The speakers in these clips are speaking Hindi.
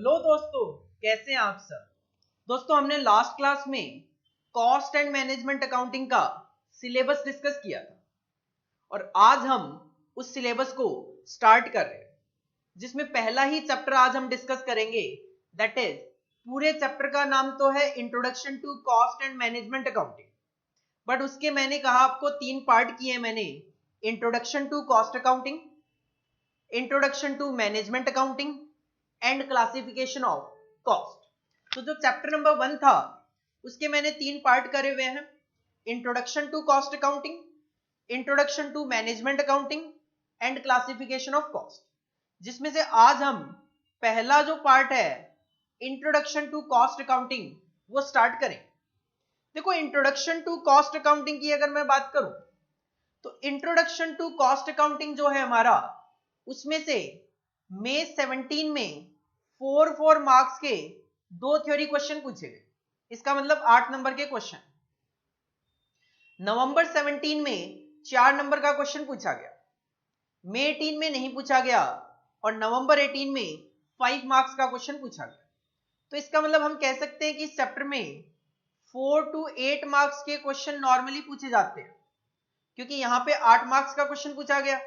हेलो दोस्तों, कैसे हैं आप सब। दोस्तों, हमने लास्ट क्लास में कॉस्ट एंड मैनेजमेंट अकाउंटिंग का सिलेबस डिस्कस किया था और आज हम उस सिलेबस को स्टार्ट कर रहे हैं, जिसमें पहला ही चैप्टर आज हम डिस्कस करेंगे। दैट इज, पूरे चैप्टर का नाम तो है introduction to cost and management accounting, but उसके मैंने कहा आपको 3 पार्ट किए मैंने। Introduction to cost accounting, introduction to management accounting and classification of cost. तो जो चैप्टर नंबर 1 था उसके मैंने 3 पार्ट करे हुए हैं। Introduction to cost accounting, introduction to management accounting and classification of cost, जिसमें से आज हम पहला जो पार्ट है इंट्रोडक्शन टू कॉस्ट अकाउंटिंग वो स्टार्ट करें। देखो, इंट्रोडक्शन टू कॉस्ट अकाउंटिंग की अगर मैं बात करूं तो इंट्रोडक्शन टू कॉस्ट अकाउंटिंग जो है हमारा, उसमें से मई 17 में 4 मार्क्स के 2 थ्योरी क्वेश्चन पूछे गए। इसका मतलब 8 नंबर के क्वेश्चन। नवंबर 17 में 4 नंबर का क्वेश्चन पूछा गया, मई 18 में नहीं पूछा गया और नवंबर 18 में 5 मार्क्स का क्वेश्चन पूछा गया। तो इसका मतलब हम कह सकते हैं कि इस चैप्टर में 4 to 8 मार्क्स के क्वेश्चन नॉर्मली पूछे जाते हैं, क्योंकि यहाँ पे 8 मार्क्स का क्वेश्चन पूछा गया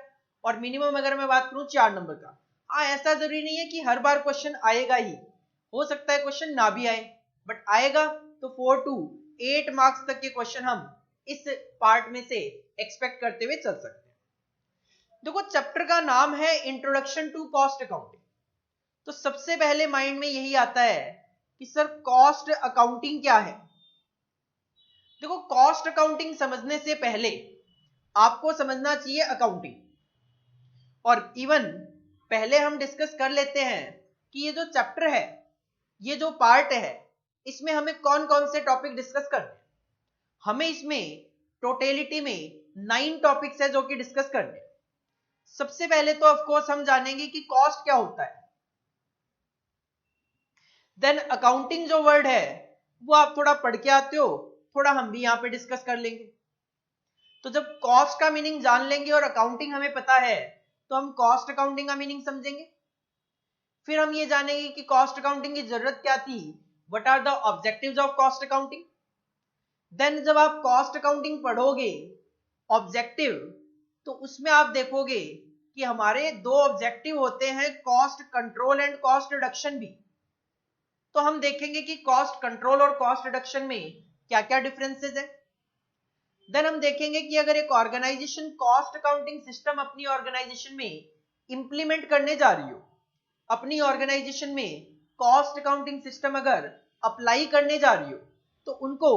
और मिनिमम अगर मैं बात करूं 4 नंबर का। हाँ, ऐसा जरूरी नहीं है कि हर बार क्वेश्चन आएगा ही, हो सकता है क्वेश्चन ना भी आए, बट आएगा तो 4 to 8 मार्क्स तक के क्वेश्चन हम इस पार्ट में से एक्सपेक्ट करते हुए चल सकते हैं। देखो, चैप्टर का नाम है इंट्रोडक्शन टू कॉस्ट अकाउंटिंग, तो सबसे पहले माइंड में यही आता है कि सर कॉस्ट अकाउंटिंग क्या है। देखो, कॉस्ट अकाउंटिंग समझने से पहले आपको समझना चाहिए अकाउंटिंग, और इवन पहले हम डिस्कस कर लेते हैं कि ये जो चैप्टर है, ये जो पार्ट है, इसमें हमें कौन कौन से टॉपिक डिस्कस करने हैं। हमें इसमें टोटलिटी में 9 टॉपिक्स है जो कि डिस्कस करने हैं। सबसे पहले तो ऑफ कोर्स हम जानेंगे कि कॉस्ट क्या होता है। देन अकाउंटिंग जो वर्ड है वो आप थोड़ा पढ़ के आते हो, थोड़ा हम भी यहां पे डिस्कस कर लेंगे। तो जब कॉस्ट का मीनिंग जान लेंगे और अकाउंटिंग हमें पता है तो हम कॉस्ट अकाउंटिंग का मीनिंग समझेंगे। फिर हम ये जानेंगे कि कॉस्ट अकाउंटिंग की जरूरत क्या थी, what are the objectives of cost accounting. Then जब आप कॉस्ट अकाउंटिंग पढ़ोगे ऑब्जेक्टिव, तो उसमें आप देखोगे कि हमारे 2 ऑब्जेक्टिव होते हैं, cost control and cost reduction भी। तो हम देखेंगे कि कॉस्ट कंट्रोल और कॉस्ट रिडक्शन में क्या क्या डिफरेंसेस है। देन हम देखेंगे कि अगर एक ऑर्गेनाइजेशन कॉस्ट अकाउंटिंग सिस्टम अपनी ऑर्गेनाइजेशन में इंप्लीमेंट करने जा रही हो, अपनी ऑर्गेनाइजेशन में कॉस्ट अकाउंटिंग सिस्टम अगर अप्लाई करने जा रही हो, तो उनको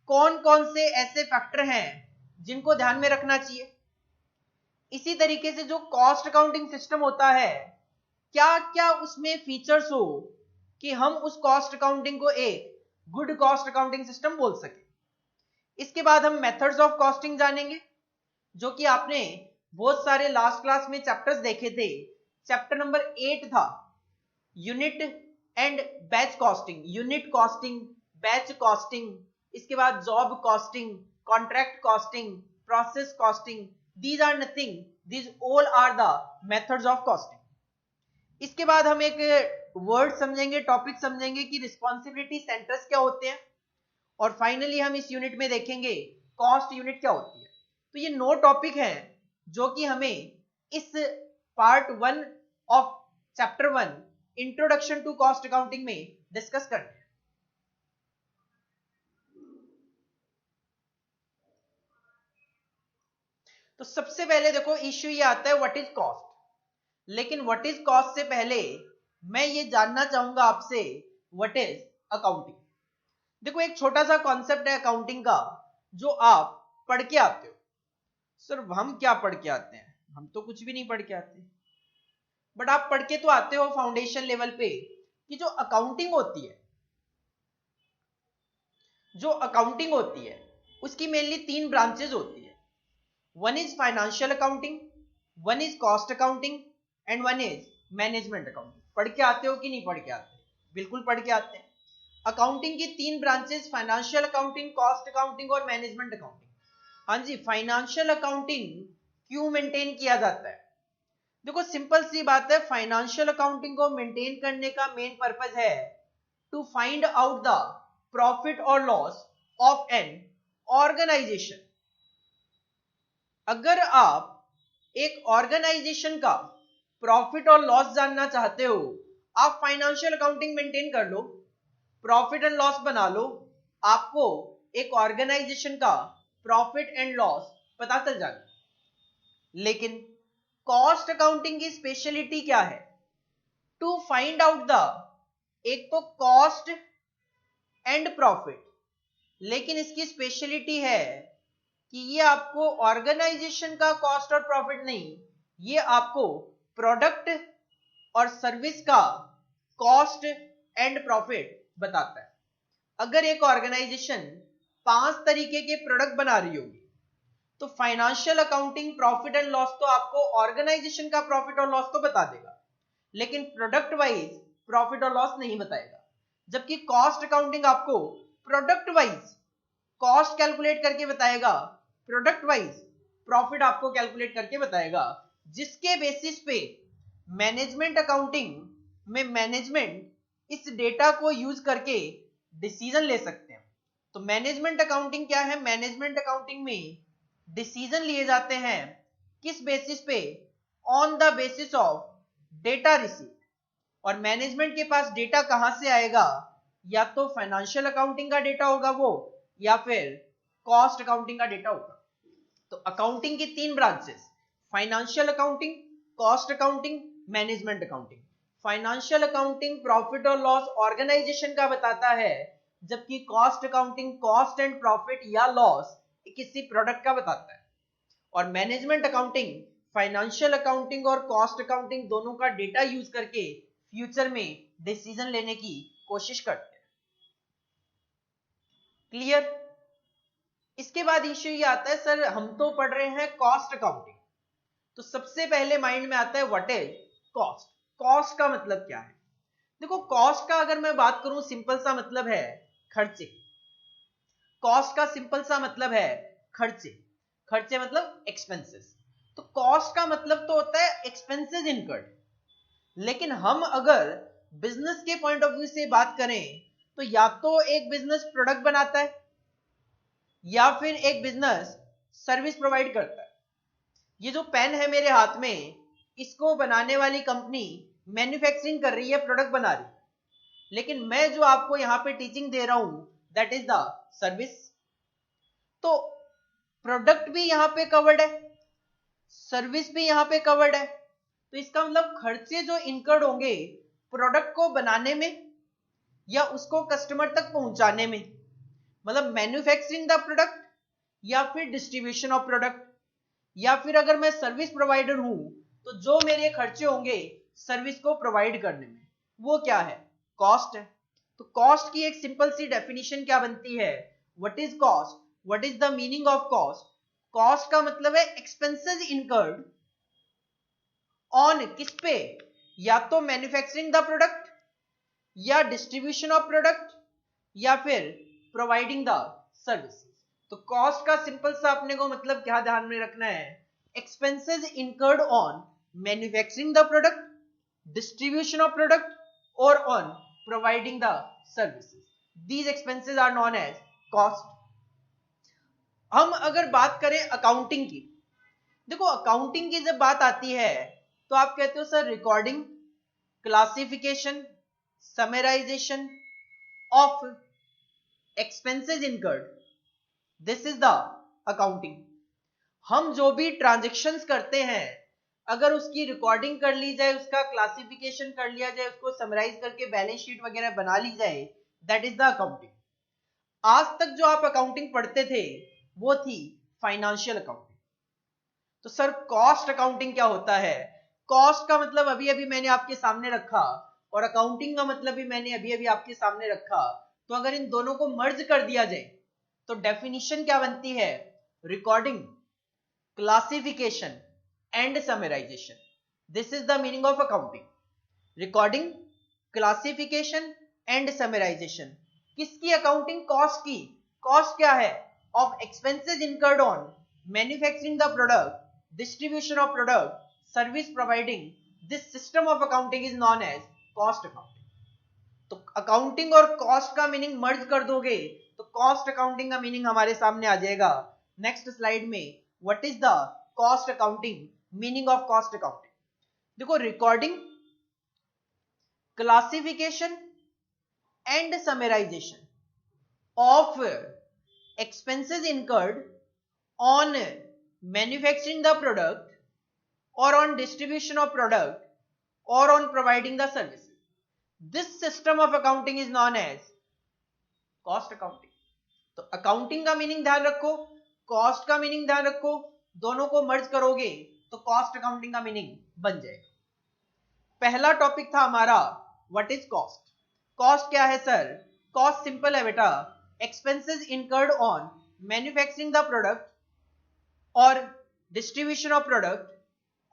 कौन कौन से ऐसे फैक्टर हैं जिनको ध्यान में रखना चाहिए। इसी तरीके से जो कॉस्ट अकाउंटिंग सिस्टम होता है, क्या क्या उसमें फीचर्स हो कि हम उस कॉस्ट अकाउंटिंग को एक गुड कॉस्ट अकाउंटिंग सिस्टम बोल सके। इसके बाद हम मेथड्स ऑफ कॉस्टिंग जानेंगे, जो कि आपने बहुत सारे लास्ट क्लास में चैप्टर्स देखे थे। चैप्टर नंबर 8 था unit and batch costing, unit costing, batch costing, इसके बाद job costing, contract costing, process costing. These are nothing, these all are the methods of costing. इसके बाद हम एक वर्ड समझेंगे, टॉपिक समझेंगे कि रिस्पॉन्सिबिलिटी सेंटर्स क्या होते हैं, और फाइनली हम इस यूनिट में देखेंगे कॉस्ट यूनिट क्या होती है। तो ये 9 टॉपिक हैं जो कि हमें इस part 1 of chapter 1 introduction to cost accounting में डिस्कस करना है। तो सबसे पहले देखो, इश्यू ये आता है व्हाट इज कॉस्ट। लेकिन व्हाट इज कॉस्ट से पहले मैं ये जानना चाहूंगा आपसे व्हाट इज अकाउंटिंग। देखो, एक छोटा सा कॉन्सेप्ट है अकाउंटिंग का जो आप पढ़ के आते हो। सर हम क्या पढ़ के आते हैं, हम तो कुछ भी नहीं पढ़ के आते, बट आप पढ़ के तो आते हो फाउंडेशन लेवल पे कि जो अकाउंटिंग होती है, जो अकाउंटिंग होती है उसकी मेनली 3 ब्रांचेस होती है। One is financial accounting, one is cost accounting and one is management accounting. पढ़ के आते हो कि नहीं पढ़ के आते? बिल्कुल पढ़ के आते हैं। अकाउंटिंग की 3 branches, financial accounting, cost accounting और मैनेजमेंट अकाउंटिंग। हाँ जी, फाइनेंशियल अकाउंटिंग क्यों मेंटेन किया जाता है? देखो सिंपल सी बात है, फाइनेंशियल अकाउंटिंग को मेंटेन करने का मेन पर्पस है to find out the profit और लॉस ऑफ एन ऑर्गेनाइजेशन। अगर आप एक ऑर्गेनाइजेशन का प्रॉफिट और लॉस जानना चाहते हो, आप फाइनेंशियल अकाउंटिंग मेंटेन कर लो, प्रॉफिट एंड लॉस बना लो, आपको एक ऑर्गेनाइजेशन का प्रॉफिट एंड लॉस पता चल जाएगा। लेकिन कॉस्ट अकाउंटिंग की स्पेशलिटी क्या है? टू फाइंड आउट द, एक तो कॉस्ट एंड प्रॉफिट, लेकिन इसकी स्पेशलिटी है कि ये आपको ऑर्गेनाइजेशन का कॉस्ट और प्रॉफिट नहीं, ये आपको प्रोडक्ट और सर्विस का कॉस्ट एंड प्रॉफिट बताता है। अगर एक ऑर्गेनाइजेशन 5 तरीके के प्रोडक्ट बना रही होगी, तो financial accounting profit and loss तो आपको ऑर्गेनाइजेशन का प्रॉफिट और लॉस तो बता देगा, लेकिन प्रोडक्ट वाइज प्रॉफिट और लॉस नहीं बताएगा। जबकि कॉस्ट अकाउंटिंग आपको प्रोडक्ट वाइज कॉस्ट कैलकुलेट करके बताएगा, प्रोडक्ट वाइज प्रॉफिट आपको कैलकुलेट करके बताएगा, जिसके बेसिस पे मैनेजमेंट अकाउंटिंग में मैनेजमेंट इस डेटा को यूज करके डिसीजन ले सकते हैं। तो मैनेजमेंट अकाउंटिंग क्या है? मैनेजमेंट अकाउंटिंग में डिसीजन लिए जाते हैं किस बेसिस पे? On the basis of data receive. और मैनेजमेंट के पास डेटा कहां से आएगा? या तो फाइनेंशियल अकाउंटिंग का डेटा होगा वो, या फिर कॉस्ट अकाउंटिंग का डेटा होगा। तो अकाउंटिंग की 3 branches, financial accounting, cost accounting, management accounting. Financial accounting profit और लॉस ऑर्गेनाइजेशन का बताता है, जबकि cost accounting cost and profit या लॉस किसी प्रोडक्ट का बताता है। और मैनेजमेंट अकाउंटिंग फाइनेंशियल अकाउंटिंग और कॉस्ट अकाउंटिंग दोनों का डेटा यूज करके फ्यूचर में डिसीजन लेने की कोशिश करते हैं। क्लियर? इसके बाद इश्यू ये आता है, सर हम तो पढ़ रहे हैं कॉस्ट अकाउंटिंग, तो सबसे पहले माइंड में आता है व्हाट इज कॉस्ट। कॉस्ट का मतलब क्या है? देखो कॉस्ट का अगर मैं बात करूं, सिंपल सा मतलब है खर्चे। कॉस्ट का सिंपल सा मतलब है खर्चे। खर्चे मतलब एक्सपेंसेस। तो कॉस्ट का मतलब तो होता है एक्सपेंसेस इनकर्ड। लेकिन हम अगर बिजनेस के पॉइंट ऑफ व्यू से बात करें, तो या तो एक बिजनेस प्रोडक्ट बनाता है, या फिर एक बिजनेस सर्विस प्रोवाइड करता है। ये जो पेन है मेरे हाथ में, इसको बनाने वाली कंपनी मैन्युफैक्चरिंग कर रही है, प्रोडक्ट बना रही है, लेकिन मैं जो आपको यहां पे टीचिंग दे रहा हूं दैट इज द सर्विस। तो प्रोडक्ट भी यहां पे कवर्ड है, सर्विस भी यहां पे कवर्ड है। तो इसका मतलब खर्चे जो इनकर्ड होंगे प्रोडक्ट को बनाने में या उसको कस्टमर तक पहुंचाने में, मतलब मैन्युफैक्चरिंग द प्रोडक्ट या फिर डिस्ट्रीब्यूशन ऑफ प्रोडक्ट, या फिर अगर मैं सर्विस प्रोवाइडर हूं तो जो मेरे खर्चे होंगे सर्विस को प्रोवाइड करने में, वो क्या है? कॉस्ट है। तो कॉस्ट की एक सिंपल सी डेफिनेशन क्या बनती है? What is cost? What is the meaning of cost? Cost का मतलब है एक्सपेंसेस इनकर्ड ऑन किस पे? या तो मैन्युफैक्चरिंग द प्रोडक्ट, या डिस्ट्रीब्यूशन ऑफ प्रोडक्ट, या फिर प्रोवाइडिंग द सर्विस। तो कॉस्ट का सिंपल सा अपने को मतलब क्या ध्यान में रखना है? Expenses incurred on manufacturing the product, distribution of product, और on providing the services. These expenses are known as cost. हम अगर बात करें अकाउंटिंग की, देखो अकाउंटिंग की जब बात आती है तो आप कहते हो sir recording, classification, summarisation of expenses incurred, this is the accounting. हम जो भी ट्रांजैक्शंस करते हैं, अगर उसकी रिकॉर्डिंग कर ली जाए, उसका क्लासिफिकेशन कर लिया जाए, उसको समराइज करके बैलेंस शीट वगैरह बना ली जाए, दैट इज द अकाउंटिंग। आज तक जो आप अकाउंटिंग पढ़ते थे वो थी फाइनेंशियल अकाउंटिंग। तो सर कॉस्ट अकाउंटिंग क्या होता है? कॉस्ट का मतलब अभी अभी मैंने आपके सामने रखा, और अकाउंटिंग का मतलब भी मैंने अभी अभी आपके सामने रखा। तो अगर इन दोनों को मर्ज कर दिया जाए तो डेफिनेशन क्या बनती है? Recording, classification and summarisation, this is the meaning of accounting. Recording, classification and summarisation. किसकी अकाउंटिंग? कॉस्ट की। कॉस्ट क्या है? Of expenses incurred on manufacturing the product, distribution of product, service providing this system of accounting is known as cost accounting. तो अकाउंटिंग और कॉस्ट का मीनिंग मर्ज कर दोगे तो कॉस्ट अकाउंटिंग का मीनिंग हमारे सामने आ जाएगा नेक्स्ट स्लाइड में। What is the cost accounting, meaning of cost accounting? देखो, recording, classification and summarization of expenses incurred on manufacturing the product or on distribution of product or on providing the services. This system of accounting is known as cost accounting. तो अकाउंटिंग का मीनिंग ध्यान रखो, कॉस्ट का मीनिंग ध्यान रखो, दोनों को मर्ज करोगे तो कॉस्ट अकाउंटिंग का मीनिंग बन जाएगा। पहला टॉपिक था हमारा व्हाट इज कॉस्ट। कॉस्ट क्या है सर? कॉस्ट सिंपल है बेटा, expenses incurred on manufacturing the product or distribution of product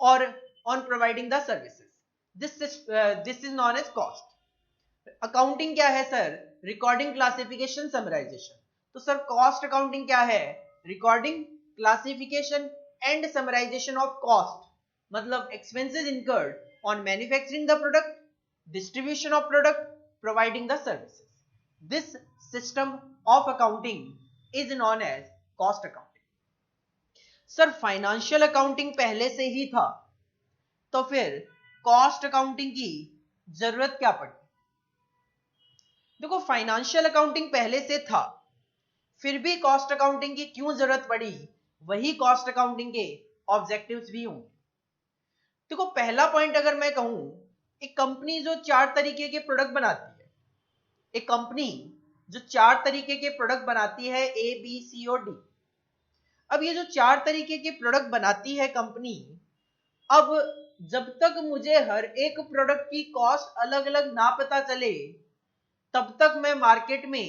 or on providing the services. This is known as cost. Accounting क्या है सर? Recording, classification, summarization. तो सर cost accounting क्या है? Recording, classification and summarization of cost. मतलब expenses incurred on manufacturing the product, distribution of product, providing the services. This system of accounting is known as cost accounting. Sir financial accounting पहले से ही था, तो फिर कॉस्ट अकाउंटिंग की जरूरत क्या पड़ी? देखो, फाइनेंशियल अकाउंटिंग पहले से था, फिर भी कॉस्ट अकाउंटिंग की क्यों जरूरत पड़ी? वही कॉस्ट अकाउंटिंग के ऑब्जेक्टिव्स भी होंगे। देखो, पहला पॉइंट अगर मैं कहूं, एक कंपनी जो 4 तरीके के प्रोडक्ट बनाती है, एक कंपनी जो 4 तरीके के प्रोडक्ट बनाती है, ए बी सी और डी। अब ये जो 4 तरीके के प्रोडक्ट बनाती है कंपनी, अब जब तक मुझे हर एक प्रोडक्ट की कॉस्ट अलग अलग ना पता चले, तब तक मैं मार्केट में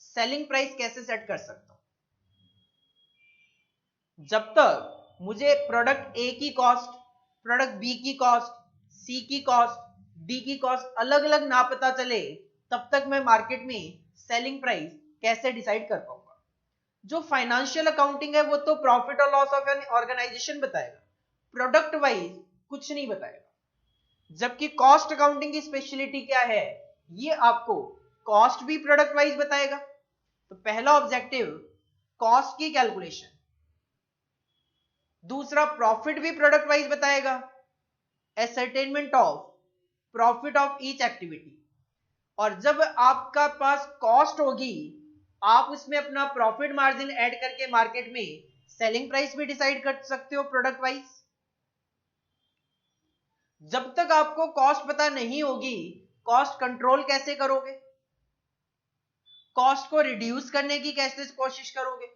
सेलिंग प्राइस कैसे सेट कर सकता हूं? जब तक मुझे प्रोडक्ट ए की कॉस्ट, प्रोडक्ट बी की कॉस्ट, सी की कॉस्ट, डी की कॉस्ट अलग अलग ना पता चले, तब तक मैं मार्केट में सेलिंग प्राइस कैसे डिसाइड कर पाऊंगा? जो फाइनेंशियल अकाउंटिंग है वो तो प्रॉफिट और लॉस ऑफ एन ऑर्गेनाइजेशन बताएगा, प्रोडक्ट वाइज कुछ नहीं बताएगा। जबकि कॉस्ट अकाउंटिंग की स्पेशलिटी क्या है? ये आपको कॉस्ट भी प्रोडक्ट वाइज बताएगा। तो पहला ऑब्जेक्टिव कॉस्ट की कैलकुलेशन, दूसरा प्रॉफिट भी प्रोडक्ट वाइज बताएगा, ascertainment of profit of each activity. और जब आपका पास कॉस्ट होगी, आप उसमें अपना प्रॉफिट मार्जिन ऐड करके मार्केट में सेलिंग प्राइस भी डिसाइड कर सकते हो प्रोडक्ट वाइज। जब तक आपको कॉस्ट पता नहीं होगी, कॉस्ट कंट्रोल कैसे करोगे? कॉस्ट को रिड्यूस करने की कैसे कोशिश करोगे?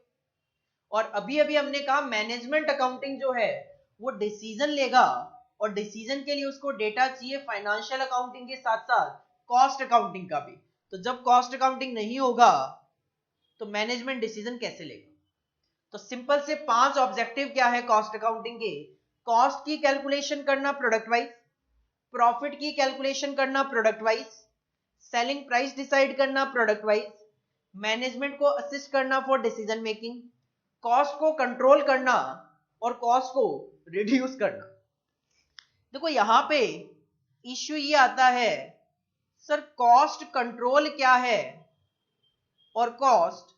और अभी अभी हमने कहा मैनेजमेंट अकाउंटिंग जो है वो डिसीजन लेगा, और डिसीजन के लिए उसको डेटा चाहिए फाइनेंशियल अकाउंटिंग के साथ साथ कॉस्ट अकाउंटिंग का भी। तो जब कॉस्ट अकाउंटिंग नहीं होगा तो मैनेजमेंट डिसीजन कैसे लेगा? तो सिंपल से 5 ऑब्जेक्टिव क्या है कॉस्ट अकाउंटिंग के? कॉस्ट की कैलकुलेशन करना प्रोडक्ट वाइज, प्रॉफिट की कैलकुलेशन करना product wise, selling price decide करना प्रोडक्ट वाइज, मैनेजमेंट को असिस्ट करना फॉर डिसीजन मेकिंग, कॉस्ट को कंट्रोल करना और कॉस्ट को रिड्यूस करना। देखो, यहां पे इश्यू ये आता है, सर कॉस्ट कंट्रोल क्या है और कॉस्ट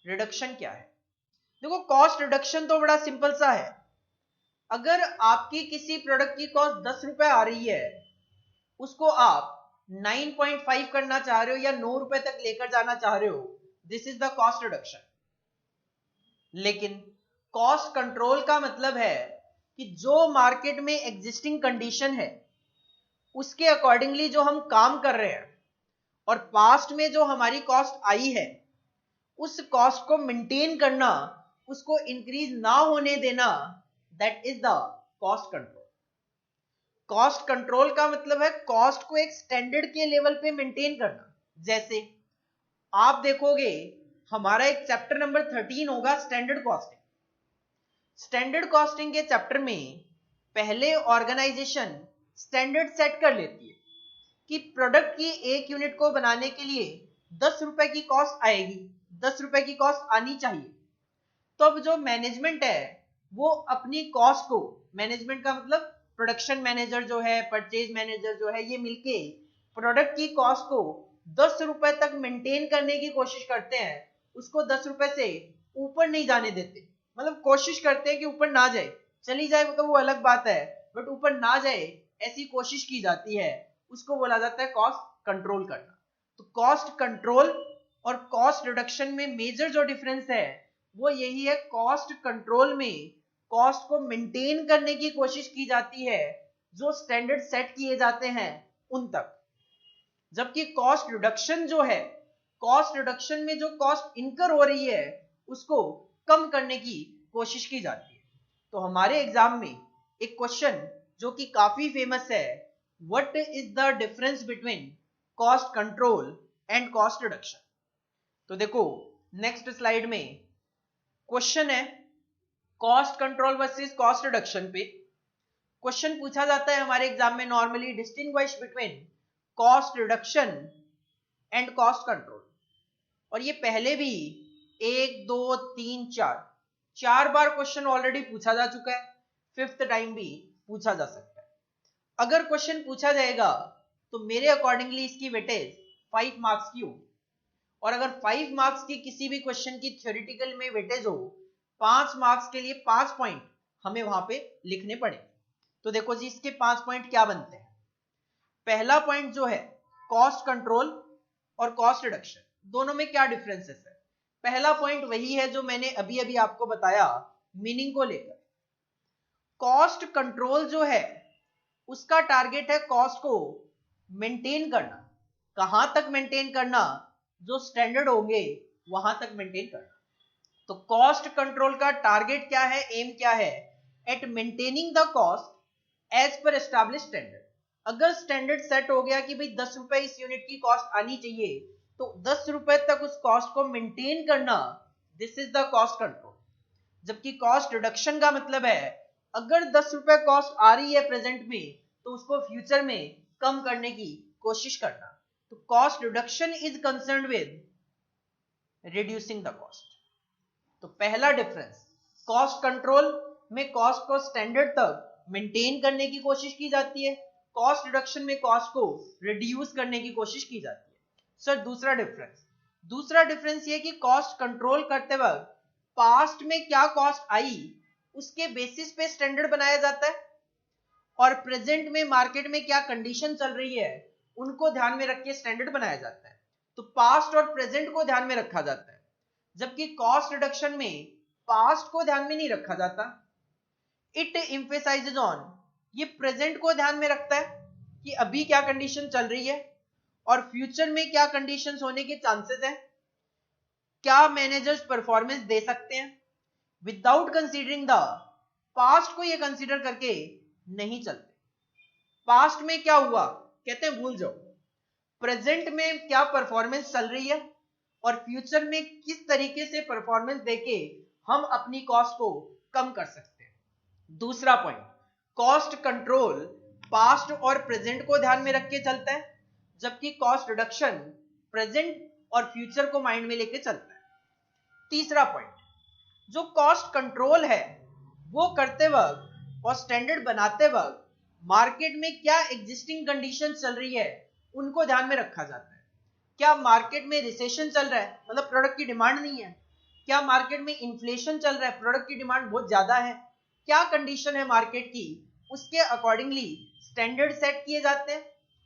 रिडक्शन क्या है? देखो, कॉस्ट रिडक्शन तो बड़ा सिंपल सा है। अगर आपकी किसी प्रोडक्ट की कॉस्ट 10 रुपए आ रही है, उसको आप 9.5 करना चाह रहे हो या 9 रुपए तक लेकर जाना चाह रहे हो, this is the cost reduction. लेकिन कॉस्ट कंट्रोल का मतलब है कि जो मार्केट में एग्जिस्टिंग कंडीशन है उसके अकॉर्डिंगली जो हम काम कर रहे हैं और पास्ट में जो हमारी कॉस्ट आई है उस कॉस्ट को मेंटेन करना, उसको इंक्रीज ना होने देना, that is the cost control. Cost control का मतलब है कॉस्ट को एक स्टैंडर्ड के लेवल पे मेंटेन करना। जैसे आप देखोगे हमारा एक चैप्टर नंबर 13 होगा स्टैंडर्ड कॉस्टिंग। स्टैंडर्ड कॉस्टिंग के चैप्टर में पहले ऑर्गेनाइजेशन स्टैंडर्ड सेट कर लेती है कि प्रोडक्ट की एक यूनिट को बनाने के लिए 10 रुपए की कॉस्ट आएगी, 10 रुपए की कॉस्ट आनी चाहिए। तो अब जो मैनेजमेंट है वो अपनी कॉस्ट को, मैनेजमेंट का मतलब प्रोडक्शन मैनेजर जो है, परचेज मैनेजर जो है, ये मिलके प्रोडक्ट की कॉस्ट को 10 रुपए तक मेंटेन करने की कोशिश करते हैं, उसको 10 रुपए से ऊपर नहीं जाने देते। मतलब कोशिश करते हैं कि ऊपर ना जाए, चली जाए तो वो अलग बात है, बट ऊपर ना जाए ऐसी कोशिश की जाती है, उसको बोला जाता है कॉस्ट कंट्रोल करना। तो कॉस्ट कंट्रोल और कॉस्ट रिडक्शन में मेजर जो डिफरेंस है वो यही है, कॉस्ट कंट्रोल में कॉस्ट को मेंटेन करने की कोशिश की जाती है जो स्टैंडर्ड सेट किए जाते हैं उन तक, जबकि कॉस्ट रिडक्शन जो है, कॉस्ट रिडक्शन में जो कॉस्ट इनकर हो रही है उसको कम करने की कोशिश की जाती है। तो हमारे एग्जाम में एक क्वेश्चन जो कि काफी फेमस है, what is the difference between cost control and cost reduction. तो देखो नेक्स्ट स्लाइड में क्वेश्चन है cost control versus cost reduction पे। क्वेश्चन पूछा जाता है हमारे एग्जाम में normally, distinguish between cost reduction and cost control. और ये पहले भी 1 2 3 4 बार क्वेश्चन ऑलरेडी पूछा जा चुका है, 5th टाइम भी पूछा जा सकता है। अगर क्वेश्चन पूछा जाएगा तो मेरे अकॉर्डिंगली इसकी वेटेज 5 मार्क्स की होगी, और अगर 5 मार्क्स की किसी भी क्वेश्चन की थ्योरेटिकल में वेटेज हो, 5 मार्क्स के लिए 5 पॉइंट हमें वहां पे लिखने पड़े। तो देखो जी इसके 5 पॉइंट क्या बनते हैं। पहला पॉइंट जो है कॉस्ट कंट्रोल और कॉस्ट रिडक्शन, दोनों में क्या डिफरेंसेस है। पहला पॉइंट वही है जो मैंने अभी अभी आपको बताया मीनिंग को लेकर। कॉस्ट कंट्रोल जो है उसका टारगेट है कॉस्ट को मेंटेन करना। कहां तक मेंटेन करना, जो स्टैंडर्ड होंगे वहां तक मेंटेन करना। तो कॉस्ट कंट्रोल का टारगेट क्या है, एम क्या है, at maintaining the cost as per establish standard. अगर स्टैंडर्ड सेट हो गया कि भाई 10 रुपए इस यूनिट की कॉस्ट आनी चाहिए, तो 10 रुपए तक उस कॉस्ट को मेंटेन करना, this is the cost control. जबकि कॉस्ट रिडक्शन का मतलब है अगर 10 रुपए कॉस्ट आ रही है प्रेजेंट में, तो उसको फ्यूचर में कम करने की कोशिश करना। तो cost reduction is concern with reducing the cost. तो पहला डिफरेंस, कॉस्ट कंट्रोल में कॉस्ट को स्टैंडर्ड तक मेंटेन करने की कोशिश की जाती है, कॉस्ट रिडक्शन में कॉस्ट को रिड्यूस करने की कोशिश की जाती है। सर दूसरा डिफरेंस ये कि कॉस्ट कंट्रोल करते वक्त पास्ट में क्या कॉस्ट आई उसके बेसिस पे स्टैंडर्ड बनाया जाता है, और प्रेजेंट में मार्केट में क्या कंडीशन चल रही है उनको ध्यान में रख के स्टैंडर्ड बनाया जाता है। तो पास्ट और प्रेजेंट को ध्यान में रखा जाता है, जबकि कॉस्ट रिडक्शन में पास्ट को ध्यान में नहीं रखा जाता। इट एम्फेसाइजेस ऑन, ये प्रेजेंट को ध्यान में रखता है कि अभी क्या कंडीशन चल रही है और फ्यूचर में क्या कंडीशंस होने के चांसेस है, क्या मैनेजर्स परफॉर्मेंस दे सकते हैं, विदाउट कंसीडरिंग द पास्ट को ये कंसीडर करके नहीं चलते। पास्ट में क्या हुआ कहते हैं भूल जाओ, प्रेजेंट में क्या परफॉर्मेंस चल रही है और फ्यूचर में किस तरीके से परफॉर्मेंस देके हम अपनी कॉस्ट को कम कर सकते हैं। दूसरा पॉइंट, कॉस्ट कंट्रोल पास्ट और प्रेजेंट को ध्यान में रख के चलता है, जबकि कॉस्ट रिडक्शन प्रेजेंट और फ्यूचर को माइंड में लेके चलता है। तीसरा पॉइंट, जो कॉस्ट कंट्रोल है वो करते वक्त और स्टैंडर्ड बनाते वक्त मार्केट में क्या एग्जिस्टिंग कंडीशन चल रही है उनको ध्यान में रखा जाता है। क्या मार्केट में रिसेशन चल रहा है, मतलब प्रोडक्ट की डिमांड नहीं है, क्या मार्केट में इन्फ्लेशन चल रहा है, प्रोडक्ट की डिमांड बहुत ज्यादा है, क्या कंडीशन है मार्केट की, उसके अकॉर्डिंगली स्टैंडर्ड सेट किए जाते हैं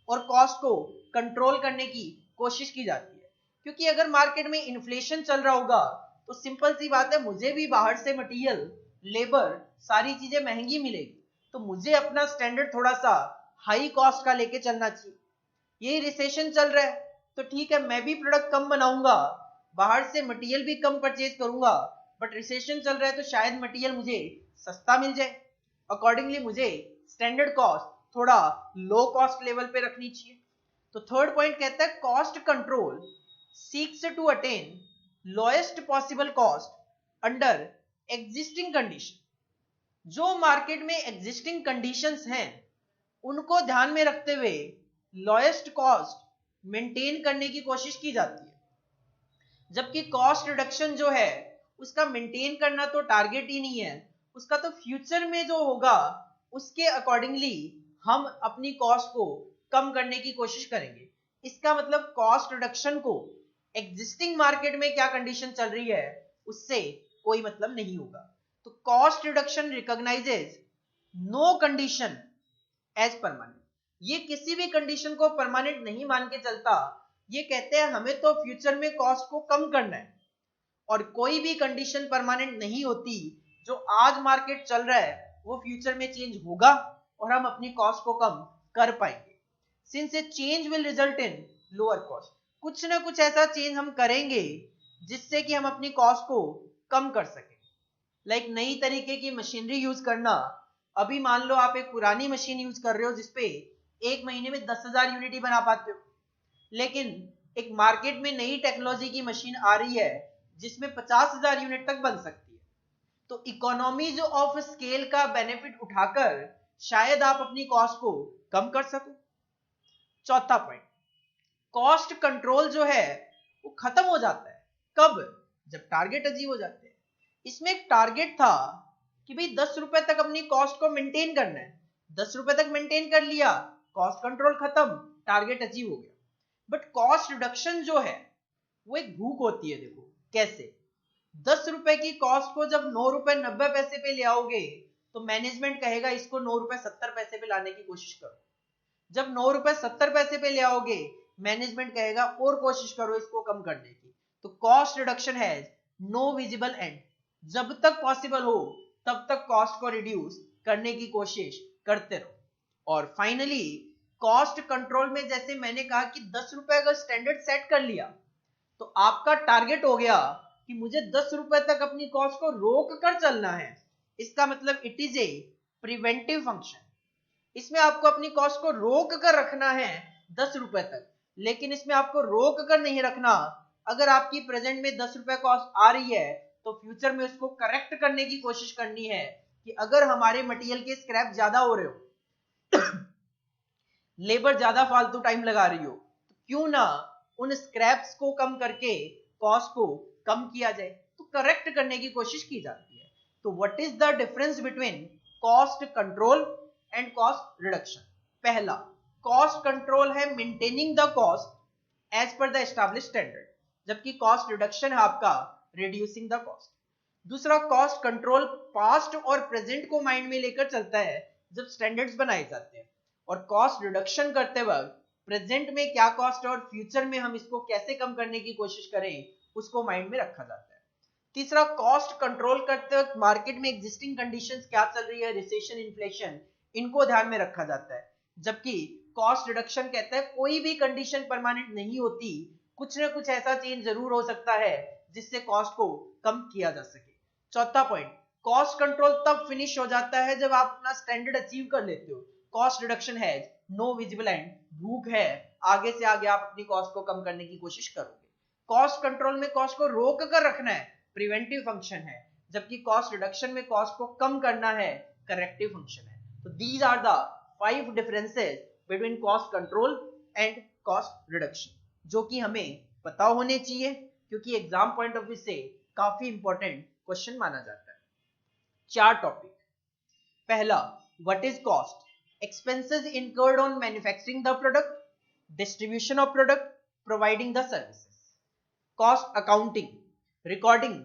और कॉस्ट को कंट्रोल करने की कोशिश की जाती है। क्योंकि अगर मार्केट में इन्फ्लेशन चल रहा होगा तो सिंपल सी बात है, मुझे भी बाहर से मटेरियल, लेबर, सारी चीजें महंगी मिलेगी, तो मुझे अपना स्टैंडर्ड थोड़ा सा हाई कॉस्ट का लेके चलना चाहिए। यही रिसेशन चल रहा है तो ठीक है, मैं भी प्रोडक्ट कम बनाऊंगा, बाहर से मटेरियल भी कम परचेज करूंगा, बट रिसेशन चल रहा है तो शायद मटेरियल मुझे सस्ता मिल जाए, अकॉर्डिंगली मुझे स्टैंडर्ड कॉस्ट थोड़ा लो कॉस्ट लेवल पे रखनी चाहिए। तो थर्ड पॉइंट कहता है cost control seeks to attain lowest possible cost under existing condition. जो मार्केट में एग्जिस्टिंग कंडीशंस हैं उनको ध्यान में रखते हुए लोएस्ट कॉस्ट मेंटेन करने की कोशिश की जाती है, जबकि कॉस्ट रिडक्शन जो है उसका मेंटेन करना तो टारगेट ही नहीं है, उसका तो फ्यूचर में जो होगा उसके अकॉर्डिंगली हम अपनी कॉस्ट को कम करने की कोशिश करेंगे। इसका मतलब कॉस्ट रिडक्शन को एग्जिस्टिंग मार्केट में क्या कंडीशन चल रही है उससे कोई मतलब नहीं होगा। तो cost reduction recognises no condition as permanent. ये किसी भी कंडीशन को परमानेंट नहीं मान के चलता। ये कहते हैं हमें तो फ्यूचर में कॉस्ट को कम करना है, और कोई भी कंडीशन परमानेंट नहीं होती। जो आज मार्केट चल रहा है वो फ्यूचर में चेंज होगा और हम अपनी कॉस्ट को कम कर पाएंगे। Since A change will result in lower cost, कुछ ना कुछ ऐसा चेंज हम करेंगे जिससे कि हम अपनी कॉस्ट को कम कर सकें। लाइक नई तरीके की मशीनरी यूज करना। अभी मान लो आप एक पुरानी मशीन यूज कर रहे हो जिसपे एक महीने में 10,000 यूनिट ही बना पाते हो, लेकिन एक मार्केट में नई टेक्नोलॉजी की मशीन आ रही है जिसमें 50,000 यूनिट तक बन सकती है। तो इकोनॉमीज ऑफ स्केल का बेनिफिट उठाकर शायद आप अपनी कॉस्ट को कम कर सको। चौथा पॉइंट, कॉस्ट कंट्रोल जो है वो खत्म हो जाता है कब? जब टारगेट अचीव हो जाते हैं। इसमें एक टारगेट था कि भाई 10 रुपए तक अपनी कॉस्ट को मेंटेन करना है, 10 रुपए तक मेंटेन कर लिया, कॉस्ट कंट्रोल खत्म, टारगेट अचीव हो गया। बट कॉस्ट रिडक्शन जो है वो एक भूख होती है। देखो कैसे, 10 रुपए की कॉस्ट को जब 9 रुपए 90 पैसे पे ले आओगे तो मैनेजमेंट कहेगा इसको 9 रुपए 70 पैसे पे लाने की कोशिश करो। जब 9 रुपए 70 पैसे पे ले आओगे मैनेजमेंट कहेगा और कोशिश करो इसको कम करने की। तो cost reduction has no visible end. जब तक पॉसिबल हो तब तक कॉस्ट को रिड्यूस करने की कोशिश करते रहो। और फाइनली कॉस्ट कंट्रोल में जैसे मैंने कहा कि 10 रुपए अगर स्टैंडर्ड सेट कर लिया तो आपका टारगेट हो गया कि मुझे 10 रुपए तक अपनी कॉस्ट को रोक कर चलना है। इसका मतलब it is a preventive function. इसमें आपको अपनी कॉस्ट को रोक कर रखना है 10 रुपए तक, लेकिन इसमें आपको रोक कर नहीं रखना। अगर आपकी प्रेजेंट में 10 रुपए कॉस्ट आ रही है तो फ्यूचर में उसको करेक्ट करने की कोशिश करनी है कि अगर हमारे मटेरियल के स्क्रैप ज्यादा हो रहे हो लेबर ज्यादा फालतू टाइम लगा रही हो, तो क्यों ना उन स्क्रैप्स को कम करके कॉस्ट को कम किया जाए। तो करेक्ट करने की कोशिश की जाती है। तो what is the difference between cost control and cost reduction? पहला, कॉस्ट कंट्रोल है maintaining the cost as per the established standard, जबकि कॉस्ट रिडक्शन है आपका रिड्यूसिंग द कॉस्ट। दूसरा, कॉस्ट कंट्रोल पास्ट और प्रेजेंट को माइंड में लेकर चलता है जब स्टैंडर्ड्स बनाए जाते हैं, और कॉस्ट रिडक्शन करते वक्त प्रेजेंट में क्या कॉस्ट है और फ्यूचर में हम इसको कैसे कम करने की कोशिश करें उसको माइंड में रखा जाता है। तीसरा, कॉस्ट कंट्रोल करते वक्त मार्केट में एग्जिस्टिंग कंडीशंस क्या चल रही है, रिसेशन, इन्फ्लेशन, इनको ध्यान में रखा जाता है। जबकि कॉस्ट रिडक्शन कहता है कोई भी कंडीशन परमानेंट नहीं होती, कुछ ना कुछ ऐसा चेंज जरूर हो सकता है जिससे कॉस्ट को कम किया जा सके। चौथा पॉइंट, कॉस्ट कंट्रोल तब फिनिश हो जाता है जब आप अपना स्टैंडर्ड अचीव कर लेते हो। कॉस्ट रिडक्शन है नो विजिबल एंड, भूख है, आगे से आगे आप अपनी कॉस्ट को कम करने की कोशिश करोगे। कॉस्ट कंट्रोल में कॉस्ट को रोक कर रखना है, प्रिवेंटिव फंक्शन है, जबकि कॉस्ट रिडक्शन में कॉस्ट को कम करना है, करेक्टिव फंक्शन है। तो these are the 5 differences between cost control and cost reduction, जो कि हमें पता होने चाहिए क्योंकि एग्जाम पॉइंट ऑफ व्यू से काफी इंपॉर्टेंट क्वेश्चन माना जाता है। 4 टॉपिक। पहला, what is cost? Expenses incurred on manufacturing the product, distribution of product, providing the services. Cost accounting, recording,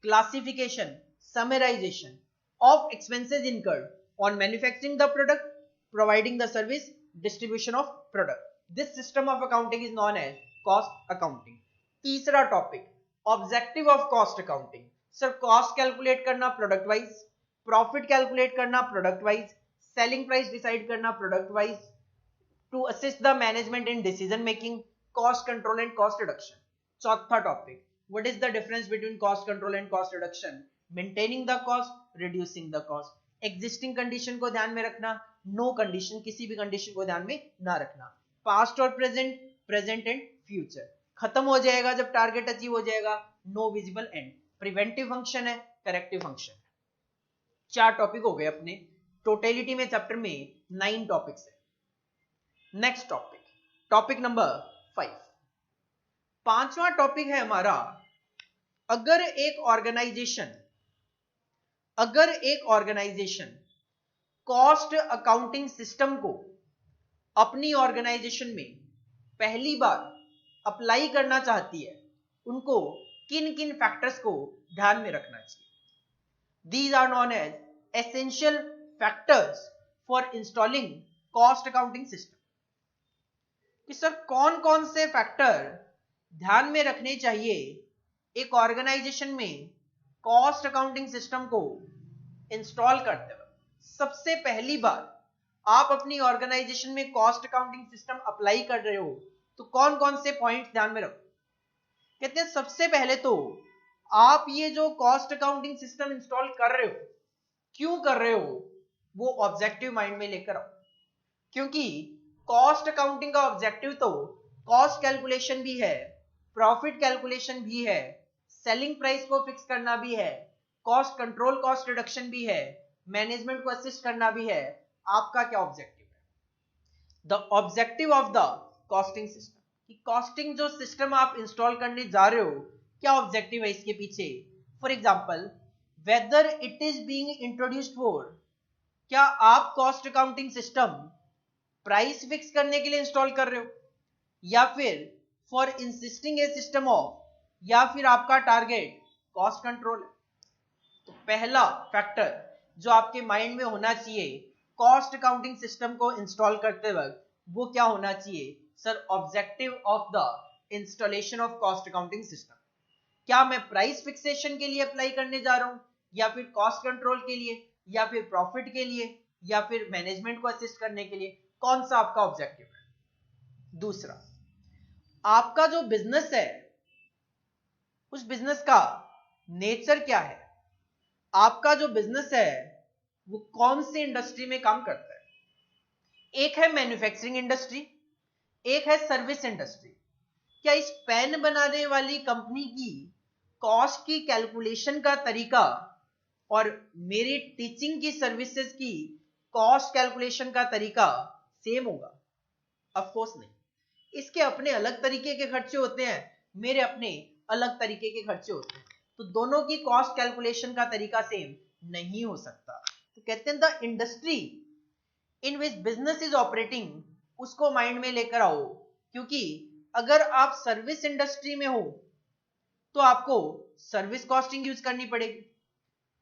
classification, summarization of expenses incurred on manufacturing the product, providing the service, distribution of product. This system of accounting is known as cost accounting. तीसरा topic, objective of cost accounting. Sir, cost calculate करना प्रोडक्ट वाइज, प्रॉफिट कैलकुलेट करना product wise, selling price decide करना product wise, to assist the management in decision making, cost control and cost reduction. चौथा topic, what is the difference between cost control and cost reduction? Maintaining the cost, reducing the cost. Existing condition को ध्यान में रखना, नो कंडीशन, किसी भी कंडीशन को ध्यान में ना रखना। पास्ट और प्रेजेंट, प्रेजेंट एंड फ्यूचर। खत्म हो जाएगा जब टारगेट अचीव हो जाएगा, no visible end. Preventive function है, करेक्टिव फंक्शन है। 4 टॉपिक हो गए अपने टोटलिटी में। चैप्टर में 9 टॉपिक्स है। Next topic, topic number 5। 5वां टॉपिक है हमारा, अगर एक ऑर्गेनाइजेशन अगर एक ऑर्गेनाइजेशन कॉस्ट अकाउंटिंग सिस्टम को अपनी ऑर्गेनाइजेशन में पहली बार अप्लाई करना चाहती है, उनको किन किन फैक्टर्स को ध्यान में रखना चाहिए? These are known as essential factors for installing cost accounting system. कि सर कौन कौन से फैक्टर ध्यान में रखने चाहिए एक ऑर्गेनाइजेशन में कॉस्ट अकाउंटिंग सिस्टम को इंस्टॉल करते वक्त? सबसे पहली बार आप अपनी ऑर्गेनाइजेशन में कॉस्ट अकाउंटिंग सिस्टम अप्लाई कर रहे हो तो कौन कौन से पॉइंट ध्यान में रखो? कहते हैं सबसे पहले तो आप ये जो कॉस्ट अकाउंटिंग सिस्टम इंस्टॉल कर रहे हो, क्यों कर रहे हो, वो ऑब्जेक्टिव माइंड में लेकर आओ। क्योंकि कॉस्ट अकाउंटिंग का ऑब्जेक्टिव तो कॉस्ट कैलकुलेशन भी है, प्रॉफिट कैलकुलेशन भी है, सेलिंग प्राइस को फिक्स करना भी है, कॉस्ट कंट्रोल, कॉस्ट रिडक्शन भी है, मैनेजमेंट को असिस्ट करना भी है। आपका क्या ऑब्जेक्टिव है? The objective of the costing system, कि कॉस्टिंग जो सिस्टम आप इंस्टॉल करने जा रहे हो, क्या ऑब्जेक्टिव है इसके पीछे? For example, whether it is being introduced for, क्या आप cost accounting system price fix करने के लिए इंस्टॉल कर रहे हो, या फिर for insisting A system of, या फिर आपका टारगेट कॉस्ट कंट्रोल है? तो पहला फैक्टर जो आपके माइंड में होना चाहिए कॉस्ट अकाउंटिंग सिस्टम को इंस्टॉल करते वक्त, वो क्या होना चाहिए? Sir, objective of the installation of cost accounting system. क्या मैं प्राइस फिक्सेशन के लिए अप्लाई करने जा रहा हूं, या फिर कॉस्ट कंट्रोल के लिए, या फिर प्रॉफिट के लिए, या फिर मैनेजमेंट को असिस्ट करने के लिए? कौन सा आपका ऑब्जेक्टिव है? दूसरा, आपका जो बिजनेस है उस बिजनेस का नेचर क्या है? आपका जो बिजनेस है वो कौन सी इंडस्ट्री में काम करता है? एक है मैन्युफैक्चरिंग इंडस्ट्री, एक है सर्विस इंडस्ट्री। क्या इस पेन बनाने वाली कंपनी की कॉस्ट की कैलकुलेशन का तरीका और मेरी टीचिंग की सर्विसेज की कॉस्ट कैलकुलेशन का तरीका सेम होगा? ऑफ कोर्स नहीं। इसके अपने अलग तरीके के खर्चे होते हैं, मेरे अपने अलग तरीके के खर्चे होते हैं, तो दोनों की कॉस्ट कैलकुलेशन का तरीका सेम नहीं हो सकता। तो कहते हैं the industry in which business is operating, उसको माइंड में लेकर आओ। क्योंकि अगर आप सर्विस इंडस्ट्री में हो तो आपको सर्विस कॉस्टिंग यूज करनी पड़ेगी।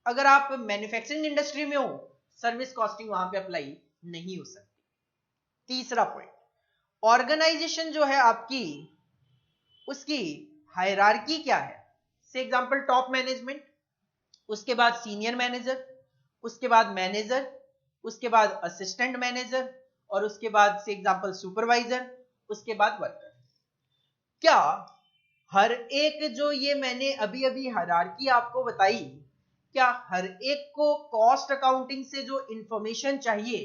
अगर आप मैन्युफैक्चरिंग इंडस्ट्री में हो, सर्विस कॉस्टिंग वहां पे अप्लाई नहीं हो सकती। तीसरा पॉइंट, ऑर्गेनाइजेशन जो है आपकी, उसकी हायरार्की क्या है? से एग्जांपल, टॉप मैनेजमेंट, उसके बाद सीनियर मैनेजर, उसके बाद मैनेजर, उसके बाद असिस्टेंट मैनेजर, और उसके बाद से एग्जांपल सुपरवाइजर, उसके बाद वर्कर। क्या हर एक जो ये मैंने अभी अभी हायरार्की आपको बताई, क्या हर एक को कॉस्ट अकाउंटिंग से जो इंफॉर्मेशन चाहिए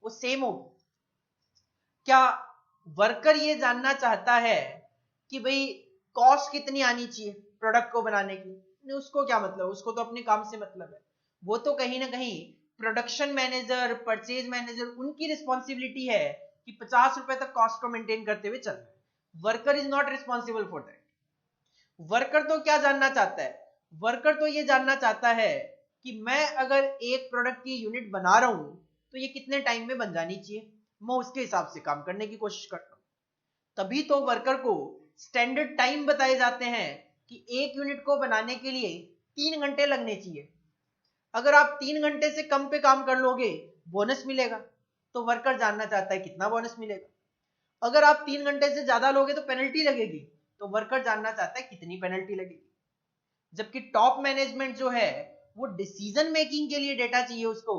वो सेम हो? क्या वर्कर ये जानना चाहता है कि भाई कॉस्ट कितनी आनी चाहिए प्रोडक्ट को बनाने की? नहीं, उसको क्या मतलब, उसको तो अपने काम से मतलब है। वो तो कहीं ना कहीं प्रोडक्शन मैनेजर, परचेज मैनेजर, उनकी रिस्पॉन्सिबिलिटी है कि 50 रुपए तक कॉस्ट को मेंटेन करते हुए चलना है। Worker is not responsible for that. Worker तो क्या जानना चाहता है? वर्कर तो ये जानना चाहता है कि मैं अगर एक प्रोडक्ट की यूनिट बना रहा हूं तो ये कितने टाइम में बन जानी चाहिए, मैं उसके हिसाब से काम करने की कोशिश करता हूं। तभी तो वर्कर को स्टैंडर्ड टाइम बताए जाते हैं कि एक यूनिट को बनाने के लिए 3 घंटे लगने चाहिए। अगर आप 3 घंटे से कम पे काम कर लोगे, बोनस मिलेगा। तो वर्कर जानना चाहता है कितना बोनस मिलेगा। अगर आप 3 घंटे से ज्यादा लोगे तो पेनल्टी लगेगी, तो वर्कर जानना चाहता है कितनी पेनल्टी लगेगी। जबकि टॉप मैनेजमेंट जो है वो डिसीजन मेकिंग के लिए डेटा चाहिए उसको।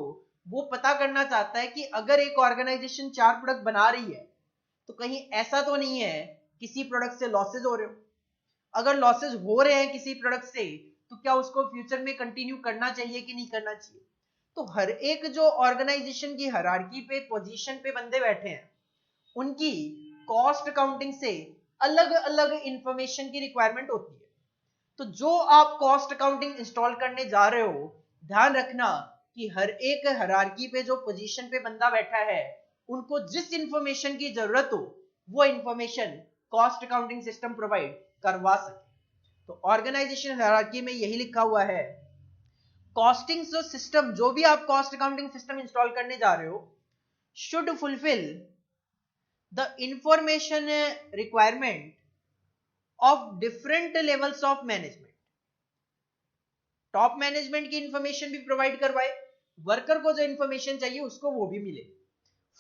वो पता करना चाहता है कि अगर एक ऑर्गेनाइजेशन 4 प्रोडक्ट बना रही है तो कहीं ऐसा तो नहीं है किसी प्रोडक्ट से लॉसेज हो रहे हो। अगर लॉसेज हो रहे हैं किसी प्रोडक्ट से तो क्या उसको फ्यूचर में कंटिन्यू करना चाहिए कि नहीं करना चाहिए? तो हर एक जो ऑर्गेनाइजेशन की हायरार्की पे, पोजीशन पे बंदे बैठे हैं, उनकी कॉस्ट अकाउंटिंग से अलग अलग इंफॉर्मेशन की रिक्वायरमेंट होती है। तो जो आप कॉस्ट अकाउंटिंग इंस्टॉल करने जा रहे हो, ध्यान रखना कि हर एक हायरार्की पे जो पोजीशन पे बंदा बैठा है, उनको जिस इंफॉर्मेशन की जरूरत हो वो information cost accounting system provide करवा सके। तो ऑर्गेनाइजेशन हायरार्की में यही लिखा हुआ है, कॉस्टिंग जो सिस्टम, जो भी आप कॉस्ट अकाउंटिंग सिस्टम इंस्टॉल करने जा रहे हो, should fulfil the information requirement of different levels of management. Top management की इंफॉर्मेशन भी प्रोवाइड करवाए, वर्कर को जो इंफॉर्मेशन चाहिए उसको वो भी मिले।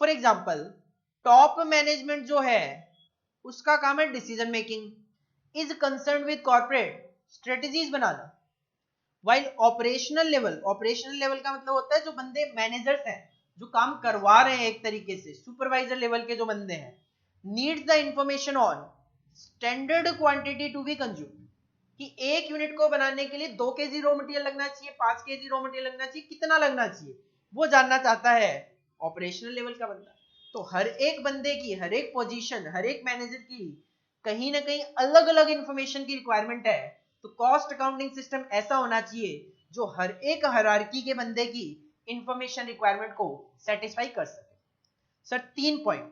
फॉर एग्जाम्पल, टॉप मैनेजमेंट जो है उसका काम है decision making, is concern with corporate strategies banana, while operational level का मतलब होता है जो बंदे मैनेजर्स हैं, जो काम करवा रहे हैं एक तरीके से, सुपरवाइजर लेवल के जो बंदे हैं, needs the information on standard quantity to be consume, कि एक यूनिट को बनाने के लिए 2 केजी रॉ मटेरियल लगना चाहिए, 5 केजी रॉ मटेरियल लगना चाहिए, कितना लगना चाहिए, वो जानना चाहता है ऑपरेशनल लेवल का बंदा। तो हर एक बंदे की, हर एक पोजीशन, हर एक मैनेजर की कहीं ना कहीं अलग अलग इंफॉर्मेशन की रिक्वायरमेंट है। तो कॉस्ट अकाउंटिंग सिस्टम ऐसा होना चाहिए जो हर एक हायरार्की के बंदे की इंफॉर्मेशन रिक्वायरमेंट को सेटिस्फाई कर सके। Sir 3 point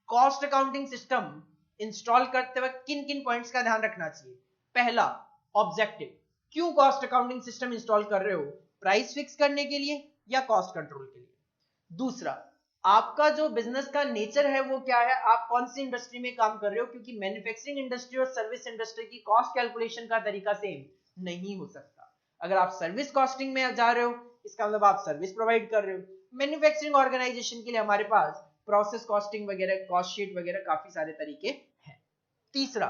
cost accounting system install करते वक्त किन किन पॉइंट्स का ध्यान रखना चाहिए। पहला, ऑब्जेक्टिव, क्यों कॉस्ट अकाउंटिंग सिस्टम इंस्टॉल कर रहे हो, प्राइस फिक्स करने के लिए या कॉस्ट कंट्रोल के लिए। दूसरा, आपका जो बिजनेस का नेचर है वो क्या है, आप कौन सी इंडस्ट्री में काम कर रहे हो, क्योंकि मैन्युफैक्चरिंग इंडस्ट्री और सर्विस इंडस्ट्री की कॉस्ट कैलकुलेशन का तरीका सेम नहीं हो सकता। अगर आप सर्विस कॉस्टिंग में जा रहे हो, इसका मतलब आप सर्विस प्रोवाइड कर रहे हो। मैन्युफैक्चरिंग ऑर्गेनाइजेशन के लिए हमारे पास प्रोसेस कॉस्टिंग वगैरह, कॉस्ट शीट वगैरह काफी सारे तरीके हैं। तीसरा,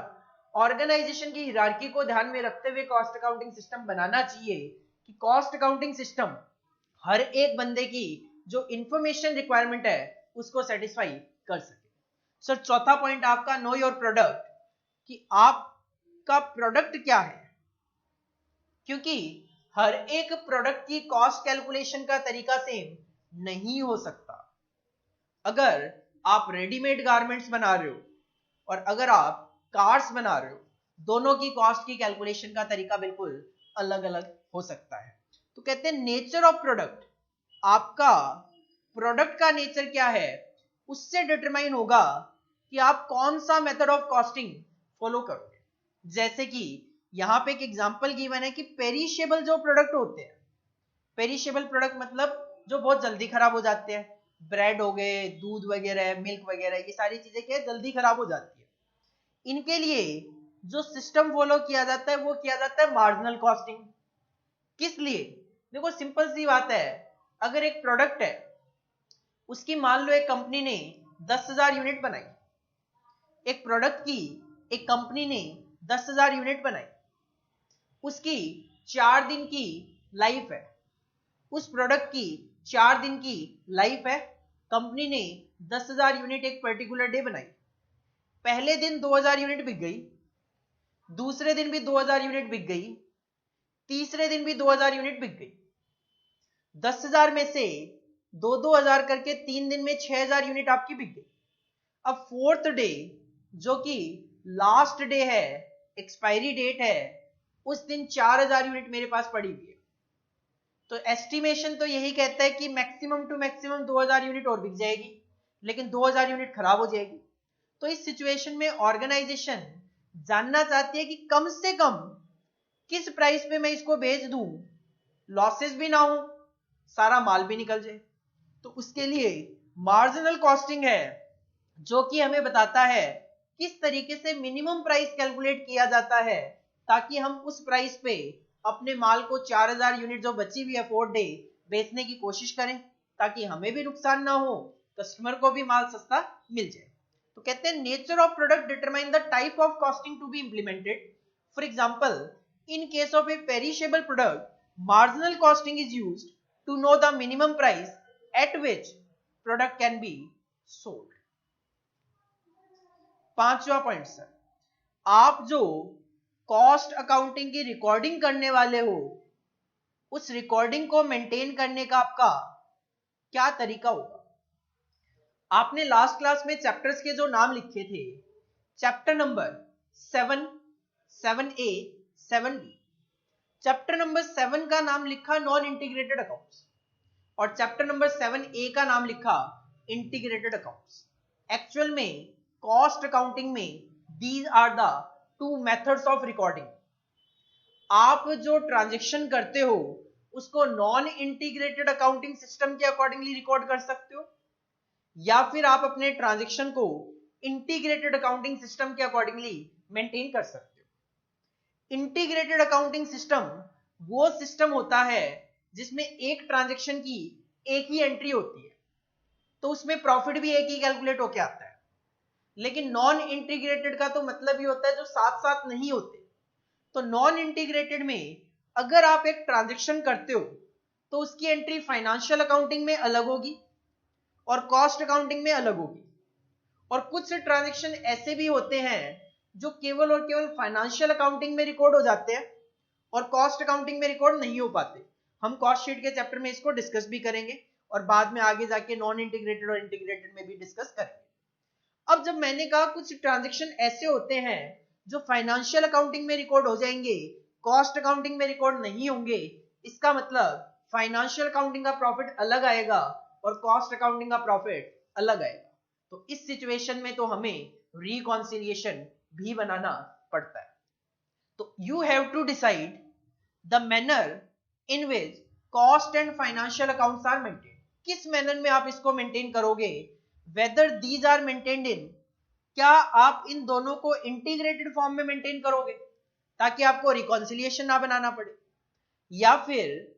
ऑर्गेनाइजेशन की हिरार्की को ध्यान में रखते हुए कॉस्ट अकाउंटिंग सिस्टम बनाना चाहिए कि कॉस्ट अकाउंटिंग सिस्टम हर एक बंदे की जो इंफॉर्मेशन रिक्वायरमेंट है उसको सेटिस्फाई कर सके। सर चौथा पॉइंट आपका नो योर प्रोडक्ट, कि आपका प्रोडक्ट क्या है, क्योंकि हर एक प्रोडक्ट की कॉस्ट कैलकुलेशन का तरीका सेम नहीं हो सकता। अगर आप रेडीमेड गारमेंट्स बना रहे हो और अगर आप कार्स बना रहे हो, दोनों की कॉस्ट की कैलकुलेशन का तरीका बिल्कुल अलग अलग हो सकता है। तो कहते हैं नेचर ऑफ प्रोडक्ट, आपका प्रोडक्ट का नेचर क्या है उससे डिटरमाइन होगा कि आप कौन सा मेथड ऑफ कॉस्टिंग फॉलो करोगे। जैसे कि यहां पे एक एग्जांपल गिवन है कि पेरिशेबल जो प्रोडक्ट होते हैं, पेरिशेबल प्रोडक्ट मतलब जो बहुत जल्दी खराब हो जाते हैं, ब्रेड हो गए, दूध वगैरह, मिल्क वगैरह, ये सारी चीजें क्या जल्दी खराब हो जाती है। इनके लिए जो सिस्टम फॉलो किया जाता है वो किया जाता है मार्जिनल कॉस्टिंग। किस लिए, देखो सिंपल सी बात है, अगर एक प्रोडक्ट है उसकी मान लो एक कंपनी ने 10,000 यूनिट बनाई, एक प्रोडक्ट की एक कंपनी ने 10,000 यूनिट बनाई, उसकी 4 दिन की लाइफ है, उस प्रोडक्ट की 4 दिन की लाइफ है, कंपनी ने 10,000 यूनिट एक पर्टिकुलर डे बनाई, पहले दिन 2,000 यूनिट बिक गई, दूसरे दिन भी 2,000 यूनिट बिक गई, तीसरे दिन भी 2,000 यूनिट बिक गई। 10,000 में से 2,000 करके 3 दिन में 6,000 यूनिट आपकी बिक गई। अब फोर्थ डे जो कि लास्ट डे है, एक्सपायरी डेट है, उस दिन 4,000 यूनिट मेरे पास पड़ी हुई है। तो एस्टिमेशन तो यही कहता है कि मैक्सिमम टू मैक्सिमम 2,000 यूनिट और बिक जाएगी, लेकिन 2,000 यूनिट खराब हो जाएगी। तो इस सिचुएशन में ऑर्गेनाइजेशन जानना चाहती है कि कम से कम किस प्राइस पे मैं इसको बेच दूं, लॉसेस भी ना हो, सारा माल भी निकल जाए। तो उसके लिए मार्जिनल कॉस्टिंग है जो कि हमें बताता है किस तरीके से मिनिमम प्राइस कैलकुलेट किया जाता है ताकि हम उस प्राइस पे अपने माल को 4,000 यूनिट जो बची हुई है 4 डे बेचने की कोशिश करें, ताकि हमें भी नुकसान ना हो, कस्टमर को भी माल सस्ता मिल जाए। तो कहते हैं nature of product determine the type of costing to be implemented. For example, in case of a perishable product, marginal costing is used to know the minimum price at which product can be sold. पांचवा पॉइंट सर, आप जो कॉस्ट अकाउंटिंग की रिकॉर्डिंग करने वाले हो उस रिकॉर्डिंग को मेंटेन करने का आपका क्या तरीका होगा। आपने लास्ट क्लास में चैप्टर्स के जो नाम लिखे थे, chapter number 7, 7A, 7B, chapter number 7 का नाम लिखा नॉन इंटीग्रेटेड अकाउंट्स और चैप्टर नंबर 7A का नाम लिखा इंटीग्रेटेड अकाउंट्स। एक्चुअल में कॉस्ट अकाउंटिंग में these are the 2 methods of recording. आप जो ट्रांजैक्शन करते हो उसको नॉन इंटीग्रेटेड अकाउंटिंग सिस्टम के अकॉर्डिंगली रिकॉर्ड कर सकते हो, या फिर आप अपने ट्रांजैक्शन को इंटीग्रेटेड अकाउंटिंग सिस्टम के अकॉर्डिंगली मेंटेन कर सकते हो। इंटीग्रेटेड अकाउंटिंग सिस्टम वो सिस्टम होता है जिसमें एक ट्रांजैक्शन की एक ही एंट्री होती है, तो उसमें प्रॉफिट भी एक ही कैलकुलेट होके आता है। लेकिन नॉन इंटीग्रेटेड का तो मतलब ही होता है जो साथ साथ नहीं होते। तो नॉन इंटीग्रेटेड में अगर आप एक ट्रांजैक्शन करते हो तो उसकी एंट्री फाइनेंशियल अकाउंटिंग में अलग होगी और कॉस्ट अकाउंटिंग में अलग होगी। और कुछ ट्रांजैक्शन ऐसे भी होते हैं जो केवल और केवल फाइनेंशियल अकाउंटिंग में रिकॉर्ड हो जाते हैं और कॉस्ट अकाउंटिंग में रिकॉर्ड नहीं हो पाते। हम कॉस्ट शीट के चैप्टर में इसको डिस्कस भी करेंगे और बाद में आगे जाके नॉन इंटीग्रेटेड और इंटीग्रेटेड में भी डिस्कस करेंगे। अब जब मैंने कहा कुछ ट्रांजैक्शन ऐसे होते हैं जो फाइनेंशियल अकाउंटिंग में रिकॉर्ड हो जाएंगे, कॉस्ट अकाउंटिंग में रिकॉर्ड नहीं होंगे, इसका मतलब फाइनेंशियल अकाउंटिंग का प्रॉफिट अलग आएगा और कॉस्ट अकाउंटिंग का प्रॉफिट अलग आएगा। तो इस सिचुएशन में तो हमें रिकॉन्सिलिएशन भी बनाना पड़ता है। तो you have to decide the manner in which cost and financial accounts are maintain. किस मैनर में आप इसको मेंटेन करोगे, whether these are maintained in, क्या आप इन दोनों को इंटीग्रेटेड फॉर्म में मेंटेन करोगे ताकि आपको रिकॉन्सिलिएशन ना बनाना पड़े, या फिर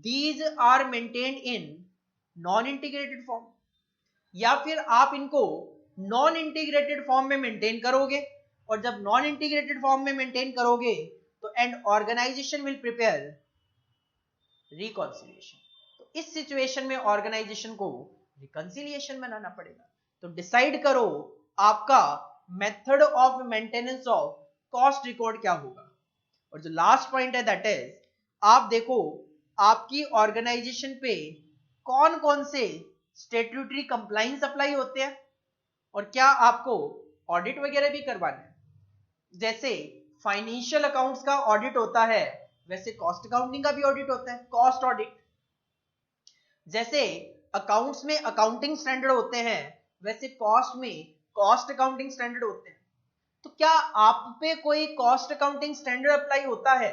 these are maintained in non integrated form, या फिर आप इनको नॉन इंटीग्रेटेड फॉर्म में मेंटेन करोगे और जब नॉन इंटीग्रेटेड फॉर्म में मेंटेन करोगे तो and organisation will prepare reconciliation. तो इस सिचुएशन में ऑर्गेनाइजेशन को रिकॉन्सिलिएशन बनाना पड़ेगा। तो डिसाइड करो आपका method of maintenance of cost record क्या होगा। और जो लास्ट पॉइंट है दैट इज, आप देखो आपकी ऑर्गेनाइजेशन पे कौन कौन से स्टैट्यूटरी कंप्लायंस अप्लाई होते हैं और क्या आपको ऑडिट वगैरह भी करवाना है। जैसे फाइनेंशियल अकाउंट्स का ऑडिट होता है वैसे कॉस्ट अकाउंटिंग का भी ऑडिट होता है, कॉस्ट ऑडिट। जैसे अकाउंट्स में अकाउंटिंग स्टैंडर्ड होते हैं वैसे कॉस्ट में कॉस्ट अकाउंटिंग स्टैंडर्ड होते हैं। तो क्या आप पे कोई कॉस्ट अकाउंटिंग स्टैंडर्ड अप्लाई होता है,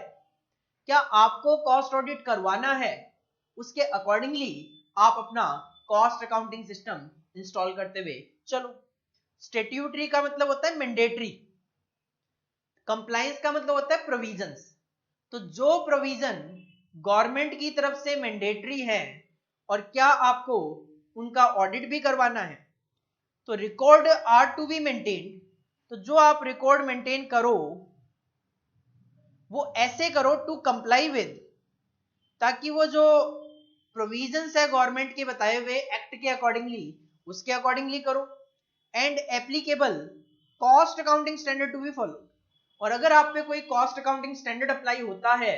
क्या आपको कॉस्ट ऑडिट करवाना है, उसके अकॉर्डिंगली आप अपना कॉस्ट अकाउंटिंग सिस्टम इंस्टॉल करते हुए चलो। स्टैट्यूटरी का मतलब होता है मैंडेटरी, कंप्लायंस का मतलब होता है प्रोविजंस। तो जो प्रोविजन गवर्नमेंट की तरफ से मैंडेटरी है और क्या आपको उनका ऑडिट भी करवाना है, तो record are to be maintained. तो जो आप रिकॉर्ड मेंटेन करो वो ऐसे करो टू कंप्लाई विद, ताकि वो जो प्रोविजंस है गवर्नमेंट के बताए हुए एक्ट के अकॉर्डिंगली उसके अकॉर्डिंगली करो, and applicable cost accounting standard to be follow. और अगर आप पे कोई कॉस्ट अकाउंटिंग स्टैंडर्ड अप्लाई होता है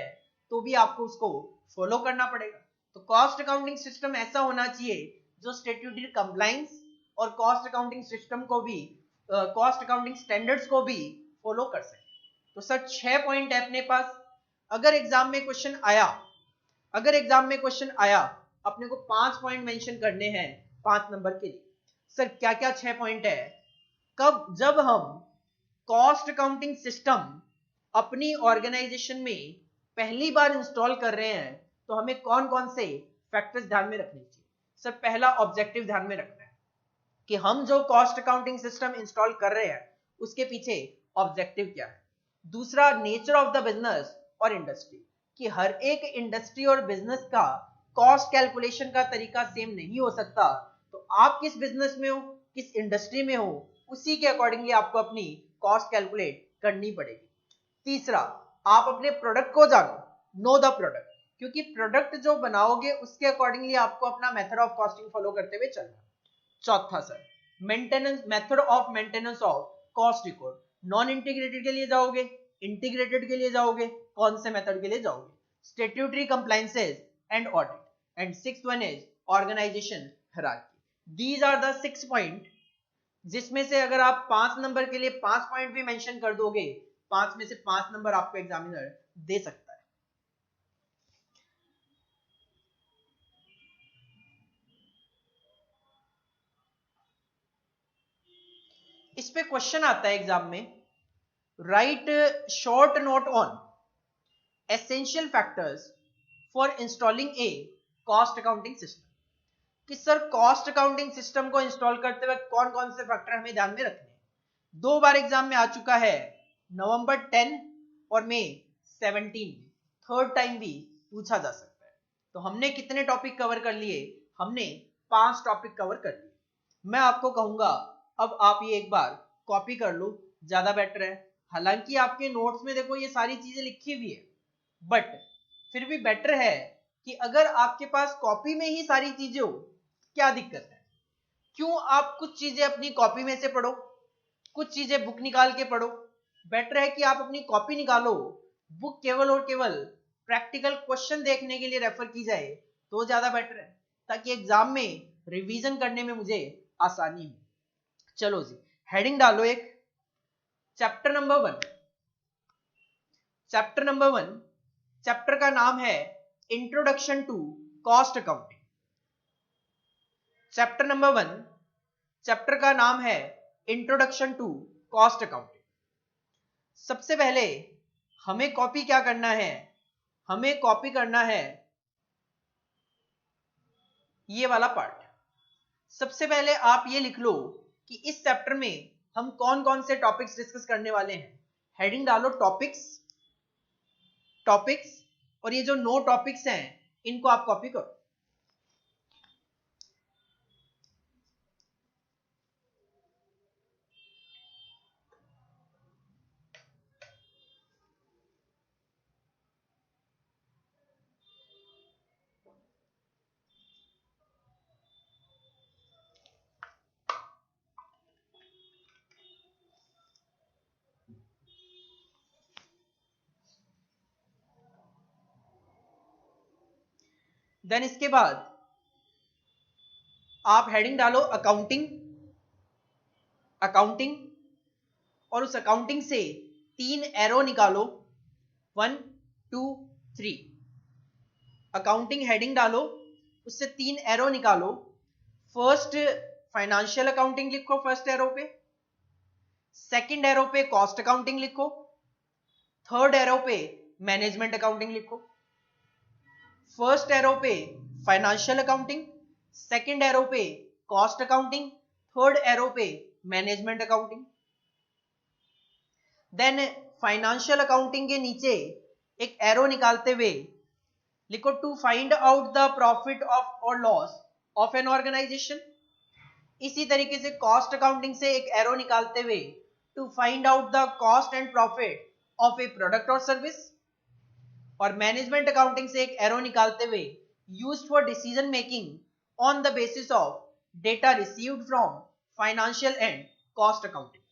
तो भी आपको उसको फॉलो करना पड़ेगा। तो कॉस्ट अकाउंटिंग सिस्टम ऐसा होना चाहिए जो स्टैट्यूटरी कंप्लायंस और कॉस्ट अकाउंटिंग सिस्टम को भी कॉस्ट अकाउंटिंग स्टैंडर्ड्स को भी फॉलो कर सके। तो सर 6 पॉइंट है अपने पास। अगर एग्जाम में क्वेश्चन आया अपने को 5 पॉइंट मेंशन करने हैं 5 नंबर के लिए। सर क्या क्या 6 पॉइंट है, कब जब हम कॉस्ट अकाउंटिंग सिस्टम अपनी ऑर्गेनाइजेशन में पहली बार इंस्टॉल कर रहे हैं तो हमें कौन कौन से फैक्टर्स ध्यान में रखने चाहिए। सर पहला ऑब्जेक्टिव ध्यान में रखना है कि हम जो कॉस्ट अकाउंटिंग सिस्टम इंस्टॉल कर रहे हैं उसके पीछे ऑब्जेक्टिव क्या है। दूसरा नेचर ऑफ द बिजनेस और इंडस्ट्री, कि हर एक इंडस्ट्री और बिजनेस का कॉस्ट कैलकुलेशन का तरीका सेम नहीं हो सकता। तो आप किस बिजनेस में हो, किस इंडस्ट्री में हो, उसी के अकॉर्डिंगली आपको अपनी कॉस्ट कैलकुलेट करनी पड़ेगी। तीसरा, आप अपने प्रोडक्ट को जानो, नो द प्रोडक्ट, क्योंकि प्रोडक्ट जो बनाओगे उसके अकॉर्डिंगली आपको अपना मेथड ऑफ कॉस्टिंग फॉलो करते हुए चलना। चौथा sir maintenance, method of maintenance of cost record, non integrated के लिए जाओगे, इंटीग्रेटेड के लिए जाओगे, कौन से मेथड के लिए जाओगे, statutory compliances and audit, and sixth one is organisation hierarchy. These are the 6 point, जिसमें से अगर आप 5 नंबर के लिए 5 पॉइंट भी मेंशन कर दोगे, 5 में से 5 नंबर आपको एग्जामिनर दे सकता है। इस पे क्वेश्चन आता है एग्जाम में, right short note on essential factors for installing A cost accounting system, कि सर कॉस्ट अकाउंटिंग सिस्टम को इंस्टॉल करते वक्त कौन कौन से फैक्टर हमें ध्यान में रखने हैं। 2 बार एग्जाम में आ चुका है, नवंबर 10 और मई 17 में, थर्ड टाइम भी पूछा जा सकता है। तो हमने कितने टॉपिक कवर कर लिए, हमने 5 टॉपिक कवर कर लिए। मैं आपको कहूंगा अब आप ये एक बार कॉपी कर लो, ज्यादा बेटर है। हालांकि आपके नोट्स में देखो ये सारी चीजें लिखी हुई है, बट फिर भी बेटर है कि अगर आपके पास कॉपी में ही सारी चीजें हो, क्या दिक्कत है, क्यों आप कुछ चीजें अपनी कॉपी में से पढ़ो, कुछ चीजें बुक निकाल के पढ़ो। बेटर है कि आप अपनी कॉपी निकालो, बुक केवल और केवल प्रैक्टिकल क्वेश्चन देखने के लिए रेफर की जाए तो ज्यादा बेटर है, ताकि एग्जाम में रिवीजन करने में मुझे आसानी हो। चलो जी, हेडिंग डालो एक, chapter number 1। Chapter number 1, chapter का नाम है introduction to cost accounting. Chapter number 1, chapter का नाम है इंट्रोडक्शन टू कॉस्ट अकाउंटिंग। सबसे पहले हमें कॉपी क्या करना है, हमें कॉपी करना है ये वाला पार्ट। सबसे पहले आप ये लिख लो कि इस चैप्टर में हम कौन कौन से टॉपिक्स डिस्कस करने वाले हैं। हेडिंग डालो टॉपिक्स, टॉपिक्स, और ये जो 9 टॉपिक्स हैं इनको आप कॉपी करो। देन इसके बाद आप हेडिंग डालो अकाउंटिंग, अकाउंटिंग, और उस अकाउंटिंग से 3 एरो निकालो, 1 2 3। अकाउंटिंग हेडिंग डालो, उससे 3 एरो निकालो। फर्स्ट फाइनेंशियल अकाउंटिंग लिखो फर्स्ट एरो पे, सेकंड एरो पे कॉस्ट अकाउंटिंग लिखो, थर्ड एरो पे मैनेजमेंट अकाउंटिंग लिखो। फर्स्ट एरो पे फाइनेंशियल अकाउंटिंग, सेकंड एरो पे कॉस्ट अकाउंटिंग, थर्ड एरो पे management accounting. Then financial accounting के नीचे एक एरो निकालते हुए लिखो to find out the profit of और लॉस ऑफ एन ऑर्गेनाइजेशन। इसी तरीके से कॉस्ट अकाउंटिंग से एक एरो निकालते हुए to find out the cost and profit of a product और सर्विस। और मैनेजमेंट अकाउंटिंग से एक एरो निकालते हुए used for decision making on the basis of data received from financial and cost accounting.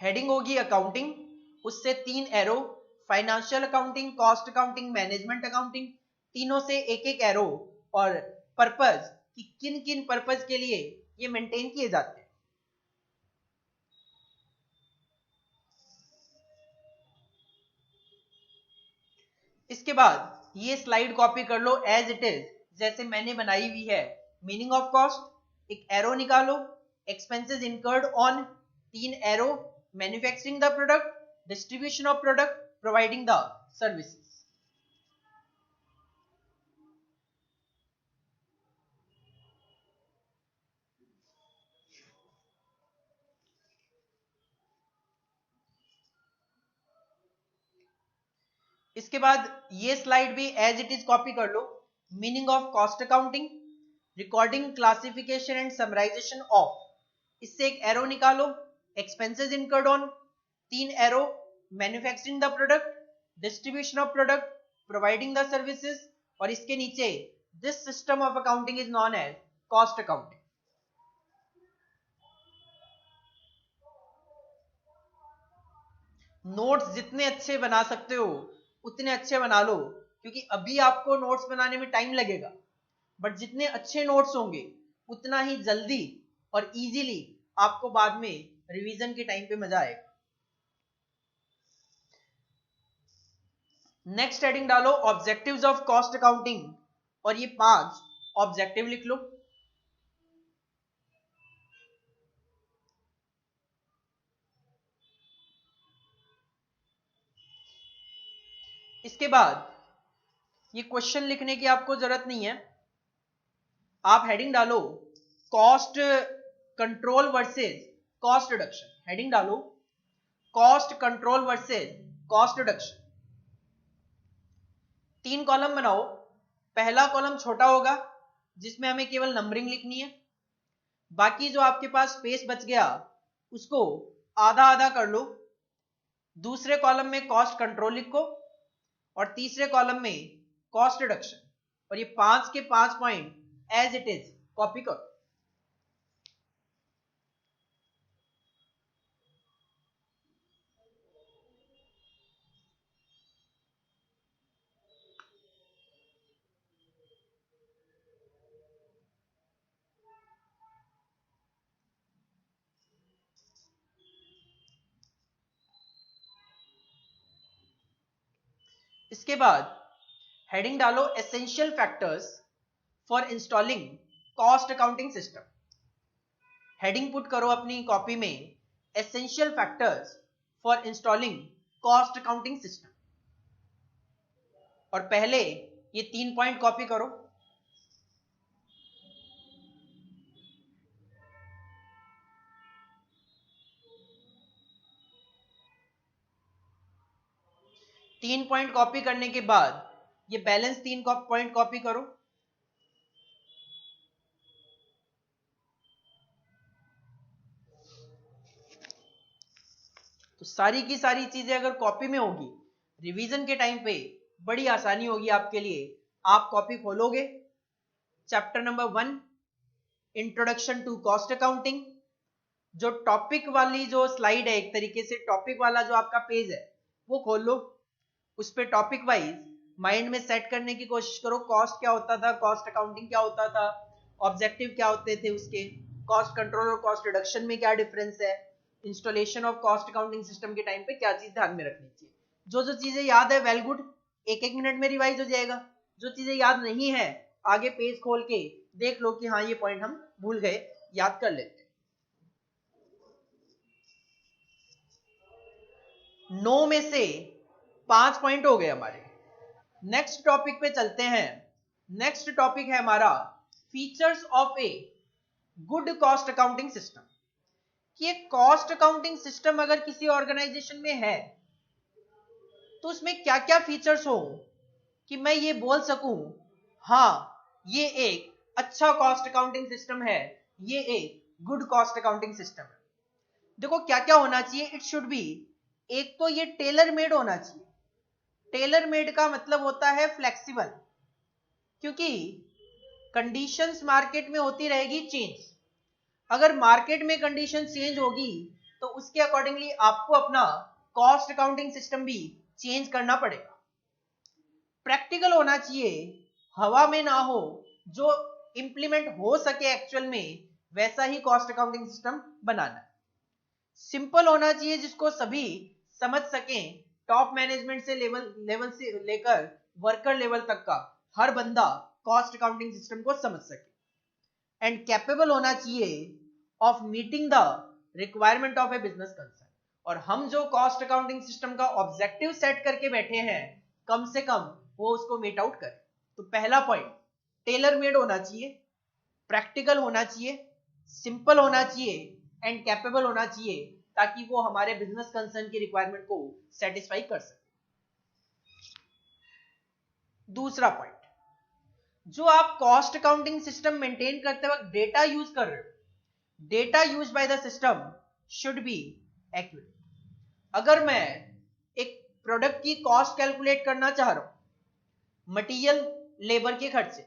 Heading होगी अकाउंटिंग, उससे 3 arrow, financial accounting, cost accounting, management accounting, तीनों से एक एक एरो, और पर्पस कि किन किन पर्पस के लिए ये मेंटेन किए जाते हैं। इसके बाद ये स्लाइड कॉपी कर लो एज इट इज, जैसे मैंने बनाई हुई है। मीनिंग ऑफ कॉस्ट, एक एरो निकालो, expenses incurred on, 3 arrow, manufacturing the product, distribution of product, providing the services. इसके बाद ये स्लाइड भी एज इट इज कॉपी कर लो। Meaning of cost accounting, recording, classification and summarization of, इससे एक एरो निकालो, expenses incurred on, 3 arrow, manufacturing the product, distribution of product, providing the services, और इसके नीचे this system of accounting is known as cost accounting. Notes जितने अच्छे बना सकते हो उतने अच्छे बना लो, क्योंकि अभी आपको नोट्स बनाने में टाइम लगेगा, बट जितने अच्छे नोट्स होंगे उतना ही जल्दी और इजीली आपको बाद में रिवीजन के टाइम पे मजा आएगा। नेक्स्ट हेडिंग डालो ऑब्जेक्टिव्स ऑफ कॉस्ट अकाउंटिंग, और ये 5 ऑब्जेक्टिव लिख लो। इसके बाद ये क्वेश्चन लिखने की आपको जरूरत नहीं है, आप हेडिंग डालो cost control versus cost reduction, heading डालो cost control versus cost reduction. 3 column बनाओ, पहला कॉलम छोटा होगा जिसमें हमें केवल नंबरिंग लिखनी है, बाकी जो आपके पास स्पेस बच गया उसको आधा आधा कर लो, दूसरे कॉलम में कॉस्ट कंट्रोल लिखो और तीसरे कॉलम में कॉस्ट रिडक्शन, और ये 5 के 5 point as it is copy करो। इसके बाद हेडिंग डालो essential factors for installing cost accounting system. Heading put करो अपनी कॉपी में essential factors for installing cost accounting system, और पहले ये 3 पॉइंट कॉपी करो। तीन पॉइंट कॉपी करने के बाद ये बैलेंस 3 पॉइंट कॉपी करो। तो सारी की सारी चीजें अगर कॉपी में होगी, रिवीजन के टाइम पे बड़ी आसानी होगी आपके लिए। आप कॉपी खोलोगे, chapter number 1 introduction to cost accounting, जो टॉपिक वाली जो स्लाइड है, एक तरीके से टॉपिक वाला जो आपका पेज है वो खोल लो, उस पे टॉपिक वाइज माइंड में सेट करने की कोशिश करो। कॉस्ट क्या होता था, कॉस्ट अकाउंटिंग क्या होता था, ऑब्जेक्टिव क्या होते थे उसके, कॉस्ट कंट्रोल और कॉस्ट रिडक्शन में क्या डिफरेंस है, installation of cost accounting system के टाइम पे क्या चीज ध्यान में रखनी चाहिए। जो जो चीजें याद है वेल गुड, एक एक मिनट में रिवाइज हो जाएगा। जो चीजें याद नहीं है आगे पेज खोल के देख लो कि हाँ ये पॉइंट हम भूल गए, याद कर लेते। 9 में से 5 पॉइंट हो गए हमारे। नेक्स्ट टॉपिक पे चलते हैं। नेक्स्ट टॉपिक है हमारा features of a good cost accounting system. कि एक कॉस्ट अकाउंटिंग सिस्टम अगर किसी ऑर्गेनाइजेशन में है तो उसमें क्या क्या फीचर्स हो कि मैं ये बोल सकूं हाँ ये एक अच्छा कॉस्ट अकाउंटिंग सिस्टम है, ये एक गुड कॉस्ट अकाउंटिंग सिस्टम है। देखो क्या क्या होना चाहिए, इट शुड बी, एक तो ये टेलर मेड होना चाहिए। टेलर मेड का मतलब होता है फ्लेक्सिबल, क्योंकि कंडीशंस मार्केट में होती रहेगी चेंज। अगर मार्केट में कंडीशन चेंज होगी तो उसके अकॉर्डिंगली आपको अपना कॉस्ट अकाउंटिंग सिस्टम भी चेंज करना पड़ेगा। प्रैक्टिकल होना चाहिए, हवा में ना हो, जो इंप्लीमेंट हो सके एक्चुअल में वैसा ही कॉस्ट अकाउंटिंग सिस्टम बनाना है। सिंपल होना चाहिए जिसको सभी समझ सकें, टॉप मैनेजमेंट से लेवल से लेकर वर्कर लेवल तक का हर बंदा कॉस्ट अकाउंटिंग सिस्टम को समझ सके। एंड कैपेबल होना चाहिए of meeting the requirement of A business concern. और हम जो कॉस्ट अकाउंटिंग सिस्टम का ऑब्जेक्टिव सेट करके बैठे हैं कम से कम वो उसको मीट आउट करे। तो पहला पॉइंट टेलर मेड होना चाहिए, प्रैक्टिकल होना चाहिए, सिंपल होना चाहिए एंड कैपेबल होना चाहिए, ताकि वो हमारे बिजनेस कंसर्न की रिक्वायरमेंट को सेटिस्फाई कर सके। दूसरा पॉइंट, जो आप कॉस्ट अकाउंटिंग सिस्टम मेंटेन करते वक्त डेटा यूज कर रहे हो, data use by the system should be accurate. अगर मैं एक प्रोडक्ट की कॉस्ट कैलकुलेट करना चाह रहा हूं मटेरियल लेबर के खर्च से,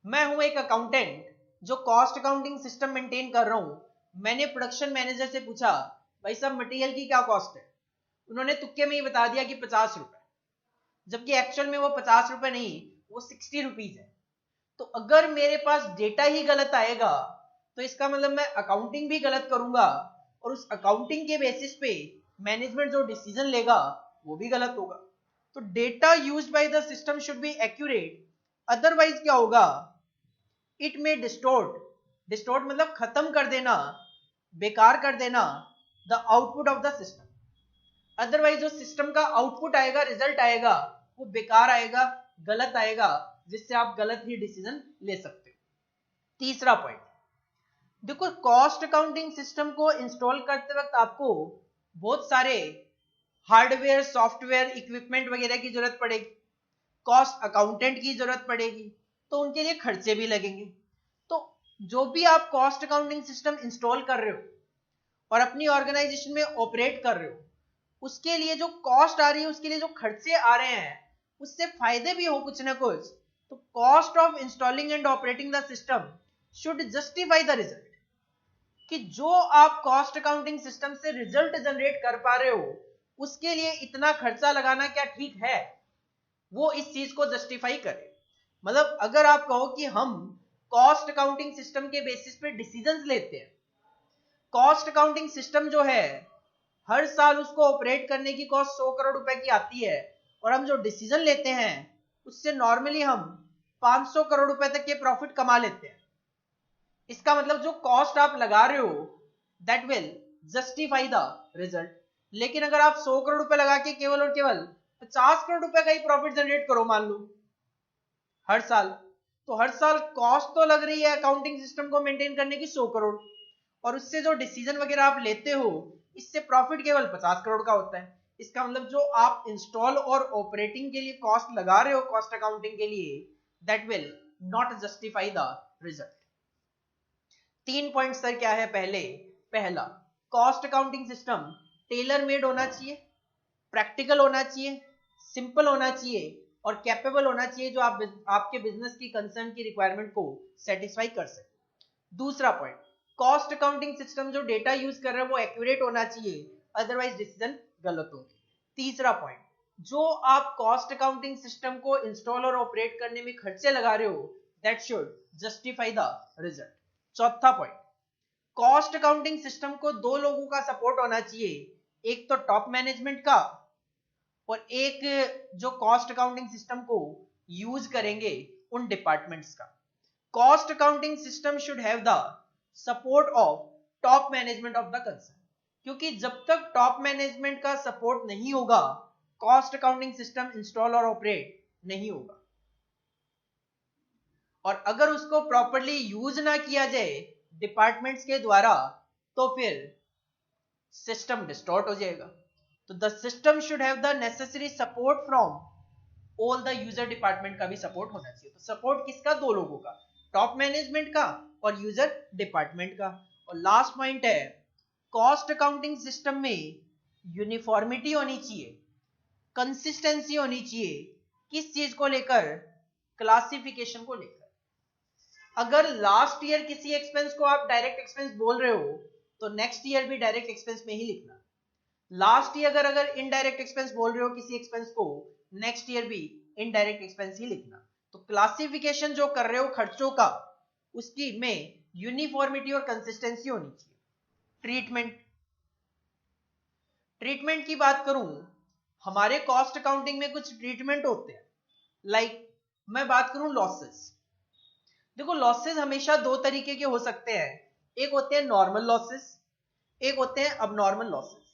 मैं हूं एक अकाउंटेंट जो कॉस्ट अकाउंटिंग सिस्टम मेंटेन कर रहा हूं, मैंने प्रोडक्शन मैनेजर से पूछा भाई साहब मटेरियल की क्या कॉस्ट है, उन्होंने तुक्के में ही बता दिया कि 50 रुपए, जबकि एक्चुअल में वो 50 रुपए नहीं वो 60 रुपीज है। तो अगर मेरे पास डेटा ही गलत आएगा तो इसका मतलब मैं अकाउंटिंग भी गलत करूंगा और उस अकाउंटिंग के बेसिस पे मैनेजमेंट जो डिसीजन लेगा वो भी गलत होगा। तो data used by the system should be accurate, otherwise क्या होगा, इट में डिस्टोर्ट मतलब खत्म कर देना, बेकार कर देना the output of the system. Otherwise जो सिस्टम का आउटपुट आएगा, रिजल्ट आएगा, वो बेकार आएगा, गलत आएगा, जिससे आप गलत ही डिसीजन ले सकते हो। तीसरा पॉइंट, देखो कॉस्ट अकाउंटिंग सिस्टम को इंस्टॉल करते वक्त आपको बहुत सारे हार्डवेयर, सॉफ्टवेयर, इक्विपमेंट वगैरह की जरूरत पड़ेगी, कॉस्ट अकाउंटेंट की जरूरत पड़ेगी, तो उनके लिए खर्चे भी लगेंगे। तो जो भी आप कॉस्ट अकाउंटिंग सिस्टम इंस्टॉल कर रहे हो और अपनी ऑर्गेनाइजेशन में ऑपरेट कर रहे हो, उसके लिए जो कॉस्ट आ रही है, उसके लिए जो खर्चे आ रहे हैं, उससे फायदे भी हो कुछ ना कुछ, तो cost of installing and operating the system should justify the result, कि जो आप कॉस्ट अकाउंटिंग सिस्टम से रिजल्ट जनरेट कर पा रहे हो, उसके लिए इतना खर्चा लगाना क्या ठीक है, वो इस चीज को जस्टिफाई करे। मतलब अगर आप कहो कि हम कॉस्ट अकाउंटिंग सिस्टम के बेसिस पे डिसीजंस लेते हैं, कॉस्ट अकाउंटिंग सिस्टम जो है हर साल उसको ऑपरेट करने की कॉस्ट 100 करोड़ रुपए की आती है, और हम जो डिसीजन लेते हैं उससे नॉर्मली हम 500 करोड़ रुपए तक के प्रॉफिट कमा लेते हैं। इसका मतलब जो कॉस्ट आप लगा रहे हो that will justify the result. लेकिन अगर आप 100 करोड़ रुपए लगा के केवल और केवल 50 करोड़ रुपए का ही प्रॉफिट जनरेट करो मान लो हर साल, तो हर साल कॉस्ट तो लग रही है अकाउंटिंग सिस्टम को मेंटेन करने की 100 करोड़, और उससे जो डिसीजन वगैरह आप लेते हो इससे प्रॉफिट केवल 50 करोड़ का होता है। इसका मतलब जो आप इंस्टॉल और ऑपरेटिंग के लिए कॉस्ट लगा रहे हो कॉस्ट अकाउंटिंग के लिए, that will not justify the result. 3 point sir क्या है? पहला, cost accounting system tailor made होना चाहिए, प्रैक्टिकल होना चाहिए, सिंपल होना चाहिए और कैपेबल होना चाहिए, जो आपके बिजनेस की कंसर्न की रिक्वायरमेंट को सेटिस्फाई कर सके। दूसरा पॉइंट, कॉस्ट अकाउंटिंग सिस्टम जो डेटा यूज कर रहे हैं वो एक्यूरेट होना चाहिए, अदरवाइज डिसीजन गलत होंगे। तीसरा पॉइंट, जो आप कॉस्ट अकाउंटिंग सिस्टम को इंस्टॉल और ऑपरेट करने में खर्चे लगा रहे हो that should justify the result. चौथा पॉइंट, कॉस्ट अकाउंटिंग सिस्टम को 2 लोगों का सपोर्ट होना चाहिए, एक तो टॉप मैनेजमेंट का और एक जो कॉस्ट अकाउंटिंग सिस्टम को यूज करेंगे उन डिपार्टमेंट्स का। Cost accounting system should have the support of top management of the concern, क्योंकि जब तक टॉप मैनेजमेंट का सपोर्ट नहीं होगा कॉस्ट अकाउंटिंग सिस्टम इंस्टॉल और ऑपरेट नहीं होगा, और अगर उसको प्रॉपर्ली यूज ना किया जाए डिपार्टमेंट्स के द्वारा तो फिर सिस्टम डिस्टॉर्ट हो जाएगा। तो the system should have the necessary support from all the user, department का भी सपोर्ट होना चाहिए। तो सपोर्ट किसका? 2 लोगों का, टॉप मैनेजमेंट का और यूजर डिपार्टमेंट का। और लास्ट पॉइंट है, कॉस्ट अकाउंटिंग सिस्टम में यूनिफॉर्मिटी होनी चाहिए, कंसिस्टेंसी होनी चाहिए। किस चीज को लेकर? क्लासिफिकेशन को लेकर। अगर लास्ट ईयर किसी एक्सपेंस को आप डायरेक्ट एक्सपेंस बोल रहे हो तो नेक्स्ट ईयर भी डायरेक्ट एक्सपेंस में ही लिखना। लास्ट ईयर अगर इनडायरेक्ट एक्सपेंस बोल रहे हो किसी एक्सपेंस को, नेक्स्ट ईयर भी इनडायरेक्ट एक्सपेंस ही लिखना। तो क्लासिफिकेशन जो कर रहे हो खर्चों का, उसकी में यूनिफॉर्मिटी और कंसिस्टेंसी होनी चाहिए। ट्रीटमेंट की बात करूं, हमारे कॉस्ट अकाउंटिंग में कुछ ट्रीटमेंट होते हैं। लाइक मैं बात करूं लॉसेस। देखो लॉसेस हमेशा 2 तरीके के हो सकते हैं, एक होते हैं नॉर्मल लॉसेस, एक होते हैं अबनॉर्मल लॉसेस।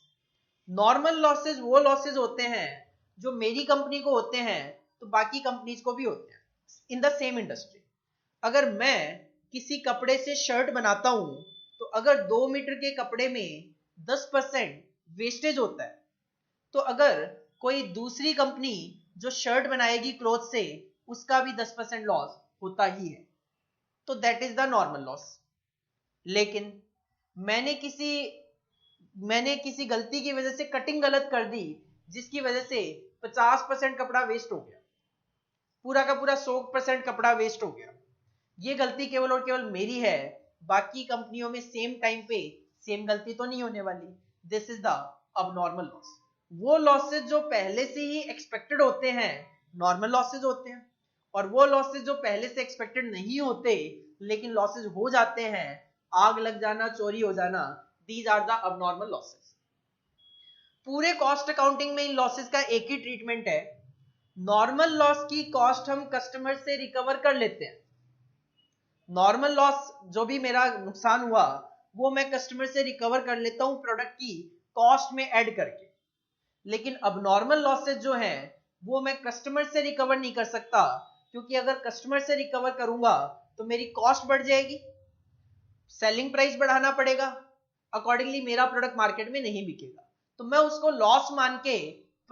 नॉर्मल लॉसेस वो लॉसेस होते हैं जो मेरी कंपनी को होते हैं तो बाकी कंपनीज को भी होते हैं इन द सेम इंडस्ट्री। अगर मैं किसी कपड़े से शर्ट बनाता हूं तो अगर 2 मीटर के कपड़े में 10% वेस्टेज होता है, तो अगर कोई दूसरी कंपनी जो शर्ट बनाएगी क्लॉथ से, उसका भी 10% लॉस होता ही है, तो that is the normal loss. लेकिन मैंने किसी गलती की वजह से कटिंग गलत कर दी जिसकी वजह से 50% कपड़ा वेस्ट हो गया, पूरा का पूरा 100% कपड़ा वेस्ट हो गया, ये गलती केवल और केवल मेरी है, बाकी कंपनियों में सेम टाइम पे सेम गलती तो नहीं होने वाली। This is the abnormal loss. वो लॉसेज जो पहले से ही एक्सपेक्टेड होते हैं नॉर्मल लॉसेज होते हैं, और वो लॉसेज जो पहले से एक्सपेक्टेड नहीं होते लेकिन लॉसेज हो जाते हैं, आग लग जाना, चोरी हो जाना, these are the abnormal losses. पूरे कॉस्ट अकाउंटिंग में इन लॉसेज का एक ही ट्रीटमेंट है। नॉर्मल लॉस की कॉस्ट हम कस्टमर से रिकवर कर लेते हैं। नॉर्मल लॉस जो भी मेरा नुकसान हुआ वो मैं कस्टमर से रिकवर कर लेता हूं प्रोडक्ट की कॉस्ट में ऐड करके। लेकिन अबनॉर्मल लॉसेज जो हैं वो मैं कस्टमर से रिकवर नहीं कर सकता, क्योंकि अगर कस्टमर से रिकवर करूंगा तो मेरी कॉस्ट बढ़ जाएगी, सेलिंग प्राइस बढ़ाना पड़ेगा, अकॉर्डिंगली मेरा प्रोडक्ट मार्केट में नहीं बिकेगा, तो मैं उसको लॉस मान के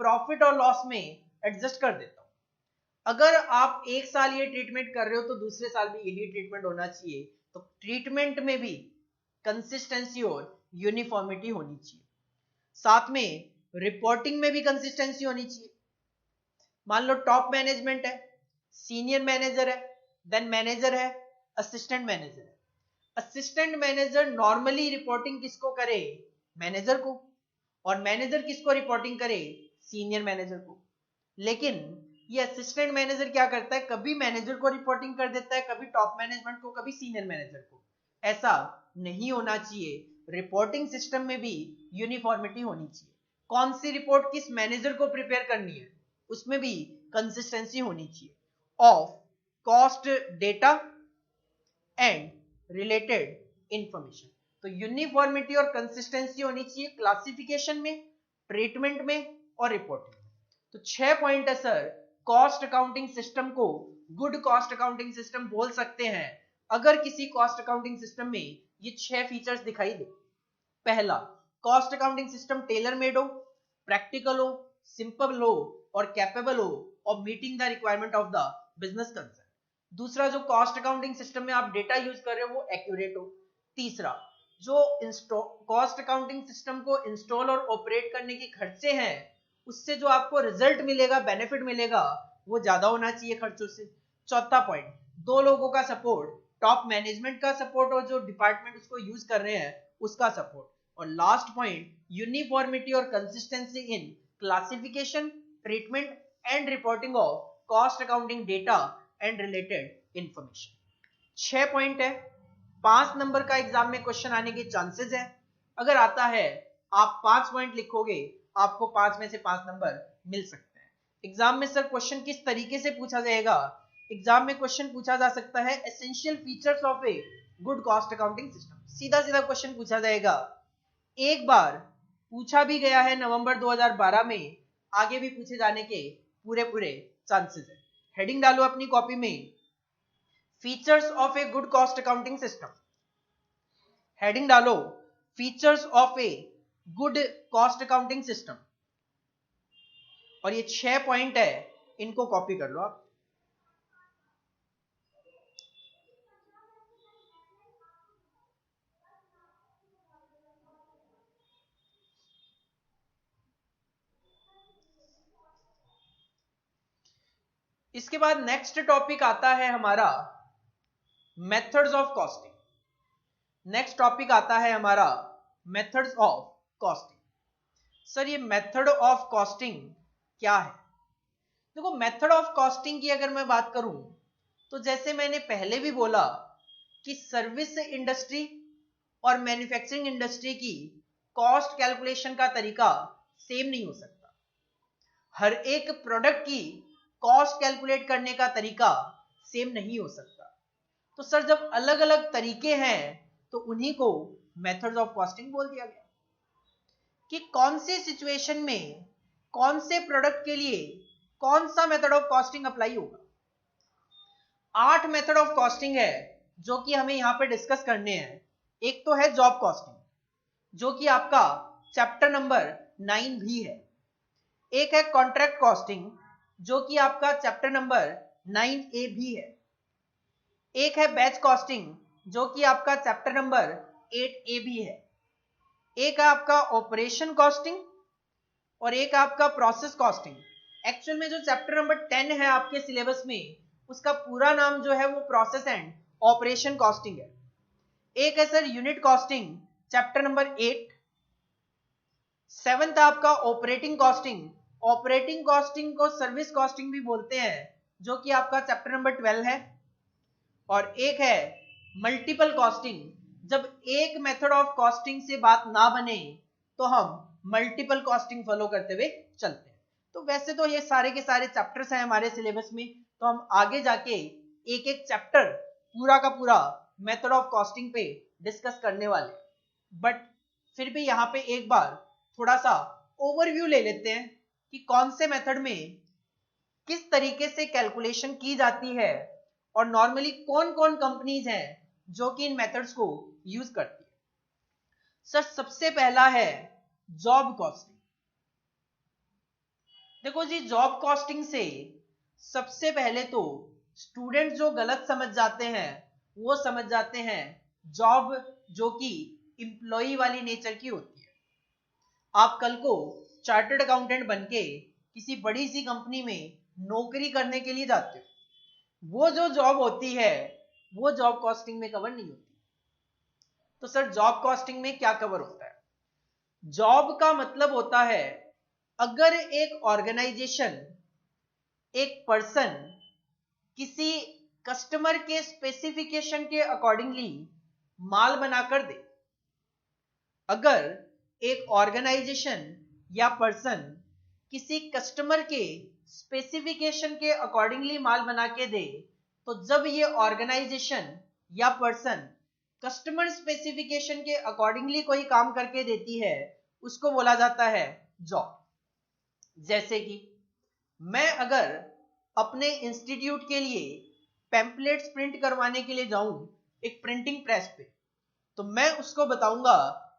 प्रॉफिट और लॉस में एडजस्ट कर देता हूं। अगर आप एक साल ये ट्रीटमेंट कर रहे हो तो दूसरे साल भी यही ट्रीटमेंट होना चाहिए, तो ट्रीटमेंट में भी कंसिस्टेंसी और यूनिफॉर्मिटी होनी चाहिए, साथ में रिपोर्टिंग में भी कंसिस्टेंसी होनी चाहिए। मान लो टॉप मैनेजमेंट है, सीनियर मैनेजर है, देन मैनेजर है, असिस्टेंट मैनेजर है। असिस्टेंट मैनेजर नॉर्मली रिपोर्टिंग किसको करे? मैनेजर को, और मैनेजर किसको रिपोर्टिंग करे? सीनियर मैनेजर को। लेकिन ये असिस्टेंट मैनेजर क्या करता है, कभी मैनेजर को रिपोर्टिंग कर देता है, कभी टॉप मैनेजमेंट को, कभी सीनियर मैनेजर को। ऐसा नहीं होना चाहिए, रिपोर्टिंग सिस्टम में भी यूनिफॉर्मिटी होनी चाहिए। कौन सी रिपोर्ट किस मैनेजर को प्रिपेयर करनी है उसमें भी कंसिस्टेंसी होनी चाहिए of cost data and related information. तो यूनिफॉर्मिटी और कंसिस्टेंसी होनी चाहिए क्लासिफिकेशन में, ट्रीटमेंट में और रिपोर्टिंग में। तो 6 पॉइंट है सर, कॉस्ट अकाउंटिंग सिस्टम को गुड कॉस्ट अकाउंटिंग सिस्टम बोल सकते हैं अगर किसी कॉस्ट अकाउंटिंग सिस्टम में ये 6 फीचर्स दिखाई दे। पहला, cost accounting system tailor made हो, प्रैक्टिकल हो, सिंपल हो और कैपेबल हो of meeting the requirement of the business concern. दूसरा, जो कॉस्ट अकाउंटिंग सिस्टम में आप डेटा यूज कर रहे हो वो एक्यूरेट हो। तीसरा, जो कॉस्ट अकाउंटिंग सिस्टम को इंस्टॉल और ऑपरेट करने के खर्चे हैं उससे जो आपको रिजल्ट मिलेगा, बेनिफिट मिलेगा, वो ज्यादा होना चाहिए खर्चों से। चौथा पॉइंट, 2 लोगों का सपोर्ट, टॉप मैनेजमेंट का सपोर्ट और जो डिपार्टमेंट उसको यूज कर रहे हैं उसका सपोर्ट। और लास्ट पॉइंट, यूनिफॉर्मिटी और consistency in classification, treatment and reporting of cost accounting data and related information. 6 point है, 5 नंबर का एग्जाम में क्वेश्चन आने के चांसेस है। अगर आता है आप 5 पॉइंट लिखोगे, आपको 5 में से 5 नंबर मिल सकते हैं। एग्जाम में सर क्वेश्चन किस तरीके से पूछा जाएगा? एग्जाम में क्वेश्चन पूछा जा सकता है essential features of a good cost accounting system. सीधा सीधा क्वेश्चन पूछा जाएगा। एक बार पूछा भी गया है नवंबर 2012 में, आगे भी पूछे जाने के पूरे चांसेस है। हेडिंग डालो अपनी कॉपी में, features of a good cost accounting system. Heading डालो, features of a good cost accounting system. और ये 6 पॉइंट है, इनको कॉपी कर लो आप। इसके बाद नेक्स्ट टॉपिक आता है हमारा methods of costing. Next topic आता है हमारा मेथड्स ऑफ कॉस्टिंग। सर ये मेथड ऑफ कॉस्टिंग क्या है? देखो, मेथड ऑफ कॉस्टिंग की अगर मैं बात करूं तो जैसे मैंने पहले भी बोला कि सर्विस इंडस्ट्री और मैन्युफैक्चरिंग इंडस्ट्री की कॉस्ट कैलकुलेशन का तरीका सेम नहीं हो सकता। हर एक प्रोडक्ट की कॉस्ट कैलकुलेट करने का तरीका सेम नहीं हो सकता। तो सर जब अलग अलग तरीके हैं तो उन्हीं को मेथड्स ऑफ कॉस्टिंग बोल दिया गया कि कौन से सिचुएशन में कौन से प्रोडक्ट के लिए कौन सा मेथड ऑफ कॉस्टिंग अप्लाई होगा। 8 मेथड ऑफ कॉस्टिंग है जो कि हमें यहां पे डिस्कस करने हैं। एक तो है जॉब कॉस्टिंग, जो कि आपका चैप्टर नंबर 9 भी है। एक है कॉन्ट्रैक्ट कॉस्टिंग, जो कि आपका चैप्टर नंबर 9A भी है। एक है बैच कॉस्टिंग, जो कि आपका चैप्टर नंबर 8A भी है। एक है आपका ऑपरेशन कॉस्टिंग और एक आपका प्रोसेस कॉस्टिंग। एक्चुअल में जो चैप्टर नंबर 10 है आपके सिलेबस में, उसका पूरा नाम जो है वो प्रोसेस एंड ऑपरेशन कॉस्टिंग है। एक है sir unit costing, chapter number 8। 7th आपका ऑपरेटिंग कॉस्टिंग। ऑपरेटिंग कॉस्टिंग को सर्विस कॉस्टिंग भी बोलते हैं, जो कि आपका चैप्टर नंबर 12 है। और एक है मल्टीपल कॉस्टिंग। जब एक मेथड ऑफ कॉस्टिंग से बात ना बने तो हम मल्टीपल कॉस्टिंग फॉलो करते हुए चलते हैं। तो वैसे तो ये सारे के सारे चैप्टर्स हैं हमारे सिलेबस में, तो हम आगे जाके एक एक चैप्टर पूरा का पूरा मेथड ऑफ कॉस्टिंग पे डिस्कस करने वाले। बट फिर भी यहाँ पे एक बार थोड़ा सा ओवरव्यू ले लेते हैं कि कौन से मेथड में किस तरीके से कैलकुलेशन की जाती है और नॉर्मली कौन कौन कंपनीज हैं जो कि इन मेथड्स को यूज करती है। सर सबसे पहला है जॉब कॉस्टिंग। देखो जी, जॉब कॉस्टिंग से सबसे पहले तो स्टूडेंट जो गलत समझ जाते हैं वो समझ जाते हैं जॉब जो कि एम्प्लॉय वाली नेचर की होती है। आप कल को चार्टर्ड अकाउंटेंट बनके किसी बड़ी सी कंपनी में नौकरी करने के लिए जाते हो, वो जो जॉब होती है वो जॉब कॉस्टिंग में कवर नहीं होती। तो सर जॉब कॉस्टिंग में क्या कवर होता है? जॉब का मतलब होता है अगर एक ऑर्गेनाइजेशन, एक पर्सन किसी कस्टमर के स्पेसिफिकेशन के अकॉर्डिंगली माल बनाकर दे, अगर एक ऑर्गेनाइजेशन या पर्सन किसी कस्टमर के स्पेसिफिकेशन के अकॉर्डिंगली माल बना के दे, तो जब ये ऑर्गेनाइजेशन या पर्सन कस्टमर स्पेसिफिकेशन के अकॉर्डिंगली कोई काम करके देती है उसको बोला जाता है जॉब। जैसे कि मैं अगर अपने इंस्टीट्यूट के लिए पैम्पलेट्स प्रिंट करवाने के लिए जाऊं एक प्रिंटिंग प्रेस पे, तो मैं उसको बताऊंगा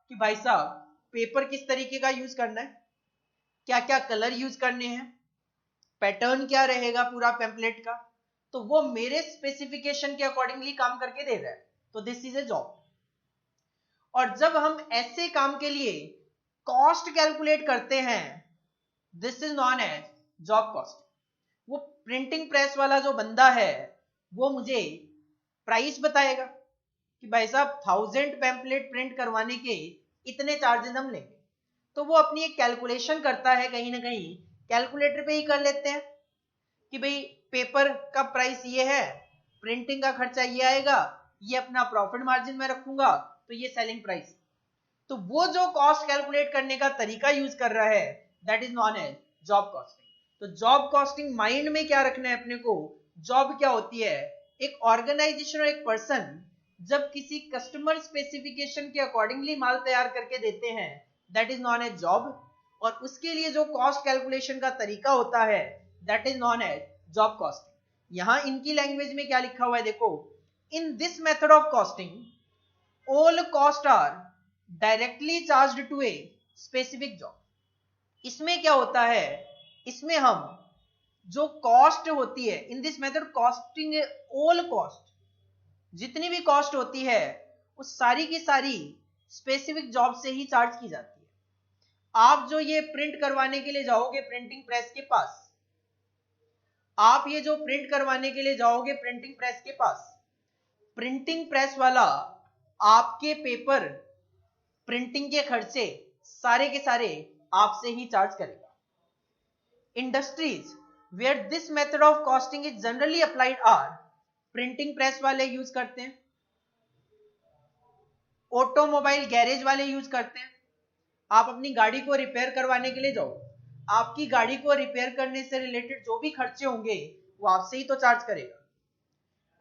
कि भाई साहब पेपर किस तरीके का यूज करना है, क्या क्या कलर यूज करने हैं, पैटर्न क्या रहेगा पूरा पैम्पलेट का, तो वो मेरे स्पेसिफिकेशन के अकॉर्डिंगली काम करके दे रहा है, तो दिस इज ए जॉब। और जब हम ऐसे काम के लिए कॉस्ट कैलकुलेट करते हैं, this is known as job cost. वो प्रिंटिंग प्रेस वाला जो बंदा है वो मुझे प्राइस बताएगा कि भाई साहब 1000 पैम्पलेट प्रिंट करवाने के इतने चार्जेस हम लेंगे, तो वो अपनी एक कैलकुलेशन करता है, कहीं ना कहीं कैलकुलेटर पे ही कर लेते हैं कि भाई पेपर का प्राइस ये है, प्रिंटिंग का खर्चा ये आएगा, ये अपना प्रॉफिट मार्जिन में रखूंगा, तो ये सेलिंग प्राइस। तो वो जो कॉस्ट कैलकुलेट करने का तरीका यूज कर रहा है that is known as job costing. तो जॉब कॉस्टिंग माइंड में क्या रखना है अपने को, जॉब क्या होती है, एक ऑर्गेनाइजेशन और एक पर्सन जब किसी कस्टमर स्पेसिफिकेशन के अकॉर्डिंगली माल तैयार करके देते हैं that is known as job, और उसके लिए जो कॉस्ट कैलकुलेशन का तरीका होता है that is known as job costing. यहां इनकी लैंग्वेज में क्या लिखा हुआ है देखो, in this method of costing all cost are directly charged to a specific job. इसमें क्या होता है, इसमें हम जो कॉस्ट होती है in this method costing all cost, जितनी भी कॉस्ट होती है वो सारी की सारी स्पेसिफिक जॉब से ही चार्ज की जाती है। आप जो ये प्रिंट करवाने के लिए जाओगे प्रिंटिंग प्रेस के पास, आप ये जो प्रिंट करवाने के लिए जाओगे प्रिंटिंग प्रेस के पास, प्रिंटिंग प्रेस वाला आपके पेपर प्रिंटिंग के खर्चे सारे के सारे आपसे ही चार्ज करेगा। Industries where this method of costing is generally applied are, printing press वाले यूज करते हैं, ऑटोमोबाइल गैरेज वाले यूज करते हैं। आप अपनी गाड़ी को रिपेयर करवाने के लिए जाओ, आपकी गाड़ी को रिपेयर करने से रिलेटेड जो भी खर्चे होंगे वो आपसे ही तो चार्ज करेगा।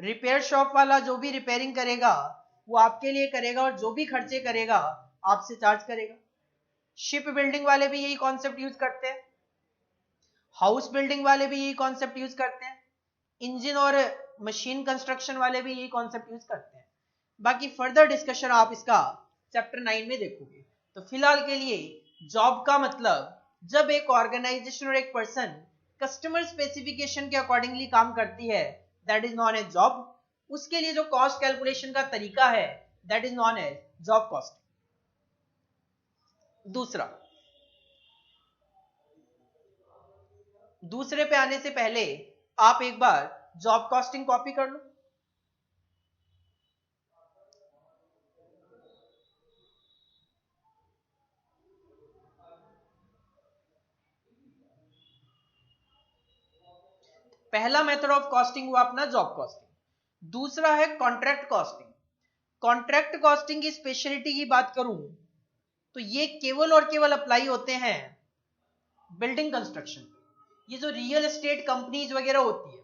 रिपेयर शॉप वाला जो भी रिपेयरिंग करेगा वो आपके लिए करेगा और जो भी खर्चे करेगा आपसे चार्ज करेगा। शिप बिल्डिंग वाले भी यही कॉन्सेप्ट यूज करते हैं, हाउस बिल्डिंग वाले भी यही कॉन्सेप्ट यूज करते हैं, इंजन और मशीन कंस्ट्रक्शन वाले भी यही कॉन्सेप्ट यूज करते हैं। बाकी फर्दर डिस्कशन आप इसका चैप्टर 9 में देखोगे। तो फिलहाल के लिए जॉब का मतलब जब एक ऑर्गेनाइजेशन और एक पर्सन कस्टमर स्पेसिफिकेशन के अकॉर्डिंगली काम करती है that is known as job. उसके लिए जो कॉस्ट कैलकुलेशन का तरीका है that is known as job cost. दूसरे पे आने से पहले आप एक बार जॉब कॉस्टिंग कॉपी कर लो। पहला मेथड ऑफ कॉस्टिंग हुआ अपना जॉब कॉस्टिंग। दूसरा है कॉन्ट्रैक्ट कॉस्टिंग। कॉन्ट्रैक्ट कॉस्टिंग की स्पेशलिटी की बात करूं तो ये केवल और केवल अप्लाई होते हैं बिल्डिंग कंस्ट्रक्शन। ये जो रियल एस्टेट कंपनीज वगैरह होती है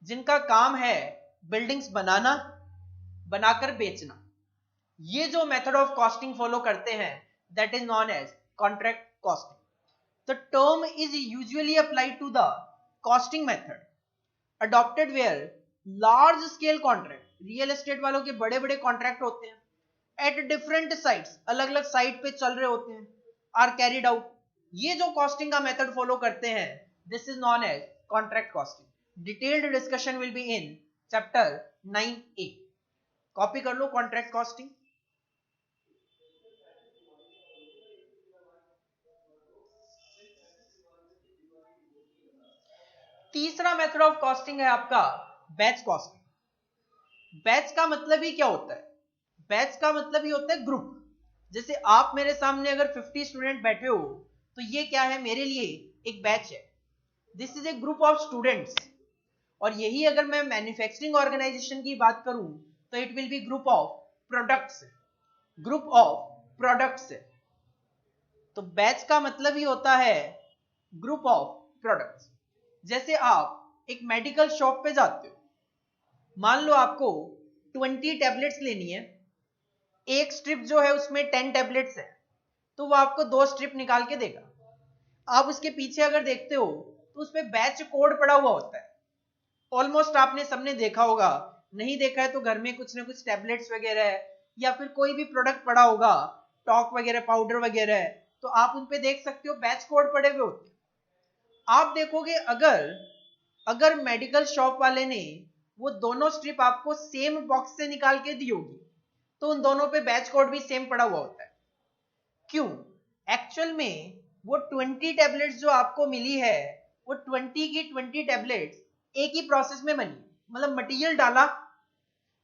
जिनका काम है बिल्डिंग्स बनाना, बनाकर बेचना, ये जो मेथड ऑफ कॉस्टिंग फॉलो करते हैं that is known as contract costing. The term is usually applied to the costing method adopted where large scale contract, real estate वालों के बड़े बड़े कॉन्ट्रैक्ट होते हैं, एट डिफरेंट साइट्स, अलग अलग साइट पे चल रहे होते हैं, आर कैरिड आउट। ये जो कॉस्टिंग का मेथड फॉलो करते हैं, this is known as contract costing. Detailed discussion will be in chapter 9A। Copy कर लो कॉन्ट्रैक्ट कॉस्टिंग। तीसरा मेथड ऑफ कॉस्टिंग है आपका बैच कॉस्टिंग। बैच का मतलब ही क्या होता है? बैच का मतलब ही होता है ग्रुप। जैसे आप मेरे सामने अगर 50 स्टूडेंट बैठे हो तो ये क्या है? मेरे लिए एक बैच है। This is a group of students. और यही अगर मैं मैन्युफैक्चरिंग ऑर्गेनाइजेशन की बात करूं तो it will be group of products, group of products. तो बैच का मतलब ही होता है ग्रुप ऑफ प्रोडक्ट्स। जैसे आप एक मेडिकल शॉप पे जाते हो, मान लो आपको 20 टैबलेट्स लेनी है, एक स्ट्रिप जो है उसमें 10 टैबलेट्स है, तो वो आपको 2 स्ट्रिप निकाल के देगा। आप उसके पीछे अगर देखते हो तो उसपे बैच कोड पड़ा हुआ होता है। ऑलमोस्ट आपने सबने देखा होगा, नहीं देखा है तो घर में कुछ ना कुछ टैबलेट्स वगैरह है या फिर कोई भी प्रोडक्ट पड़ा होगा, टॉक वगैरह, पाउडर वगैरह है, तो आप उन पे देख सकते हो बैच कोड पड़े हुए होते हैं। आप देखोगे अगर मेडिकल शॉप वाले ने वो दोनों स्ट्रिप आपको सेम बॉक्स से निकाल के दी होगी तो उन दोनों पे बैच कोड भी सेम पड़ा हुआ होता है। क्यों? एक्चुअल में वो 20 टैबलेट्स जो आपको मिली है, वो 20 की 20 टैबलेट्स एक ही प्रोसेस में बनी। मतलब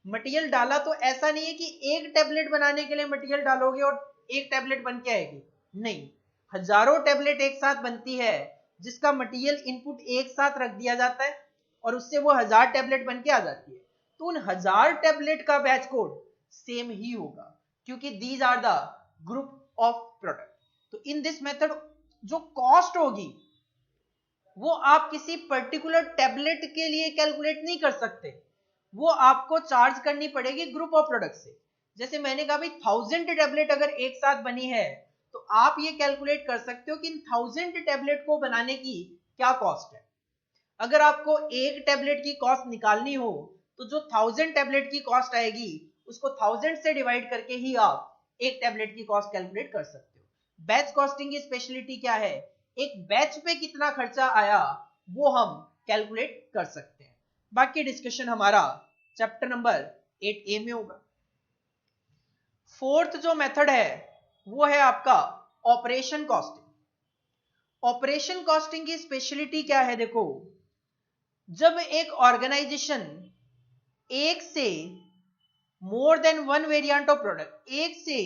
मटेरियल डाला तो ऐसा नहीं है कि एक टैबलेट बनाने के लिए मटेरियल डालोगे और एक टैबलेट बन के आएगी, नहीं, हजारों टैबलेट एक साथ बनती है जिसका मटेरियल इनपुट एक साथ रख दिया जाता है और उससे वो 1000 टैबलेट बन के आ जाती है। तो उन 1000 टैबलेट का बैच कोड सेम ही होगा क्योंकि these are the group of product. तो इन दिस मेथड जो कॉस्ट होगी वो आप किसी पर्टिकुलर टैबलेट के लिए कैलकुलेट नहीं कर सकते, वो आपको चार्ज करनी पड़ेगी ग्रुप ऑफ प्रोडक्ट से। जैसे मैंने कहा भाई 1000 टैबलेट अगर एक साथ बनी है तो आप ये कैलकुलेट कर सकते हो कि इन 1000 टैबलेट को बनाने की क्या कॉस्ट है। अगर आपको एक टैबलेट की कॉस्ट निकालनी हो तो जो 1000 टैबलेट की कॉस्ट आएगी उसको 1000 से डिवाइड करके ही आप एक टैबलेट की कॉस्ट कैलकुलेट कर सकते हो। बैच कॉस्टिंग की स्पेशलिटी क्या है? एक बैच पे कितना खर्चा आया वो हम कैलकुलेट कर सकते हैं। बाकी डिस्कशन हमारा चैप्टर नंबर 8A में होगा। फोर्थ जो मेथड है वो है आपका ऑपरेशन कॉस्टिंग। ऑपरेशन कॉस्टिंग की स्पेशलिटी क्या है? देखो, जब एक ऑर्गेनाइजेशन एक से more than one variant of product, एक से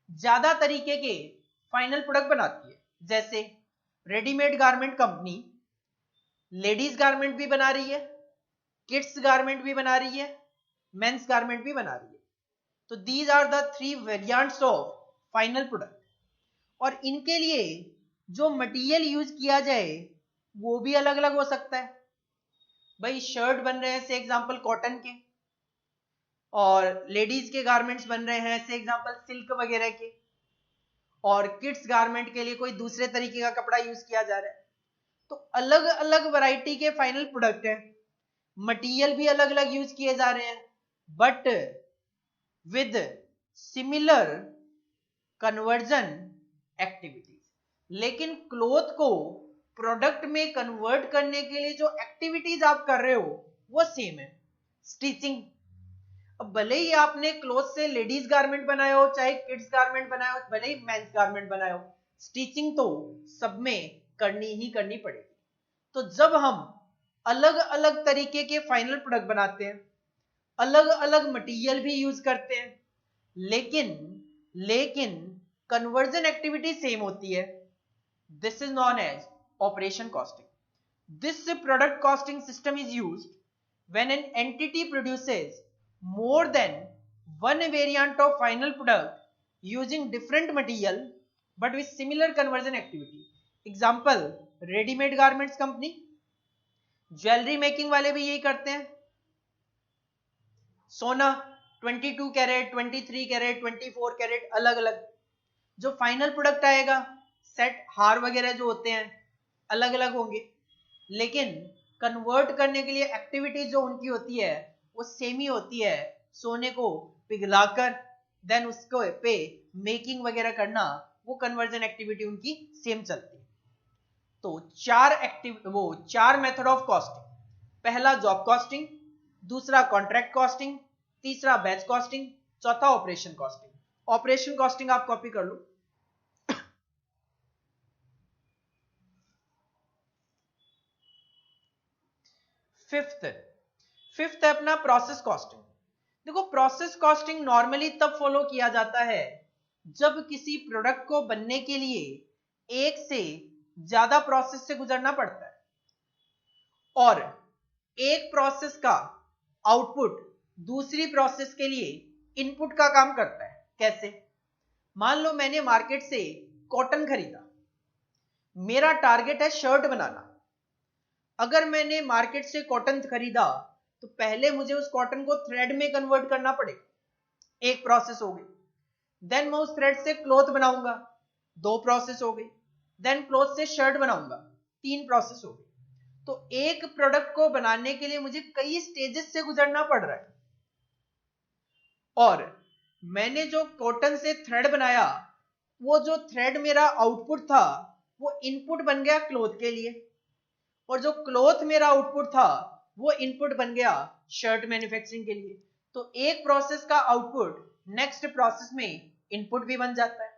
ज्यादा तरीके के फाइनल प्रोडक्ट बनाती है, जैसे readymade garment company ladies garment भी बना रही है, किड्स गारमेंट भी बना रही है, मेंस गारमेंट भी बना रही है, तो these are the 3 variants of final product. और इनके लिए जो मटेरियल यूज किया जाए वो भी अलग अलग हो सकता है। भाई शर्ट बन रहे हैं से एग्जांपल कॉटन के, और लेडीज के गारमेंट्स बन रहे हैं से एग्जांपल सिल्क वगैरह के, और किड्स गारमेंट के लिए कोई दूसरे तरीके का कपड़ा यूज किया जा रहा है। तो अलग अलग वैरायटी के फाइनल प्रोडक्ट है, मटेरियल भी अलग अलग यूज किए जा रहे हैं, but with similar conversion activities. लेकिन क्लॉथ को प्रोडक्ट में कन्वर्ट करने के लिए जो एक्टिविटीज आप कर रहे हो वो सेम है। स्टिचिंग, अब भले ही आपने क्लॉथ से लेडीज गारमेंट बनाया हो, चाहे किड्स गारमेंट बनाया हो, भले ही मेंस गारमेंट बनाया हो, स्टिचिंग तो सब में करनी ही करनी पड़ेगी। तो जब हम अलग अलग तरीके के फाइनल प्रोडक्ट बनाते हैं, अलग अलग मटेरियल भी यूज करते हैं, लेकिन कन्वर्जन एक्टिविटी सेम होती है, this is known as operation costing. This product costing system is used when an entity produces more than one variant of final product using different material but with similar conversion activity. Example, readymade garments company, jewellery making वाले भी यही करते हैं। सोना 22 कैरेट, 23 कैरेट, 24 कैरेट, अलग अलग। जो फाइनल प्रोडक्ट आएगा सेट हार वगैरह जो होते हैं अलग अलग होंगे, लेकिन कन्वर्ट करने के लिए एक्टिविटीज जो उनकी होती है वो सेम ही होती है। सोने को पिघलाकर देन उसको पे मेकिंग वगैरह करना, वो कन्वर्जन एक्टिविटी उनकी सेम चलती है। तो चार मेथड ऑफ कॉस्टिंग, पहला जॉब कॉस्टिंग, दूसरा कॉन्ट्रैक्ट कॉस्टिंग, तीसरा बैच कॉस्टिंग, चौथा ऑपरेशन कॉस्टिंग। ऑपरेशन कॉस्टिंग आप कॉपी कर लो। फिफ्थ है अपना प्रोसेस कॉस्टिंग। देखो प्रोसेस कॉस्टिंग नॉर्मली तब फॉलो किया जाता है जब किसी प्रोडक्ट को बनने के लिए एक से ज्यादा प्रोसेस से गुजरना पड़ता है और एक प्रोसेस का आउटपुट दूसरी प्रोसेस के लिए इनपुट का काम करता है। कैसे? मान लो मैंने मार्केट से कॉटन खरीदा, मेरा टारगेट है शर्ट बनाना। अगर मैंने मार्केट से कॉटन खरीदा तो पहले मुझे उस कॉटन को थ्रेड में कन्वर्ट करना पड़ेगा, एक प्रोसेस हो गई। देन मैं उस थ्रेड से क्लॉथ बनाऊंगा, दो प्रोसेस हो गई। देन क्लॉथ से शर्ट बनाऊंगा, तीन प्रोसेस हो गई। तो एक प्रोडक्ट को बनाने के लिए मुझे कई स्टेजेस से गुजरना पड़ रहा है। और मैंने जो कॉटन से थ्रेड बनाया, वो जो थ्रेड मेरा आउटपुट था वो इनपुट बन गया क्लॉथ के लिए, और जो क्लॉथ मेरा आउटपुट था वो इनपुट बन गया शर्ट मैन्युफैक्चरिंग के लिए। तो एक प्रोसेस का आउटपुट नेक्स्ट प्रोसेस में इनपुट भी बन जाता है।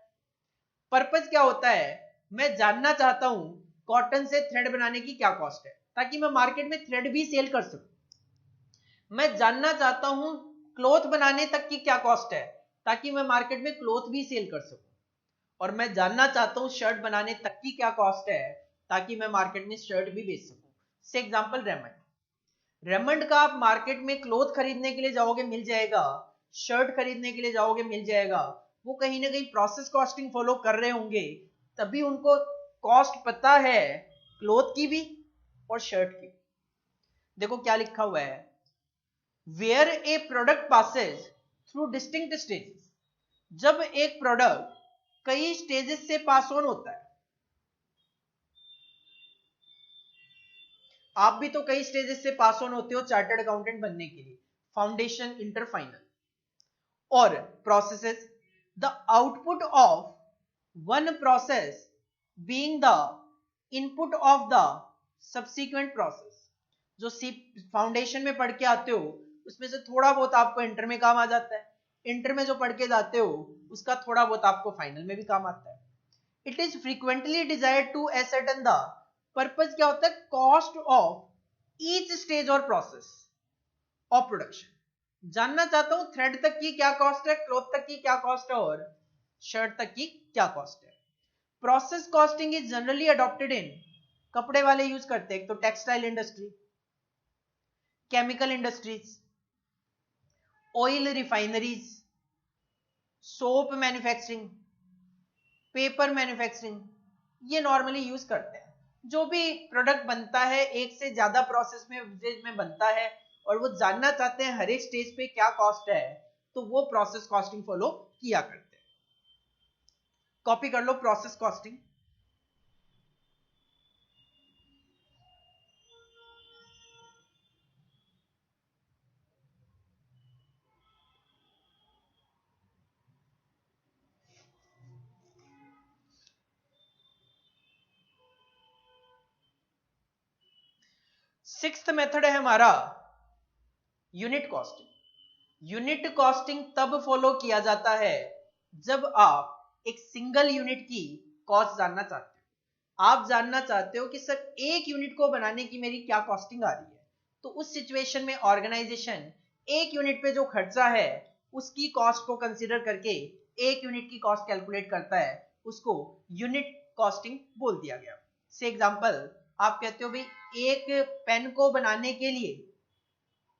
पर्पस क्या होता है? मैं जानना चाहता हूं कॉटन से थ्रेड बनाने की क्या कॉस्ट है, ताकि मैं मार्केट में थ्रेड भी सेल कर सकूं। मैं जानना चाहता हूं क्लॉथ बनाने तक की क्या कॉस्ट है, ताकि मैं मार्केट में क्लॉथ भी सेल कर सकूं। और मैं जानना चाहता हूं शर्ट बनाने तक की क्या कॉस्ट है, ताकि मैं मार्केट में शर्ट भी बेच सकूं। से एग्जांपल रेमंड का आप मार्केट में क्लॉथ खरीदने के लिए जाओगे मिल जाएगा, शर्ट खरीदने के लिए जाओगे मिल जाएगा। वो कहीं ना कहीं प्रोसेस कॉस्टिंग फॉलो कर रहे होंगे, तभी उनको कॉस्ट पता है क्लॉथ की भी और शर्ट की। देखो क्या लिखा हुआ है, where a product passes through distinct stages. जब एक प्रोडक्ट कई स्टेजेस से पास ऑन होता है, आप भी तो कई स्टेजेस से पास ऑन होते हो चार्टर्ड अकाउंटेंट बनने के लिए, फाउंडेशन, इंटर, फाइनल और processes. The output of one process being the input of the subsequent process. जो फाउंडेशन में पढ़ के आते हो उसमें से थोड़ा बहुत आपको इंटर में काम आ जाता है, इंटर में जो पढ़ के जाते हो उसका थोड़ा बहुत आपको फाइनल में भी काम आता है। It is frequently desired to ascertain the purpose. क्या होता है? कॉस्ट ऑफ ईच स्टेज और प्रोसेस ऑफ प्रोडक्शन। जानना चाहता हूं थ्रेड तक की क्या कॉस्ट है, क्लॉथ तक की क्या कॉस्ट है और शर्ट तक की क्या कॉस्ट है। Process costing is generally adopted in, कपड़े वाले यूज करते हैं तो textile industry, chemical industries, oil refineries, soap manufacturing, paper manufacturing, ये नॉर्मली यूज करते हैं। जो भी प्रोडक्ट बनता है एक से ज्यादा प्रोसेस में बनता है और वो जानना चाहते हैं हर एक स्टेज पे क्या कॉस्ट है, तो वो प्रोसेस कॉस्टिंग फॉलो किया करते हैं। कॉपी कर लो प्रोसेस कॉस्टिंग। सिक्स्थ मेथड है हमारा यूनिट कॉस्टिंग। यूनिट कॉस्टिंग तब फॉलो किया जाता है जब आप एक सिंगल यूनिट की कॉस्ट जानना चाहते हो। आप जानना चाहते हो कि सर एक यूनिट को बनाने की मेरी क्या कॉस्टिंग आ रही है, तो उस सिचुएशन में ऑर्गेनाइजेशन एक यूनिट पे जो खर्चा है उसकी कॉस्ट को कंसीडर करके एक यूनिट की कॉस्ट कैलकुलेट करता है, उसको यूनिट कॉस्टिंग बोल दिया गया। से एग्जांपल आप कहते हो भाई एक पेन को बनाने के लिए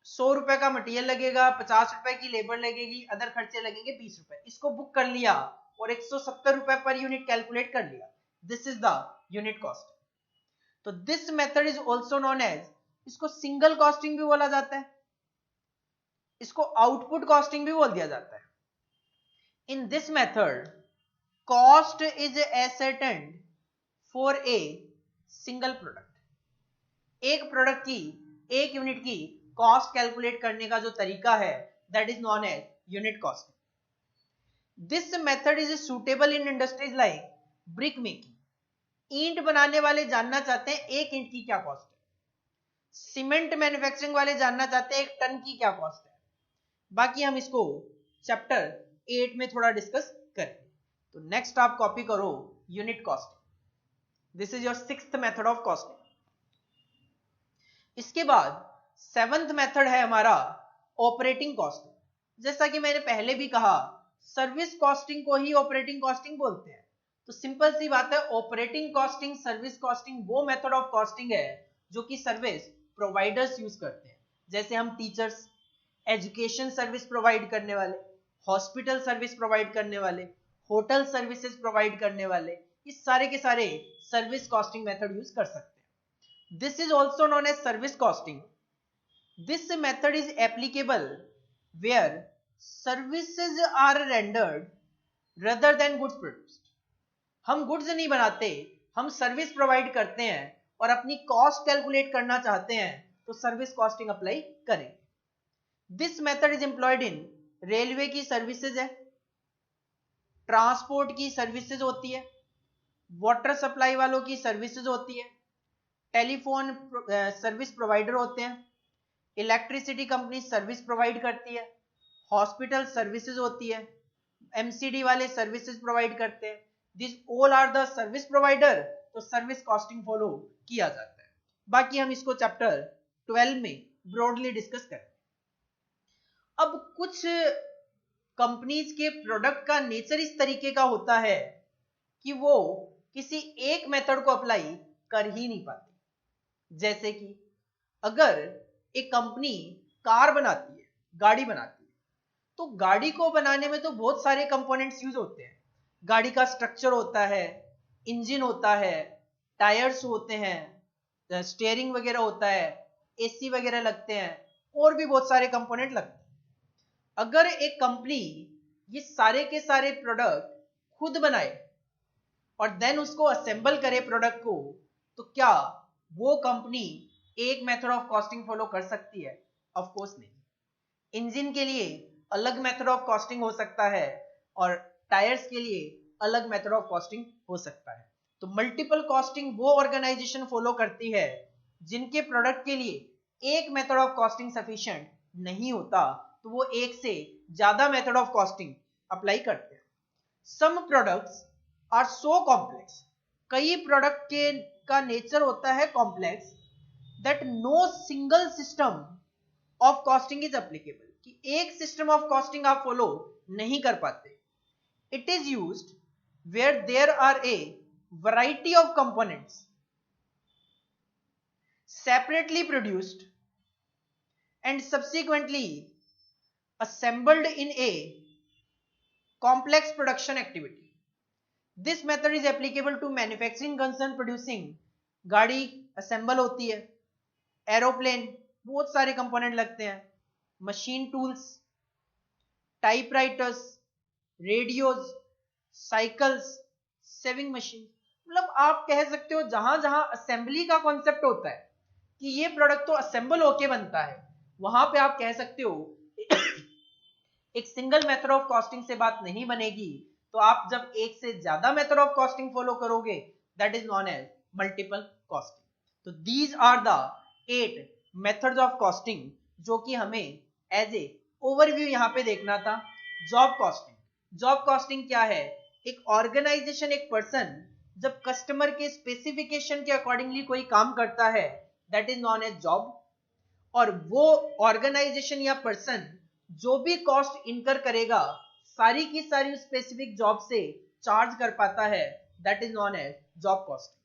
100 रुपए का मटेरियल लगेगा, 50 रुपए की लेबर लगेगी, अदर खर्चे लगेंगे 20 रुपए। इसको बुक कर लिया और 170 रुपए पर यूनिट कैलकुलेट कर लिया। This is the unit cost. तो this method is also known as, इसको सिंगल कॉस्टिंग भी बोला जाता है, इसको आउटपुट कॉस्टिंग भी बोल दिया जाता है। In this method cost is ascertained for a single product. एक प्रोडक्ट की, एक यूनिट की कॉस्ट कैलकुलेट करने का जो तरीका है that is known as unit cost. This method is suitable in industries like brick making. ईंट बनाने वाले जानना चाहते हैं एक ईंट की क्या कॉस्ट है, सीमेंट मैन्युफैक्चरिंग वाले जानना चाहते हैं एक टन की क्या कॉस्ट है। बाकी हम इसको चैप्टर 8 में थोड़ा डिस्कस करें। तो नेक्स्ट आप कॉपी करो unit costing. This is your 6th method of costing. इसके बाद 7th मेथड है हमारा ऑपरेटिंग कॉस्टिंग। जैसा कि मैंने पहले भी कहा, सर्विस कॉस्टिंग को ही ऑपरेटिंग कॉस्टिंग बोलते हैं। तो सिंपल सी बात है, ऑपरेटिंग कॉस्टिंग, सर्विस कॉस्टिंग वो मेथड ऑफ कॉस्टिंग है जो कि सर्विस प्रोवाइडर्स यूज करते हैं। जैसे हम टीचर्स, एजुकेशन सर्विस प्रोवाइड करने वाले, हॉस्पिटल सर्विस प्रोवाइड करने वाले, होटल सर्विसेज प्रोवाइड करने वाले, इस सारे के सारे सर्विस कॉस्टिंग मेथड यूज कर सकते हैं। This is also known as service costing. This method is applicable where services are rendered rather than goods produced। हम गुड्स नहीं बनाते, हम सर्विस प्रोवाइड करते हैं और अपनी कॉस्ट कैलकुलेट करना चाहते हैं तो सर्विस कॉस्टिंग अप्लाई करेंगे। This method is employed in railway की सर्विसेज है, ट्रांसपोर्ट की सर्विसेज होती है, वाटर सप्लाई वालों की सर्विसेज होती है, टेलीफोन सर्विस प्रोवाइडर होते हैं, इलेक्ट्रिसिटी कंपनी सर्विस प्रोवाइड करती है, हॉस्पिटल सर्विसेज होती है, एमसीडी वाले सर्विसेज प्रोवाइड करते हैं। This all are the service provider. तो सर्विस कॉस्टिंग फॉलो किया जाता है। बाकी हम इसको चैप्टर 12 में ब्रॉडली डिस्कस करें। अब कुछ कंपनीज के प्रोडक्ट का नेचर इस तरीके का होता है कि वो किसी एक मेथड को अप्लाई कर ही नहीं पाती। जैसे कि अगर एक कंपनी कार बनाती है, गाड़ी बनाती है, तो गाड़ी को बनाने में तो बहुत सारे कंपोनेंट्स यूज होते हैं। गाड़ी का स्ट्रक्चर होता है, इंजन होता है, टायर्स होते हैं, स्टीयरिंग वगैरह होता है, एसी वगैरह लगते हैं, और भी बहुत सारे कंपोनेंट लगते हैं। अगर एक कंपनी ये सारे के सारे प्रोडक्ट खुद बनाए और देन उसको असेंबल करे प्रोडक्ट को, तो क्या वो कंपनी एक मेथड ऑफ कॉस्टिंग फॉलो कर सकती है? ऑफ कोर्स नहीं। इंजन के लिए अलग मेथड ऑफ कॉस्टिंग हो सकता है और टायर्स के लिए अलग मेथड ऑफ कॉस्टिंग हो सकता है। तो मल्टीपल कॉस्टिंग वो ऑर्गेनाइजेशन फॉलो करती है जिनके प्रोडक्ट के लिए एक मेथड ऑफ कॉस्टिंग सफिशिएंट नहीं होता, तो वो एक से ज्यादा मेथड ऑफ कॉस्टिंग अप्लाई करते हैं। Some products are so complex, कई प्रोडक्ट के का नेचर होता है complex, that no single system of costing is applicable, कि एक सिस्टम ऑफ कॉस्टिंग आप फॉलो नहीं कर पाते। It is used where there are a variety of components separately produced and subsequently assembled in a complex production activity. This method is applicable to manufacturing concern producing, गाड़ी assemble होती है, एरोप्लेन बहुत सारे कंपोनेंट लगते हैं, machine tools, typewriters, radios, cycles, saving machine. मतलब आप कह सकते हो जहां जहां असेंबली का कॉन्सेप्ट होता है कि ये प्रोडक्ट तो असेंबल होके बनता है, वहां पे आप कह सकते हो एक सिंगल मेथड ऑफ कॉस्टिंग से बात नहीं बनेगी। तो आप जब एक से ज्यादा मेथड ऑफ कॉस्टिंग फॉलो करोगे, that is known as multiple costing. तो these are the 8 methods of costing जो कि हमें एज ए ओवरव्यू यहां पे देखना था। Job costing. जॉब कॉस्टिंग क्या है? एक ऑर्गेनाइजेशन, एक पर्सन जब कस्टमर के स्पेसिफिकेशन के अकॉर्डिंगली कोई काम करता है, that is known as job. और वो ऑर्गेनाइजेशन या पर्सन जो भी कॉस्ट इनकर करेगा, सारी की सारी स्पेसिफिक जॉब से चार्ज कर पाता है, that is known as job costing.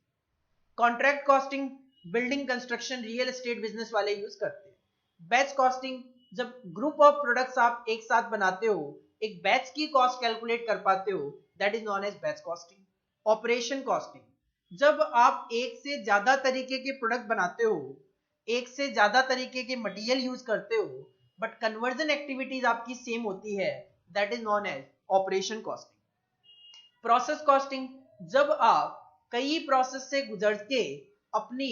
Contract costing building, construction, real estate business वाले यूज करते हैं। बैच कॉस्टिंग, जब ग्रुप ऑफ प्रोडक्ट्स आप एक साथ बनाते हो, एक बैच की कॉस्ट कैलकुलेट कर पाते हो, that is known as batch costing. Operation costing, जब आप एक से ज्यादा तरीके के प्रोडक्ट बनाते हो, एक से ज्यादा तरीके के मटेरियल यूज करते हो, बट कन्वर्जन एक्टिविटीज आपकी सेम होती है, that is known as operation costing. Process costing, जब आप कई प्रोसेस से गुजर के अपनी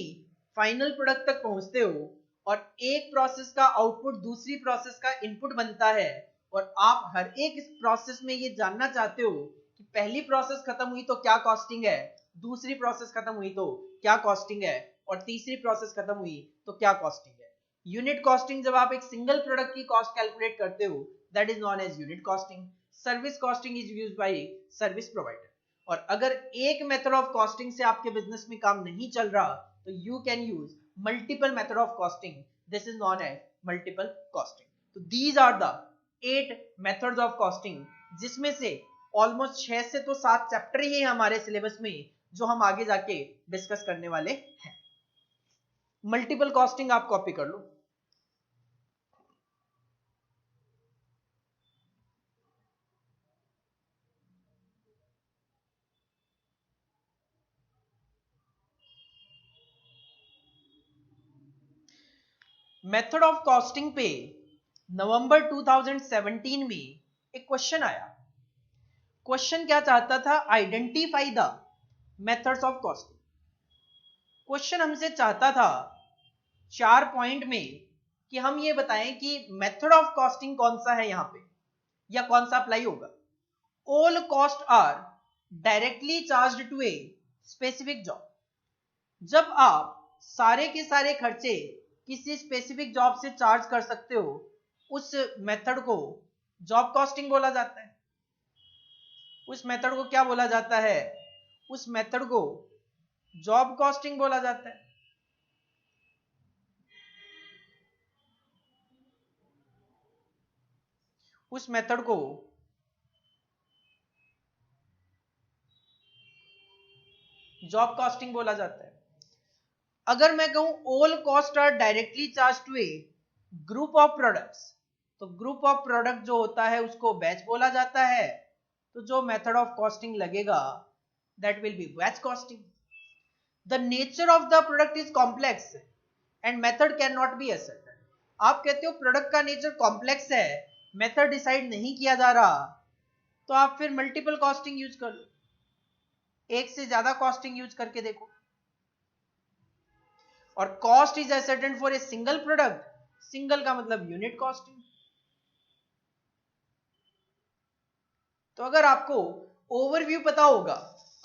फाइनल प्रोडक्ट तक पहुंचते हो और एक प्रोसेस का आउटपुट दूसरी प्रोसेस का इनपुट बनता है और आप हर एक इस प्रोसेस में ये जानना चाहते हो कि पहली प्रोसेस खत्म हुई तो क्या कॉस्टिंग है, दूसरी प्रोसेस खत्म हुई तो क्या कॉस्टिंग है और तीसरी प्रोसेस खत्म हुई तो क्या कॉस्टिंग है। यूनिट कॉस्टिंग जब आप एक सिंगल प्रोडक्ट की कॉस्ट कैलकुलेट करते हो that is known as unit costing. Service costing is used by service provider. और अगर एक मेथड ऑफ कॉस्टिंग से आपके बिजनेस में काम नहीं चल रहा तो you can use multiple method of costing, this is known as multiple costing. तो these are the 8 methods of costing, जिसमें से ऑलमोस्ट 6 से तो 7 चैप्टर ही है हमारे सिलेबस में जो हम आगे जाके डिस्कस करने वाले हैं। मल्टीपल कॉस्टिंग आप कॉपी कर लो। मेथड ऑफ कॉस्टिंग पे नवंबर 2017 में एक क्वेश्चन आया। क्वेश्चन क्या चाहता था? Identify the methods of costing. Question हमसे चाहता था 4 पॉइंट में कि हम ये बताएं कि मेथड ऑफ कॉस्टिंग कौन सा है यहां पे या कौन सा अप्लाई होगा। All cost are directly charged to a specific job. जब आप सारे के सारे खर्चे किसी स्पेसिफिक जॉब से चार्ज कर सकते हो उस मेथड को जॉब कॉस्टिंग बोला जाता है। उस मेथड को क्या बोला जाता है? उस मेथड को जॉब कॉस्टिंग बोला जाता है। उस मेथड को जॉब कॉस्टिंग बोला जाता है। अगर मैं कहूं all cost are directly charge to a group of products, तो ग्रुप ऑफ प्रोडक्ट जो होता है उसको बैच बोला जाता है। तो जो मेथड ऑफ कॉस्टिंग लगेगा that will be batch costing. The nature of the product is complex and method can not be ascertain. आप कहते हो प्रोडक्ट का नेचर कॉम्प्लेक्स है, मेथड डिसाइड नहीं किया जा रहा, तो आप फिर मल्टीपल कॉस्टिंग यूज कर लो, एक से ज्यादा कॉस्टिंग यूज करके देखो। और cost is ascertain for a single product, single का मतलब यूनिट कॉस्टिंग। तो अगर आपको ओवरव्यू पता होगा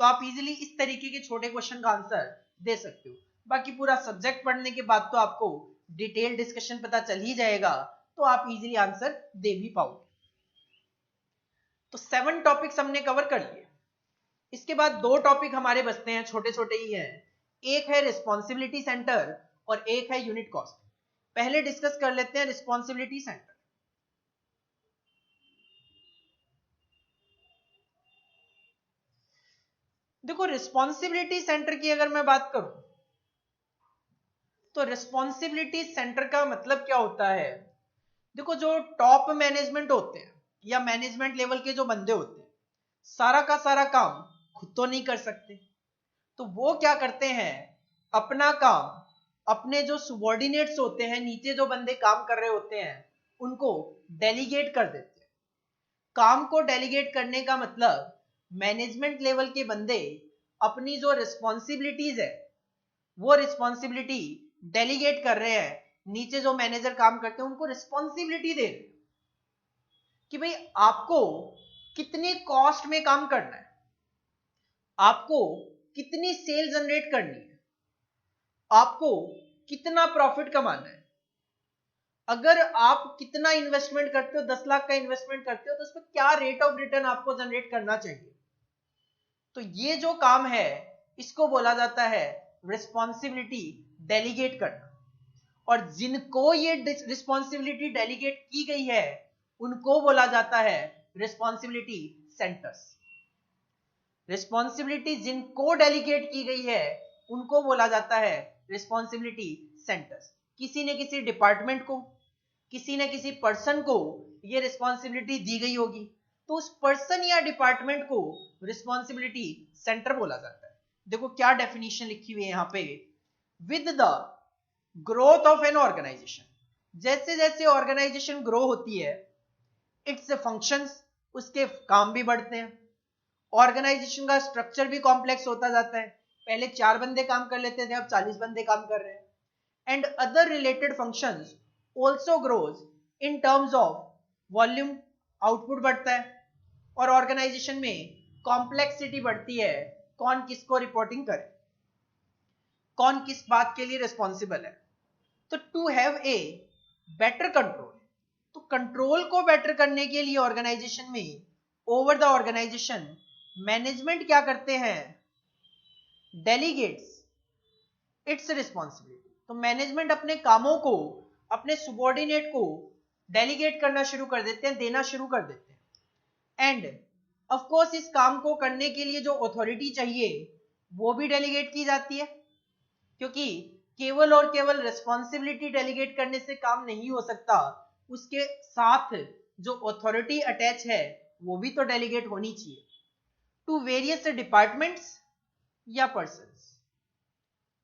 तो आप इजीली इस तरीके के छोटे क्वेश्चन का आंसर दे सकते हो। बाकी पूरा सब्जेक्ट पढ़ने के बाद तो आपको डिटेल डिस्कशन पता चल ही जाएगा, तो आप इजीली आंसर दे भी पाओगे। तो 7 टॉपिक्स हमने कवर कर लिए। इसके बाद 2 टॉपिक हमारे बचते हैं, छोटे छोटे ही हैं। एक है रिस्पॉन्सिबिलिटी सेंटर और एक है यूनिट कॉस्ट। पहले डिस्कस कर लेते हैं रिस्पॉन्सिबिलिटी सेंटर। देखो रिस्पॉन्सिबिलिटी सेंटर की अगर मैं बात करूं तो रिस्पॉन्सिबिलिटी सेंटर का मतलब क्या होता है? देखो जो टॉप मैनेजमेंट होते हैं या मैनेजमेंट लेवल के जो बंदे होते हैं सारा का सारा काम खुद तो नहीं कर सकते, तो वो क्या करते हैं अपना काम अपने जो सबऑर्डिनेट्स होते हैं, नीचे जो बंदे काम कर रहे होते हैं उनको डेलीगेट कर देते हैं। काम को डेलीगेट करने का मतलब मैनेजमेंट लेवल के बंदे अपनी जो रिस्पॉन्सिबिलिटीज है वो रिस्पॉन्सिबिलिटी डेलीगेट कर रहे हैं, नीचे जो मैनेजर काम करते हैं उनको रिस्पॉन्सिबिलिटी दे रहे हैं कि भाई आपको कितने कॉस्ट में काम करना है, आपको कितनी सेल जनरेट करनी है, आपको कितना प्रॉफिट कमाना है। अगर आप कितना इन्वेस्टमेंट करते हो, 10 लाख का इन्वेस्टमेंट करते हो तो उस पर क्या रेट ऑफ रिटर्न आपको जनरेट करना चाहिए। तो ये जो काम है इसको बोला जाता है रिस्पॉन्सिबिलिटी डेलीगेट करना। और जिनको ये रिस्पॉन्सिबिलिटी डेलीगेट की गई है उनको बोला जाता है रिस्पॉन्सिबिलिटी सेंटर्स। रिस्पॉन्सिबिलिटी जिनको डेलीगेट की गई है उनको बोला जाता है रिस्पॉन्सिबिलिटी सेंटर्स। किसी ने किसी डिपार्टमेंट को, किसी ने किसी पर्सन को ये रिस्पॉन्सिबिलिटी दी गई होगी तो उस पर्सन या डिपार्टमेंट को रिस्पॉन्सिबिलिटी सेंटर बोला जाता है। देखो क्या डेफिनेशन लिखी हुई है यहां पे, with the growth of an organisation, जैसे जैसे ऑर्गेनाइजेशन ग्रो होती है इट्स फंक्शंस, उसके काम भी बढ़ते हैं, ऑर्गेनाइजेशन का स्ट्रक्चर भी कॉम्प्लेक्स होता जाता है, पहले 4 बंदे काम कर लेते थे, अब 40 बंदे काम कर रहे हैं। And other related functions also grows in terms of volume, output बढ़ता है और ऑर्गेनाइजेशन में कॉम्प्लेक्सिटी बढ़ती है, कौन किसको रिपोर्टिंग करे, कौन किस बात के लिए रिस्पॉन्सिबल है। तो to have a better control, तो कंट्रोल को बेटर करने के लिए ऑर्गेनाइजेशन में ओवर द ऑर्गेनाइजेशन मैनेजमेंट क्या करते हैं, डेलीगेट्स इट्स रिस्पॉन्सिबिलिटी। तो मैनेजमेंट अपने कामों को अपने सुबॉर्डिनेट को डेलीगेट करना शुरू कर देते हैं, देना शुरू कर देते हैं। एंड ऑफ कोर्स इस काम को करने के लिए जो अथॉरिटी चाहिए वो भी डेलीगेट की जाती है, क्योंकि केवल और केवल रिस्पॉन्सिबिलिटी डेलीगेट करने से काम नहीं हो सकता, उसके साथ जो अथॉरिटी अटैच है वो भी तो डेलीगेट होनी चाहिए टू वेरियस डिपार्टमेंट्स या पर्संस।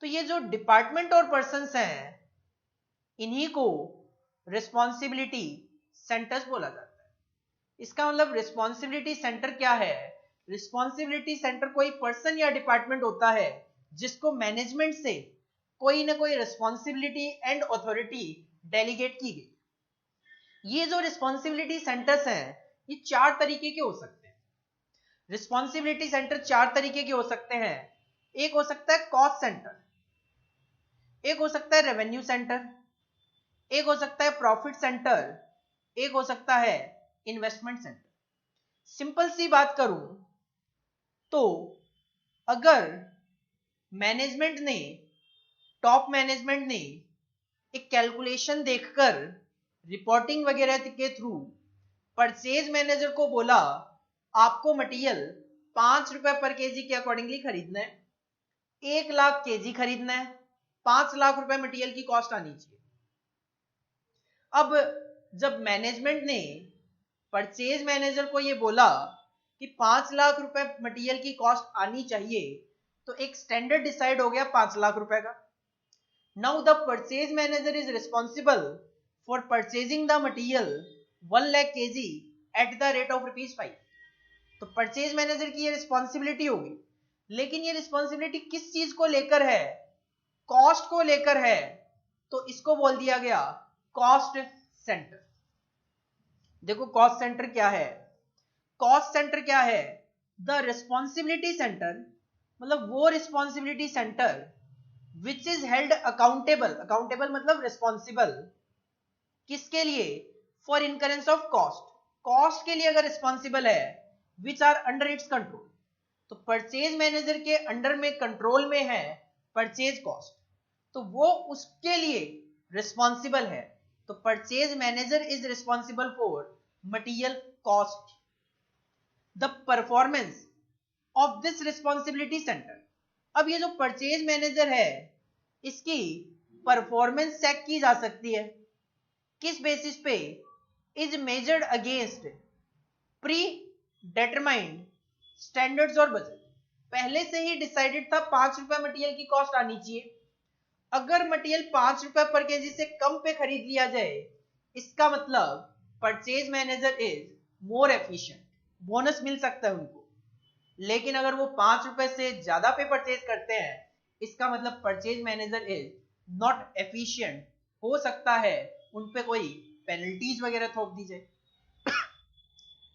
तो ये जो डिपार्टमेंट और पर्संस हैं इन्हीं को रिस्पॉन्सिबिलिटी सेंटर्स बोला जाता है। इसका मतलब रिस्पॉन्सिबिलिटी सेंटर क्या है, रिस्पॉन्सिबिलिटी सेंटर कोई पर्सन या डिपार्टमेंट होता है जिसको मैनेजमेंट से कोई ना कोई रिस्पॉन्सिबिलिटी एंड अथॉरिटी डेलीगेट की गई। ये जो रिस्पॉन्सिबिलिटी सेंटर्स हैं ये 4 तरीके के हो सकते हैं। रिस्पॉन्सिबिलिटी सेंटर 4 तरीके के हो सकते हैं। एक हो सकता है कॉस्ट सेंटर, एक हो सकता है रेवेन्यू सेंटर, एक हो सकता है प्रॉफिट सेंटर, एक हो सकता है इन्वेस्टमेंट सेंटर। सिंपल सी बात करूं तो अगर मैनेजमेंट ने, टॉप मैनेजमेंट ने एक कैलकुलेशन देखकर रिपोर्टिंग वगैरह के थ्रू परचेज मैनेजर को बोला आपको मटेरियल 5 रुपए पर केजी के अकॉर्डिंगली खरीदना है, 1 लाख केजी खरीदना है, 5 लाख रुपए मटेरियल की कॉस्ट आनी चाहिए। अब जब मैनेजमेंट ने परचेज मैनेजर को ये बोला कि 5 लाख रुपए मटेरियल की कॉस्ट आनी चाहिए, तो एक स्टैंडर्ड डिसाइड हो गया 5 लाख रुपए का। Now the purchase manager is responsible for purchasing the material 1 lakh KG at the rate of ₹5। तो परचेज मैनेजर की ये रिस्पॉन्सिबिलिटी होगी, लेकिन ये रिस्पॉन्सिबिलिटी किस चीज को लेकर है, कॉस्ट को लेकर है, तो इसको बोल दिया गया कॉस्ट सेंटर। देखो कॉस्ट सेंटर क्या है, कॉस्ट सेंटर क्या है, द रिस्पॉन्सिबिलिटी सेंटर मतलब वो responsibility centre which is held accountable, accountable मतलब रिस्पॉन्सिबल किसके लिए, for incurrence of cost, cost के लिए अगर रिस्पॉन्सिबल है, which are under its control. तो परचेज मैनेजर के अंडर में कंट्रोल में है परचेज कॉस्ट, तो वो उसके लिए रिस्पॉन्सिबल है। तो purchase manager is responsible for material cost. The performance of this responsibility centre, अब ये जो परचेज मैनेजर है इसकी परफॉर्मेंस चेक की जा सकती है, किस बेसिस पे, is measured against pre determined standards और बजट। पहले से ही डिसाइडेड था 5 रुपए मटेरियल की कॉस्ट आनी चाहिए, अगर मटेरियल 5 रुपए पर केजी से कम पे खरीद लिया जाए इसका मतलब purchase manager is more efficient, bonus मिल सकता है उनको। लेकिन अगर वो 5 रुपए से ज्यादा पे परचेज करते हैं इसका मतलब purchase manager is not efficient, हो सकता है उनपे कोई पेनल्टीज वगैरह थोप दी जाए।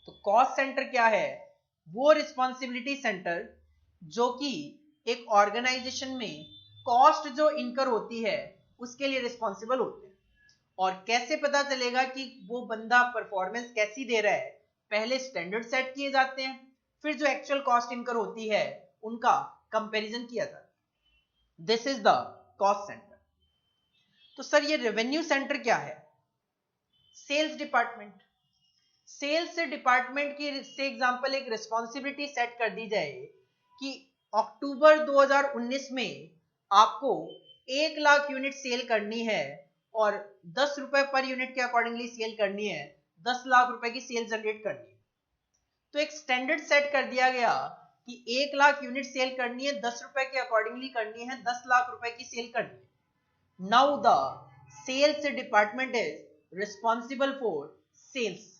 तो कॉस्ट सेंटर क्या है, वो रिस्पॉन्सिबिलिटी सेंटर जो कि एक ऑर्गेनाइजेशन में कॉस्ट जो इनकर होती है उसके लिए रिस्पॉन्सिबल होते हैं। और कैसे पता चलेगा कि वो बंदा परफॉर्मेंस कैसी दे रहा है, पहले स्टैंडर्ड सेट किए जाते हैं, फिर जो एक्चुअल कॉस्ट इनकर होती है उनका कंपैरिजन किया जाता है। This is the cost centre. तो सर ये रेवेन्यू सेंटर क्या है, सेल्स डिपार्टमेंट। सेल्स डिपार्टमेंट की से एग्जांपल एक रिस्पॉन्सिबिलिटी सेट कर दी जाए कि अक्टूबर 2019 में आपको 1 लाख यूनिट सेल करनी है और 10 रुपए पर यूनिट के अकॉर्डिंगली सेल करनी है, 10 लाख रुपए की सेल जनरेट करनी है। तो एक स्टैंडर्ड सेट कर दिया गया कि 1 लाख यूनिट सेल करनी है, 10 रुपए के अकॉर्डिंगली करनी है, 10 लाख रुपए की सेल करनी है। Now the sales department is responsible for sales.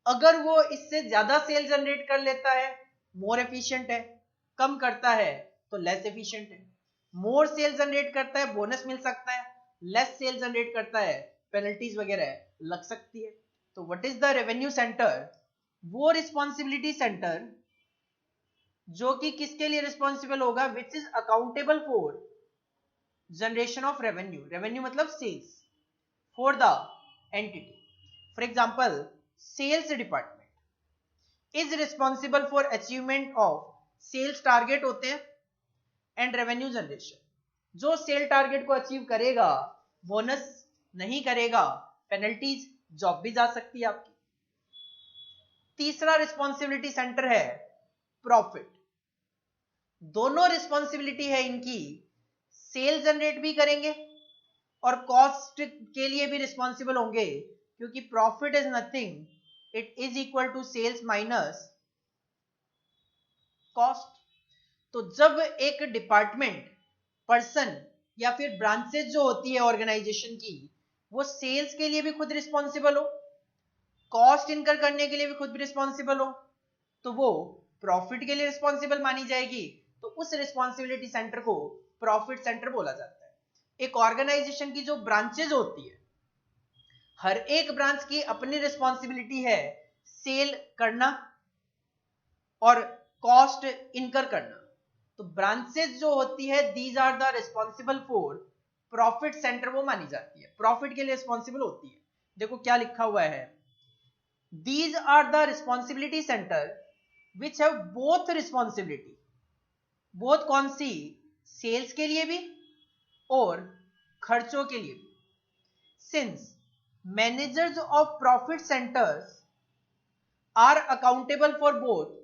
अगर वो इससे ज्यादा सेल जनरेट कर लेता है, मोर एफिशिएंट है, कम करता है तो लेस एफिशिएंट है। मोर सेल जनरेट करता है बोनस मिल सकता है, लेस सेल जनरेट करता है पेनल्टीज वगैरह लग सकती है। तो what is the revenue centre? वो रिस्पॉन्सिबिलिटी सेंटर जो कि किसके लिए रिस्पॉन्सिबल होगा, which is accountable for generation of revenue, revenue मतलब sales for the entity. For example sales department is responsible for achievement of sales target होते हैं एंड रेवेन्यू जनरेशन। जो सेल टारगेट को अचीव करेगा बोनस नहीं करेगा पेनल्टीज, जॉब भी जा सकती है आपकी। तीसरा रिस्पॉन्सिबिलिटी सेंटर है प्रॉफिट। दोनों रिस्पॉन्सिबिलिटी है इनकी, सेल जनरेट भी करेंगे और कॉस्ट के लिए भी रिस्पॉन्सिबल होंगे, क्योंकि profit is nothing, it is equal to sales minus cost. तो जब एक डिपार्टमेंट, पर्सन या फिर ब्रांचेस जो होती है ऑर्गेनाइजेशन की, वो सेल्स के लिए भी खुद रिस्पॉन्सिबल हो, कॉस्ट इनकर करने के लिए भी खुद रिस्पॉन्सिबल हो, तो वो प्रॉफिट के लिए रिस्पॉन्सिबल मानी जाएगी। तो उस रिस्पॉन्सिबिलिटी सेंटर को प्रॉफिट सेंटर बोला जाता है। एक ऑर्गेनाइजेशन की जो ब्रांचेज होती है, हर एक ब्रांच की अपनी रिस्पॉन्सिबिलिटी है सेल करना और कॉस्ट इनकर करना। तो ब्रांचेस जो होती है these are the responsible for profit centre, वो मानी जाती है, प्रॉफिट के लिए रिस्पॉन्सिबल होती है। देखो क्या लिखा हुआ है, these are the responsibility centre which have both responsibility, both कौन सी, सेल्स के लिए भी और खर्चों के लिए भी। Since managers of profit centres are accountable for both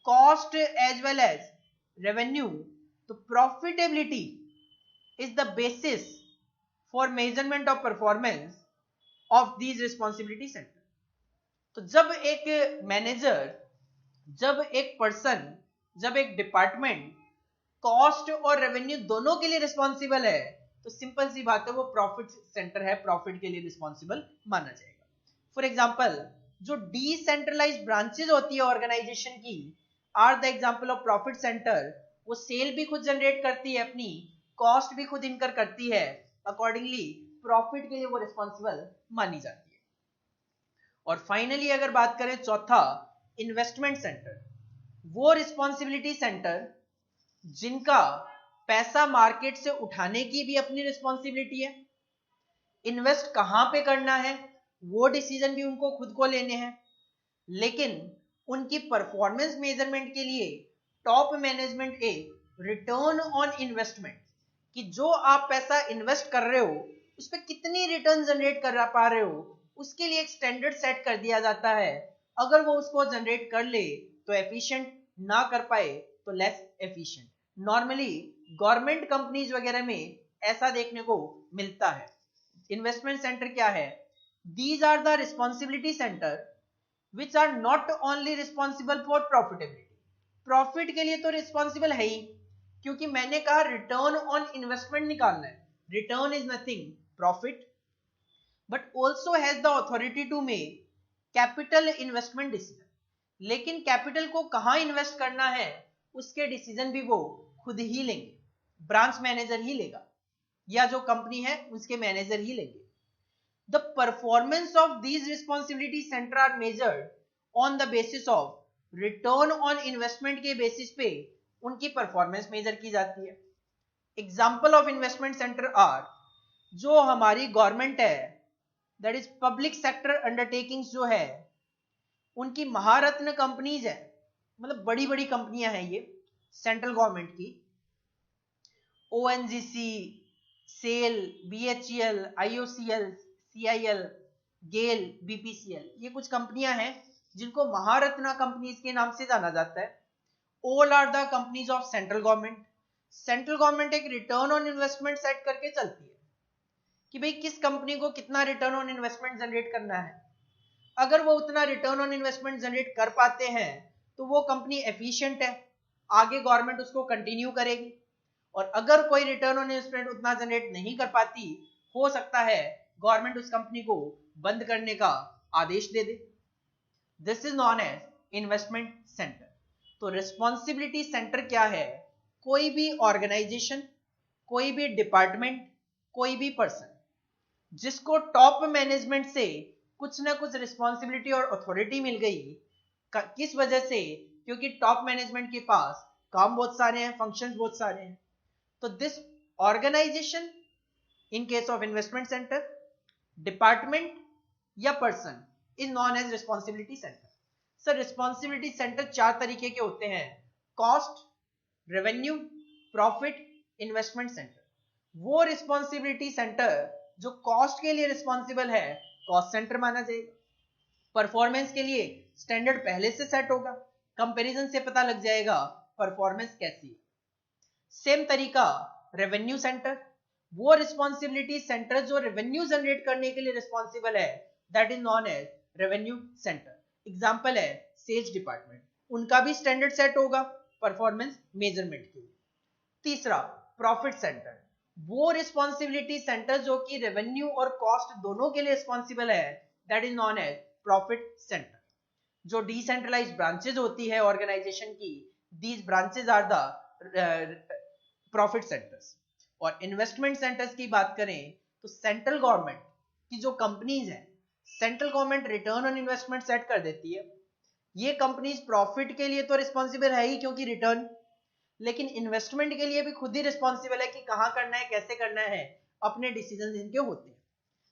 cost as well as revenue, तो profitability is the basis for measurement of performance of these responsibility centre. तो जब एक मैनेजर, जब एक पर्सन, जब एक डिपार्टमेंट कॉस्ट और रेवेन्यू दोनों के लिए रिस्पॉन्सिबल है, तो सिंपल सी बात है वो प्रॉफिट सेंटर है, प्रॉफिट के लिए रिस्पॉन्सिबल माना जाएगा। फॉर एग्जांपल जो डिसेंट्रलाइज्ड ब्रांचेज होती है ऑर्गेनाइजेशन की are the example of profit centre. वो सेल भी खुद जनरेट करती है अपनी, कॉस्ट भी खुद इनकर करती है, अकॉर्डिंगली प्रॉफिट के लिए वो रिस्पॉन्सिबल मानी जाती है। और फाइनली अगर बात करें चौथा, इन्वेस्टमेंट सेंटर, वो रिस्पॉन्सिबिलिटी सेंटर जिनका पैसा मार्केट से उठाने की भी अपनी रिस्पॉन्सिबिलिटी है, इन्वेस्ट कहां पे करना है वो डिसीजन भी उनको खुद को लेने हैं, लेकिन उनकी परफॉर्मेंस मेजरमेंट के लिए टॉप मैनेजमेंट एक रिटर्न ऑन इन्वेस्टमेंट, कि जो आप पैसा इन्वेस्ट कर रहे हो उस पर कितनी रिटर्न जनरेट कर पा रहे हो, उसके लिए एक स्टैंडर्ड सेट कर दिया जाता है। अगर वो उसको जनरेट कर ले तो एफिशिएंट, ना कर पाए तो less efficient. Normally government companies वगैरह में ऐसा देखने को मिलता है। इन्वेस्टमेंट सेंटर क्या है, these are the responsibility centre which are not only responsible for profitability, profit के लिए तो रिस्पॉन्सिबल है ही, क्योंकि मैंने कहा रिटर्न ऑन इन्वेस्टमेंट निकालना है, return is nothing profit, but also has the authority to make capital investment decision. लेकिन कैपिटल को कहां इन्वेस्ट करना है उसके डिसीजन भी वो खुद ही लेंगे, ब्रांच मैनेजर ही लेगा या जो कंपनी है उसके मैनेजर ही लेंगे। The performance of these responsibility centre are measured on the basis of return on investment के बेसिस पे उनकी परफॉर्मेंस मेजर की जाती है। Example of investment centre are, जो हमारी गवर्नमेंट है, that is public sector undertakings जो है, उनकी महारत्न कंपनीज है, मतलब बड़ी बड़ी कंपनियां हैं ये सेंट्रल गवर्नमेंट की, ONGC, SAIL, BHEL, IOCL, CIL, GAIL, BPCL, ये कुछ कंपनियां हैं जिनको महारत्ना कंपनीज के नाम से जाना जाता है। All are the companies of central government. Central government एक रिटर्न ऑन इन्वेस्टमेंट सेट करके चलती है कि भाई किस कंपनी को कितना रिटर्न ऑन इन्वेस्टमेंट जनरेट करना है। अगर वो उतना रिटर्न ऑन इन्वेस्टमेंट जनरेट कर पाते हैं तो वो कंपनी एफिशिएंट है, आगे गवर्नमेंट उसको कंटिन्यू करेगी। और अगर कोई रिटर्न ऑन इन्वेस्टमेंट उतना जनरेट नहीं कर पाती, हो सकता है गवर्नमेंट उस कंपनी को बंद करने का आदेश दे दे। This is known as investment centre. तो रिस्पॉन्सिबिलिटी सेंटर क्या है, कोई भी ऑर्गेनाइजेशन, कोई भी डिपार्टमेंट, कोई भी पर्सन जिसको टॉप मैनेजमेंट से कुछ ना कुछ रिस्पॉन्सिबिलिटी और अथॉरिटी मिल गई, किस वजह से? क्योंकि टॉप मैनेजमेंट के पास काम बहुत सारे हैं, फंक्शंस बहुत सारे हैं। तो this organisation, in case of investment centre, department या person, is known as responsibility centre. Sir responsibility centre चार तरीके के होते हैं: cost, revenue, profit, investment centre. वो रिस्पॉन्सिबिलिटी सेंटर जो कॉस्ट के लिए रिस्पॉन्सिबल है, कॉस्ट सेंटर माना जाएगा। परफॉर्मेंस के लिए स्टैंडर्ड पहले से सेट होगा, कंपैरिजन से पता लग जाएगा परफॉर्मेंस कैसी है। सेम तरीका रेवेन्यू सेंटर, वो रिस्पॉन्सिबिलिटी सेंटर जो रेवेन्यू जनरेट करने के लिए रिस्पॉन्सिबल है, that is known as revenue centre. Example है सेल्स डिपार्टमेंट, उनका भी स्टैंडर्ड सेट होगा परफॉर्मेंस मेजरमेंट के लिए। तीसरा प्रॉफिट सेंटर, वो रिस्पॉन्सिबिलिटी सेंटर जो कि रेवेन्यू और कॉस्ट दोनों के लिए रिस्पॉन्सिबल है, that is known as profit centre. जो डिसेंट्रलाइज्ड ब्रांचेज होती है ऑर्गेनाइजेशन की, these branches are the profit centres. और इन्वेस्टमेंट सेंटर्स की बात करें तो सेंट्रल गवर्नमेंट की जो कंपनीज हैं, central government return on investment set कर देती है। ये कंपनीज प्रॉफिट के लिए तो रिस्पॉन्सिबल है ही क्योंकि रिटर्न, लेकिन इन्वेस्टमेंट के लिए भी खुद ही रिस्पॉन्सिबल है कि कहां करना है, कैसे करना है, अपने डिसीजन इनके होते हैं।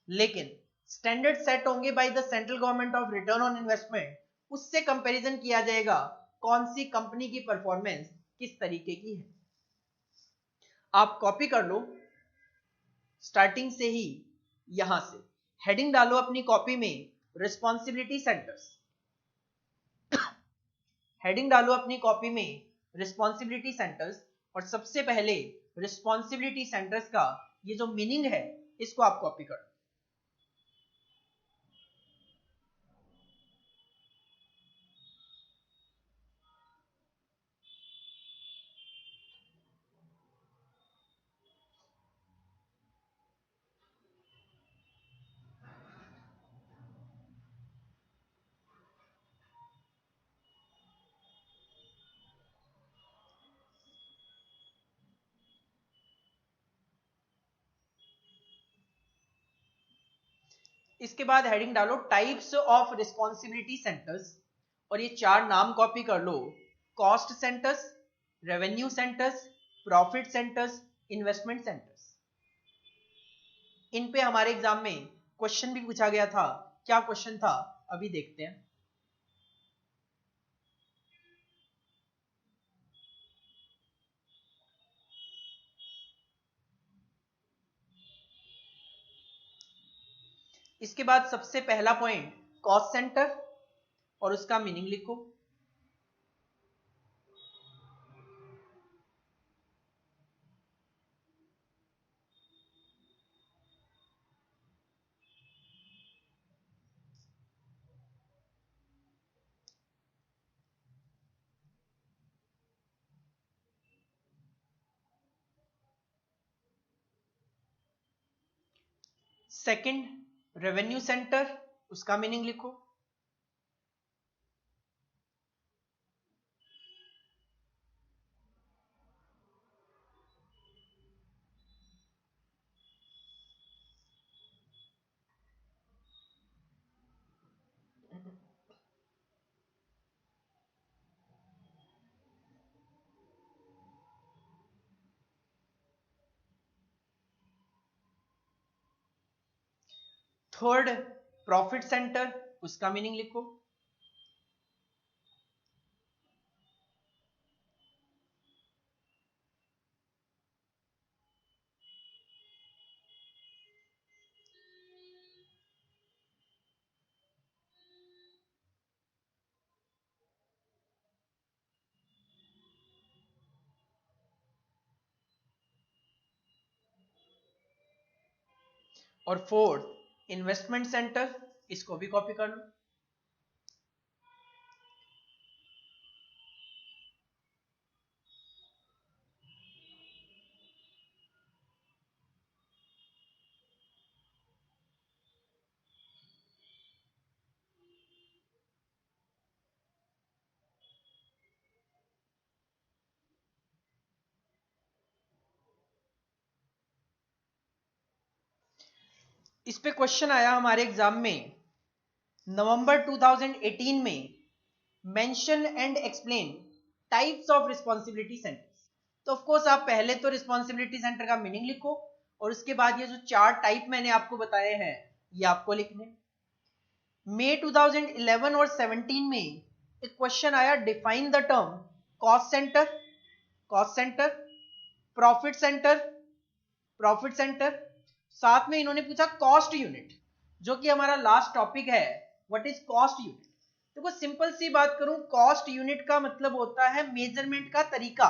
लेकिन स्टैंडर्ड सेट होंगे by the central government of return on investment, उससे कंपैरिजन किया जाएगा कौन सी कंपनी की परफॉर्मेंस किस तरीके की है। आप कॉपी कर लो स्टार्टिंग से ही, यहां से हेडिंग डालो अपनी कॉपी में रिस्पॉन्सिबिलिटी सेंटर्स, हेडिंग डालो अपनी कॉपी में रिस्पॉन्सिबिलिटी सेंटर्स, और सबसे पहले रिस्पॉन्सिबिलिटी सेंटर्स का ये जो मीनिंग है इसको आप कॉपी करो। इसके बाद हेडिंग डालो टाइप्स ऑफ रिस्पॉन्सिबिलिटी सेंटर्स, और ये चार नाम कॉपी कर लो: cost centres, revenue centres, profit centres, investment centres. इन पे हमारे एग्जाम में क्वेश्चन भी पूछा गया था। क्या क्वेश्चन था अभी देखते हैं। इसके बाद सबसे पहला पॉइंट कॉस्ट सेंटर, और उसका मीनिंग लिखो। सेकंड रेवेन्यू सेंटर, उसका मीनिंग लिखो। थर्ड प्रॉफिट सेंटर, उसका मीनिंग लिखो। और फोर्थ इन्वेस्टमेंट सेंटर, इसको भी कॉपी कर लो। इस पे क्वेश्चन आया हमारे एग्जाम में नवंबर 2018 में, mention and explain types of responsibility centres. तो ऑफ कोर्स आप पहले तो रिस्पॉन्सिबिलिटी सेंटर का मीनिंग लिखो और उसके बाद ये जो 4 टाइप मैंने आपको बताए हैं ये आपको लिखने। मई 2011 और 17 में एक क्वेश्चन आया, define the term cost centre, cost centre, profit centre, profit centre, साथ में इन्होंने पूछा कॉस्ट यूनिट, जो कि हमारा लास्ट टॉपिक है, व्हाट इज कॉस्ट यूनिट। देखो सिंपल सी बात करूं, कॉस्ट यूनिट का मतलब होता है मेजरमेंट का तरीका।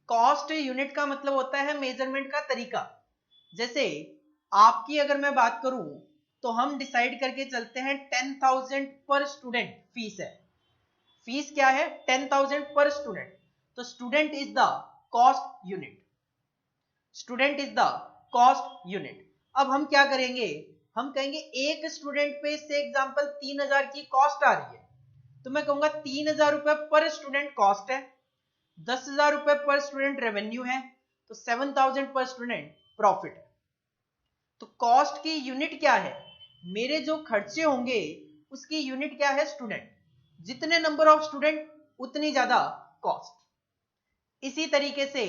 कॉस्ट यूनिट का मतलब होता है मेजरमेंट का तरीका। जैसे आपकी अगर मैं बात करूं तो हम डिसाइड करके चलते हैं 10,000 पर स्टूडेंट फीस है। फीस क्या है? 10,000 पर स्टूडेंट। तो student is the cost unit, student is the cost unit. अब हम क्या करेंगे, हम कहेंगे एक स्टूडेंट पे से एग्जांपल 3,000 की कॉस्ट आ रही है, तो मैं कहूंगा 3,000 रुपए पर स्टूडेंट कॉस्ट है, 10,000 रुपए पर स्टूडेंट रेवेन्यू है, तो 7,000 पर स्टूडेंट प्रॉफिट है। तो कॉस्ट की यूनिट क्या है? मेरे जो खर्चे होंगे उसकी यूनिट क्या है? स्टूडेंट। जितने नंबर ऑफ स्टूडेंट उतनी ज्यादा कॉस्ट। इसी तरीके से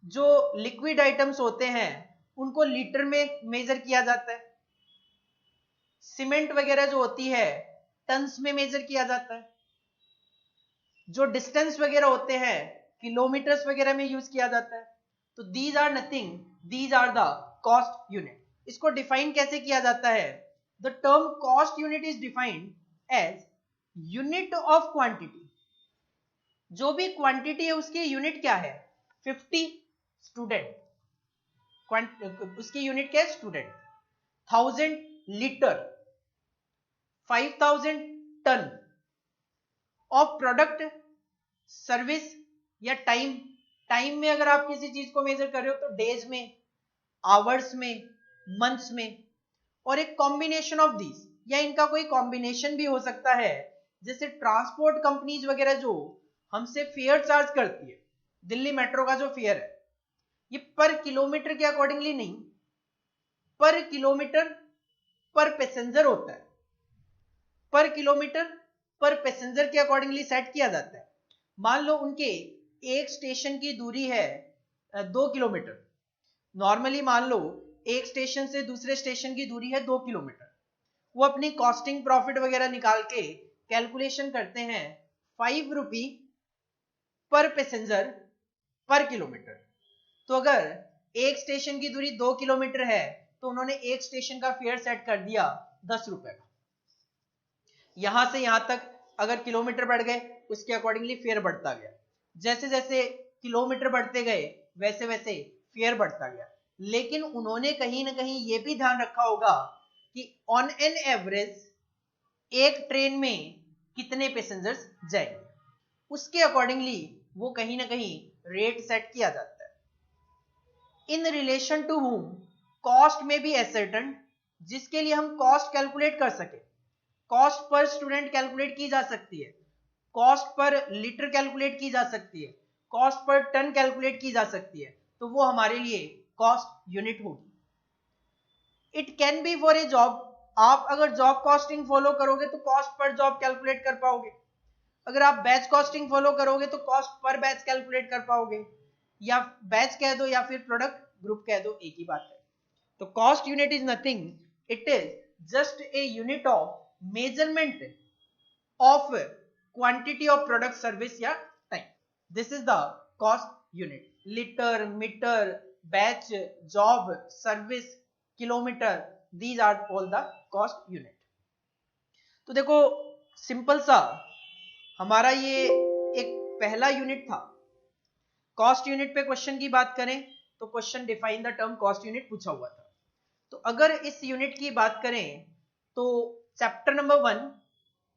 जो लिक्विड आइटम्स होते हैं उनको लीटर में मेजर किया जाता है। सीमेंट वगैरह जो होती है टन्स में मेजर किया जाता है। जो डिस्टेंस वगैरह होते हैं किलोमीटर्स वगैरह में यूज किया जाता है। तो these are nothing, these are the cost unit. इसको डिफाइन कैसे किया जाता है? The term cost unit is defined as unit of quantity. जो भी क्वांटिटी है उसकी यूनिट क्या है? 50 स्टूडेंट, उसकी यूनिट क्या है? Student. 1000 litre, 5000 ton of product, service या टाइम। टाइम में अगर आप किसी चीज को मेजर कर रहे हो तो डेज में, आवर्स में, मंथ्स में, और एक कॉम्बिनेशन ऑफ दीज, या इनका कोई कॉम्बिनेशन भी हो सकता है। जैसे ट्रांसपोर्ट कंपनीज वगैरह जो हमसे फेयर चार्ज करती है, दिल्ली मेट्रो का जो फेयर है ये पर किलोमीटर के अकॉर्डिंगली नहीं, पर किलोमीटर पर पैसेंजर होता है, पर किलोमीटर पर पैसेंजर के अकॉर्डिंगली सेट किया जाता है। मान लो उनके एक स्टेशन की दूरी है 2 किलोमीटर, नॉर्मली मान लो एक स्टेशन से दूसरे स्टेशन की दूरी है 2 किलोमीटर। वो अपनी कॉस्टिंग प्रॉफिट वगैरह निकाल के कैलकुलेशन करते हैं 5 रुपी पर पैसेंजर पर किलोमीटर। तो अगर एक स्टेशन की दूरी 2 किलोमीटर है तो उन्होंने एक स्टेशन का फेयर सेट कर दिया 10 रुपए का। यहां से यहां तक अगर किलोमीटर बढ़ गए उसके अकॉर्डिंगली फेयर बढ़ता गया। जैसे जैसे किलोमीटर बढ़ते गए वैसे वैसे फेयर बढ़ता गया। लेकिन उन्होंने कहीं ना कहीं ये भी ध्यान रखा होगा कि ऑन एन एवरेज एक ट्रेन में कितने पैसेंजर्स जाएंगे, उसके अकॉर्डिंगली वो कहीं ना कहीं रेट सेट किया जाता है। In relation to whom cost may be ascertain, जिसके लिए हम कॉस्ट कैलकुलेट कर सके। कॉस्ट पर स्टूडेंट कैलकुलेट की जा सकती है, कॉस्ट पर लीटर कैलकुलेट की जा सकती है, कॉस्ट पर टन कैलकुलेट की जा सकती है, तो वो हमारे लिए कॉस्ट यूनिट होगी। It can be for a job, आप अगर जॉब कॉस्टिंग फॉलो करोगे तो कॉस्ट पर जॉब कैलकुलेट कर पाओगे। अगर आप बैच कॉस्टिंग फॉलो करोगे तो कॉस्ट पर बैच कैलकुलेट कर पाओगे, या बैच कह दो या फिर प्रोडक्ट ग्रुप कह दो, एक ही बात है। तो cost unit is nothing, it is just a unit of measurement of quantity of product, service या time. This is the cost unit. Liter, meter, batch, job, service, kilometer, these are all the cost unit. तो देखो सिंपल सा हमारा ये एक पहला यूनिट था। कॉस्ट यूनिट पे क्वेश्चन की बात करें तो question define the term cost unit पूछा हुआ था। तो अगर इस यूनिट की बात करें तो chapter number 1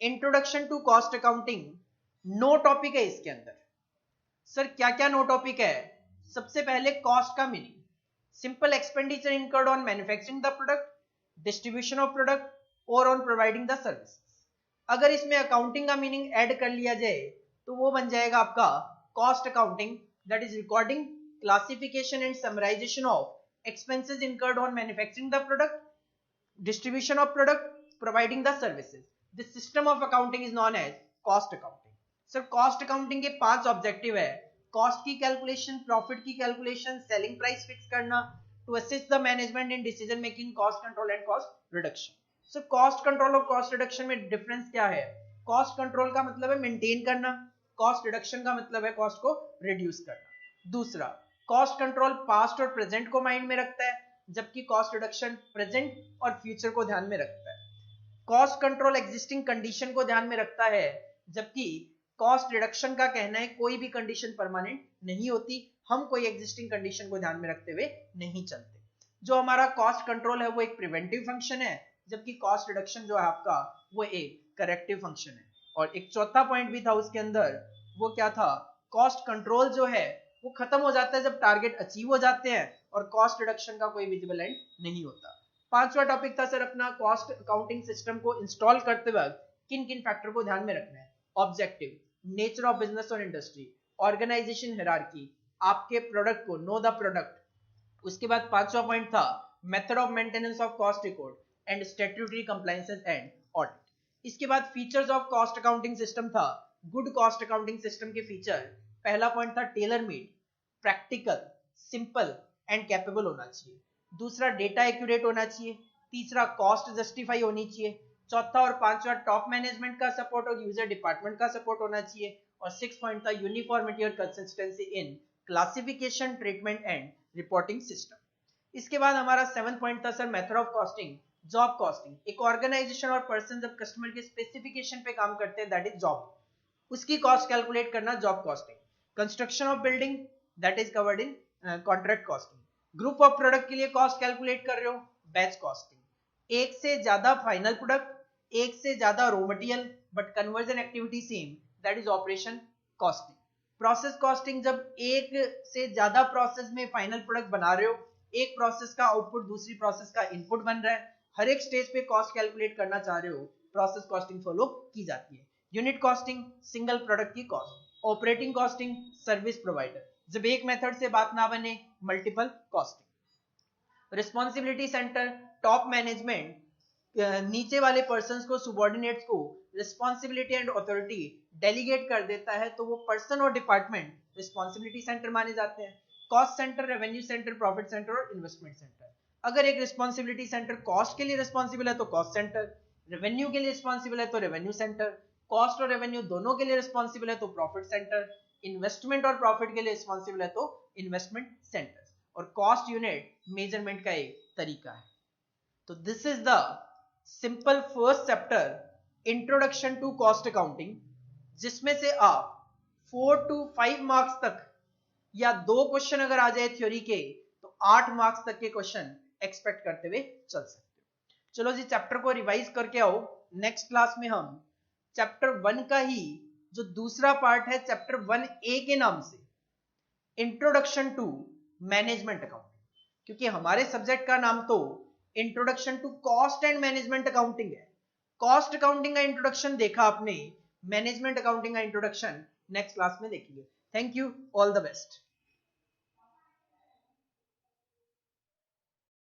introduction to cost accounting, no topic है इसके अंदर। सर क्या क्या नो टॉपिक है? सबसे पहले कॉस्ट का meaning, simple expenditure incurred on manufacturing the product, distribution of product और ऑन प्रोवाइडिंग द सर्विस। अगर इसमें अकाउंटिंग का मीनिंग ऐड कर लिया जाए तो वो बन जाएगा आपका cost accounting, that is recording, classification and summarization of expenses incurred on manufacturing the product, distribution of product, providing the services. This system of accounting is known as cost accounting. Sir cost accounting के 5 ऑब्जेक्टिव है, कॉस्ट की कैलकुलेशन, प्रॉफिट की कैलकुलेशन, सेलिंग प्राइस फिक्स करना, to assist the management in decision making, cost control and cost reduction. So cost control और कॉस्ट रिडक्शन में डिफरेंस क्या है? कॉस्ट कंट्रोल का मतलब है मेंटेन करना, कॉस्ट रिडक्शन का मतलब है कॉस्ट को रिड्यूस करना. दूसरा, कॉस्ट कंट्रोल पास्ट और प्रेजेंट को माइंड में रखता है, जबकि कॉस्ट रिडक्शन प्रेजेंट और फ्यूचर को ध्यान में रखता है. कॉस्ट कंट्रोल एग्जिस्टिंग कंडीशन को ध्यान में रखता है, जबकि कॉस्ट रिडक्शन का कहना है कोई भी कंडीशन परमानेंट नहीं होती, हम कोई एग्जिस्टिंग कंडीशन को ध्यान में रखते हुए नहीं चलते. जो हमारा कॉस्ट कंट्रोल है वो एक प्रिवेंटिव फंक्शन है, जबकि कॉस्ट रिडक्शन जो है आपका वो एक करेक्टिव फंक्शन है. और एक चौथा पॉइंट भी था उसके अंदर, वो क्या था? कॉस्ट कंट्रोल जो है वो खत्म हो जाता है जब टारगेट अचीव हो जाते हैं, और कॉस्ट रिडक्शन का कोई विजिबल एंड नहीं होता. पांचवा टॉपिक था सर अपना कॉस्ट अकाउंटिंग सिस्टम को इंस्टॉल करते वक्त किन किन फैक्टर को ध्यान में रखना है. ऑब्जेक्टिव, नेचर ऑफ बिजनेस और इंडस्ट्री, ऑर्गेनाइजेशन हायरार्की, आपके प्रोडक्ट को नो द प्रोडक्ट. उसके बाद पांचवा पॉइंट था method of maintenance of cost record and statutory compliances and audit. इसके बाद features of cost accounting system था. गुड कॉस्ट अकाउंटिंग सिस्टम के फीचर, पहला पॉइंट था tailor made, practical, simple and capable होना चाहिए. दूसरा, डेटा एक्यूरेट होना चाहिए. तीसरा, कॉस्ट जस्टिफाई होनी चाहिए. चौथा और पांचवा, टॉप मैनेजमेंट का सपोर्ट और यूजर डिपार्टमेंट का सपोर्ट होना चाहिए. और 6 पॉइंट था यूनिफॉर्मिटी और consistency in classification, treatment and reporting system. इसके बाद हमारा 7 पॉइंट था sir method of costing, job costing. एक ऑर्गेनाइजेशन और पर्सन जब कस्टमर के स्पेसिफिकेशन पे काम करते हैं, दैट इज जॉब, उसकी कॉस्ट कैलकुलेट करना job costing. Construction of building, that is covered in contract costing. Group of product के लिए कॉस्ट कैलकुलेट कर रहे हो, बैच कॉस्टिंग. एक से ज्यादा फाइनल प्रोडक्ट, एक से ज्यादा raw material but conversion activity same, that is operation costing. Process costing, जब एक से ज्यादा प्रोसेस में फाइनल प्रोडक्ट बना रहे हो, एक प्रोसेस का आउटपुट दूसरी प्रोसेस का इनपुट बन रहा है, हर एक स्टेज पे कॉस्ट कैलकुलेट करना चाह रहे हो, प्रोसेस कॉस्टिंग फॉलो की जाती है. यूनिट कॉस्टिंग, सिंगल प्रोडक्ट की cost. Operating costing, service provider, जब एक मेथड से बात ना बने, multiple costing. Responsibility centre, top management नीचे वाले पर्संस को, सुबॉर्डिनेट्स को रिस्पॉन्सिबिलिटी एंड अथॉरिटी डेलीगेट कर देता है, तो वो पर्सन और डिपार्टमेंट रिस्पॉन्सिबिलिटी सेंटर माने जाते हैं. Cost centre, revenue centre, profit centre और इन्वेस्टमेंट सेंटर. अगर एक रिस्पॉन्सिबिलिटी सेंटर कॉस्ट के लिए रिस्पॉन्सिबल है तो कॉस्ट सेंटर, रेवेन्यू के लिए रिस्पॉन्सिबल है तो रेवेन्यू सेंटर, कॉस्ट और रेवेन्यू दोनों के लिए रिस्पॉन्सिबल है तो प्रॉफिट सेंटर, इन्वेस्टमेंट और प्रॉफिट के लिए रिस्पॉन्सिबल है तो इन्वेस्टमेंट सेंटर. और कॉस्ट यूनिट मेजरमेंट का एक तरीका है. तो this is the simple first chapter introduction to cost accounting, जिसमें से आप 4 to 5 मार्क्स तक या 2 क्वेश्चन अगर आ जाए थ्योरी के, तो 8 मार्क्स तक के क्वेश्चन एक्सपेक्ट करते हुए चल सकते हो. चलो जी, चैप्टर को रिवाइज करके आओ. नेक्स्ट क्लास में हम चैप्टर 1 का ही जो दूसरा पार्ट है, चैप्टर 1A के नाम से, इंट्रोडक्शन टू मैनेजमेंट अकाउंटिंग, क्योंकि हमारे सब्जेक्ट का नाम तो introduction to cost and management accounting है. कॉस्ट अकाउंटिंग का इंट्रोडक्शन देखा आपने, मैनेजमेंट अकाउंटिंग का इंट्रोडक्शन नेक्स्ट क्लास में देखेंगे. Thank you, all the best.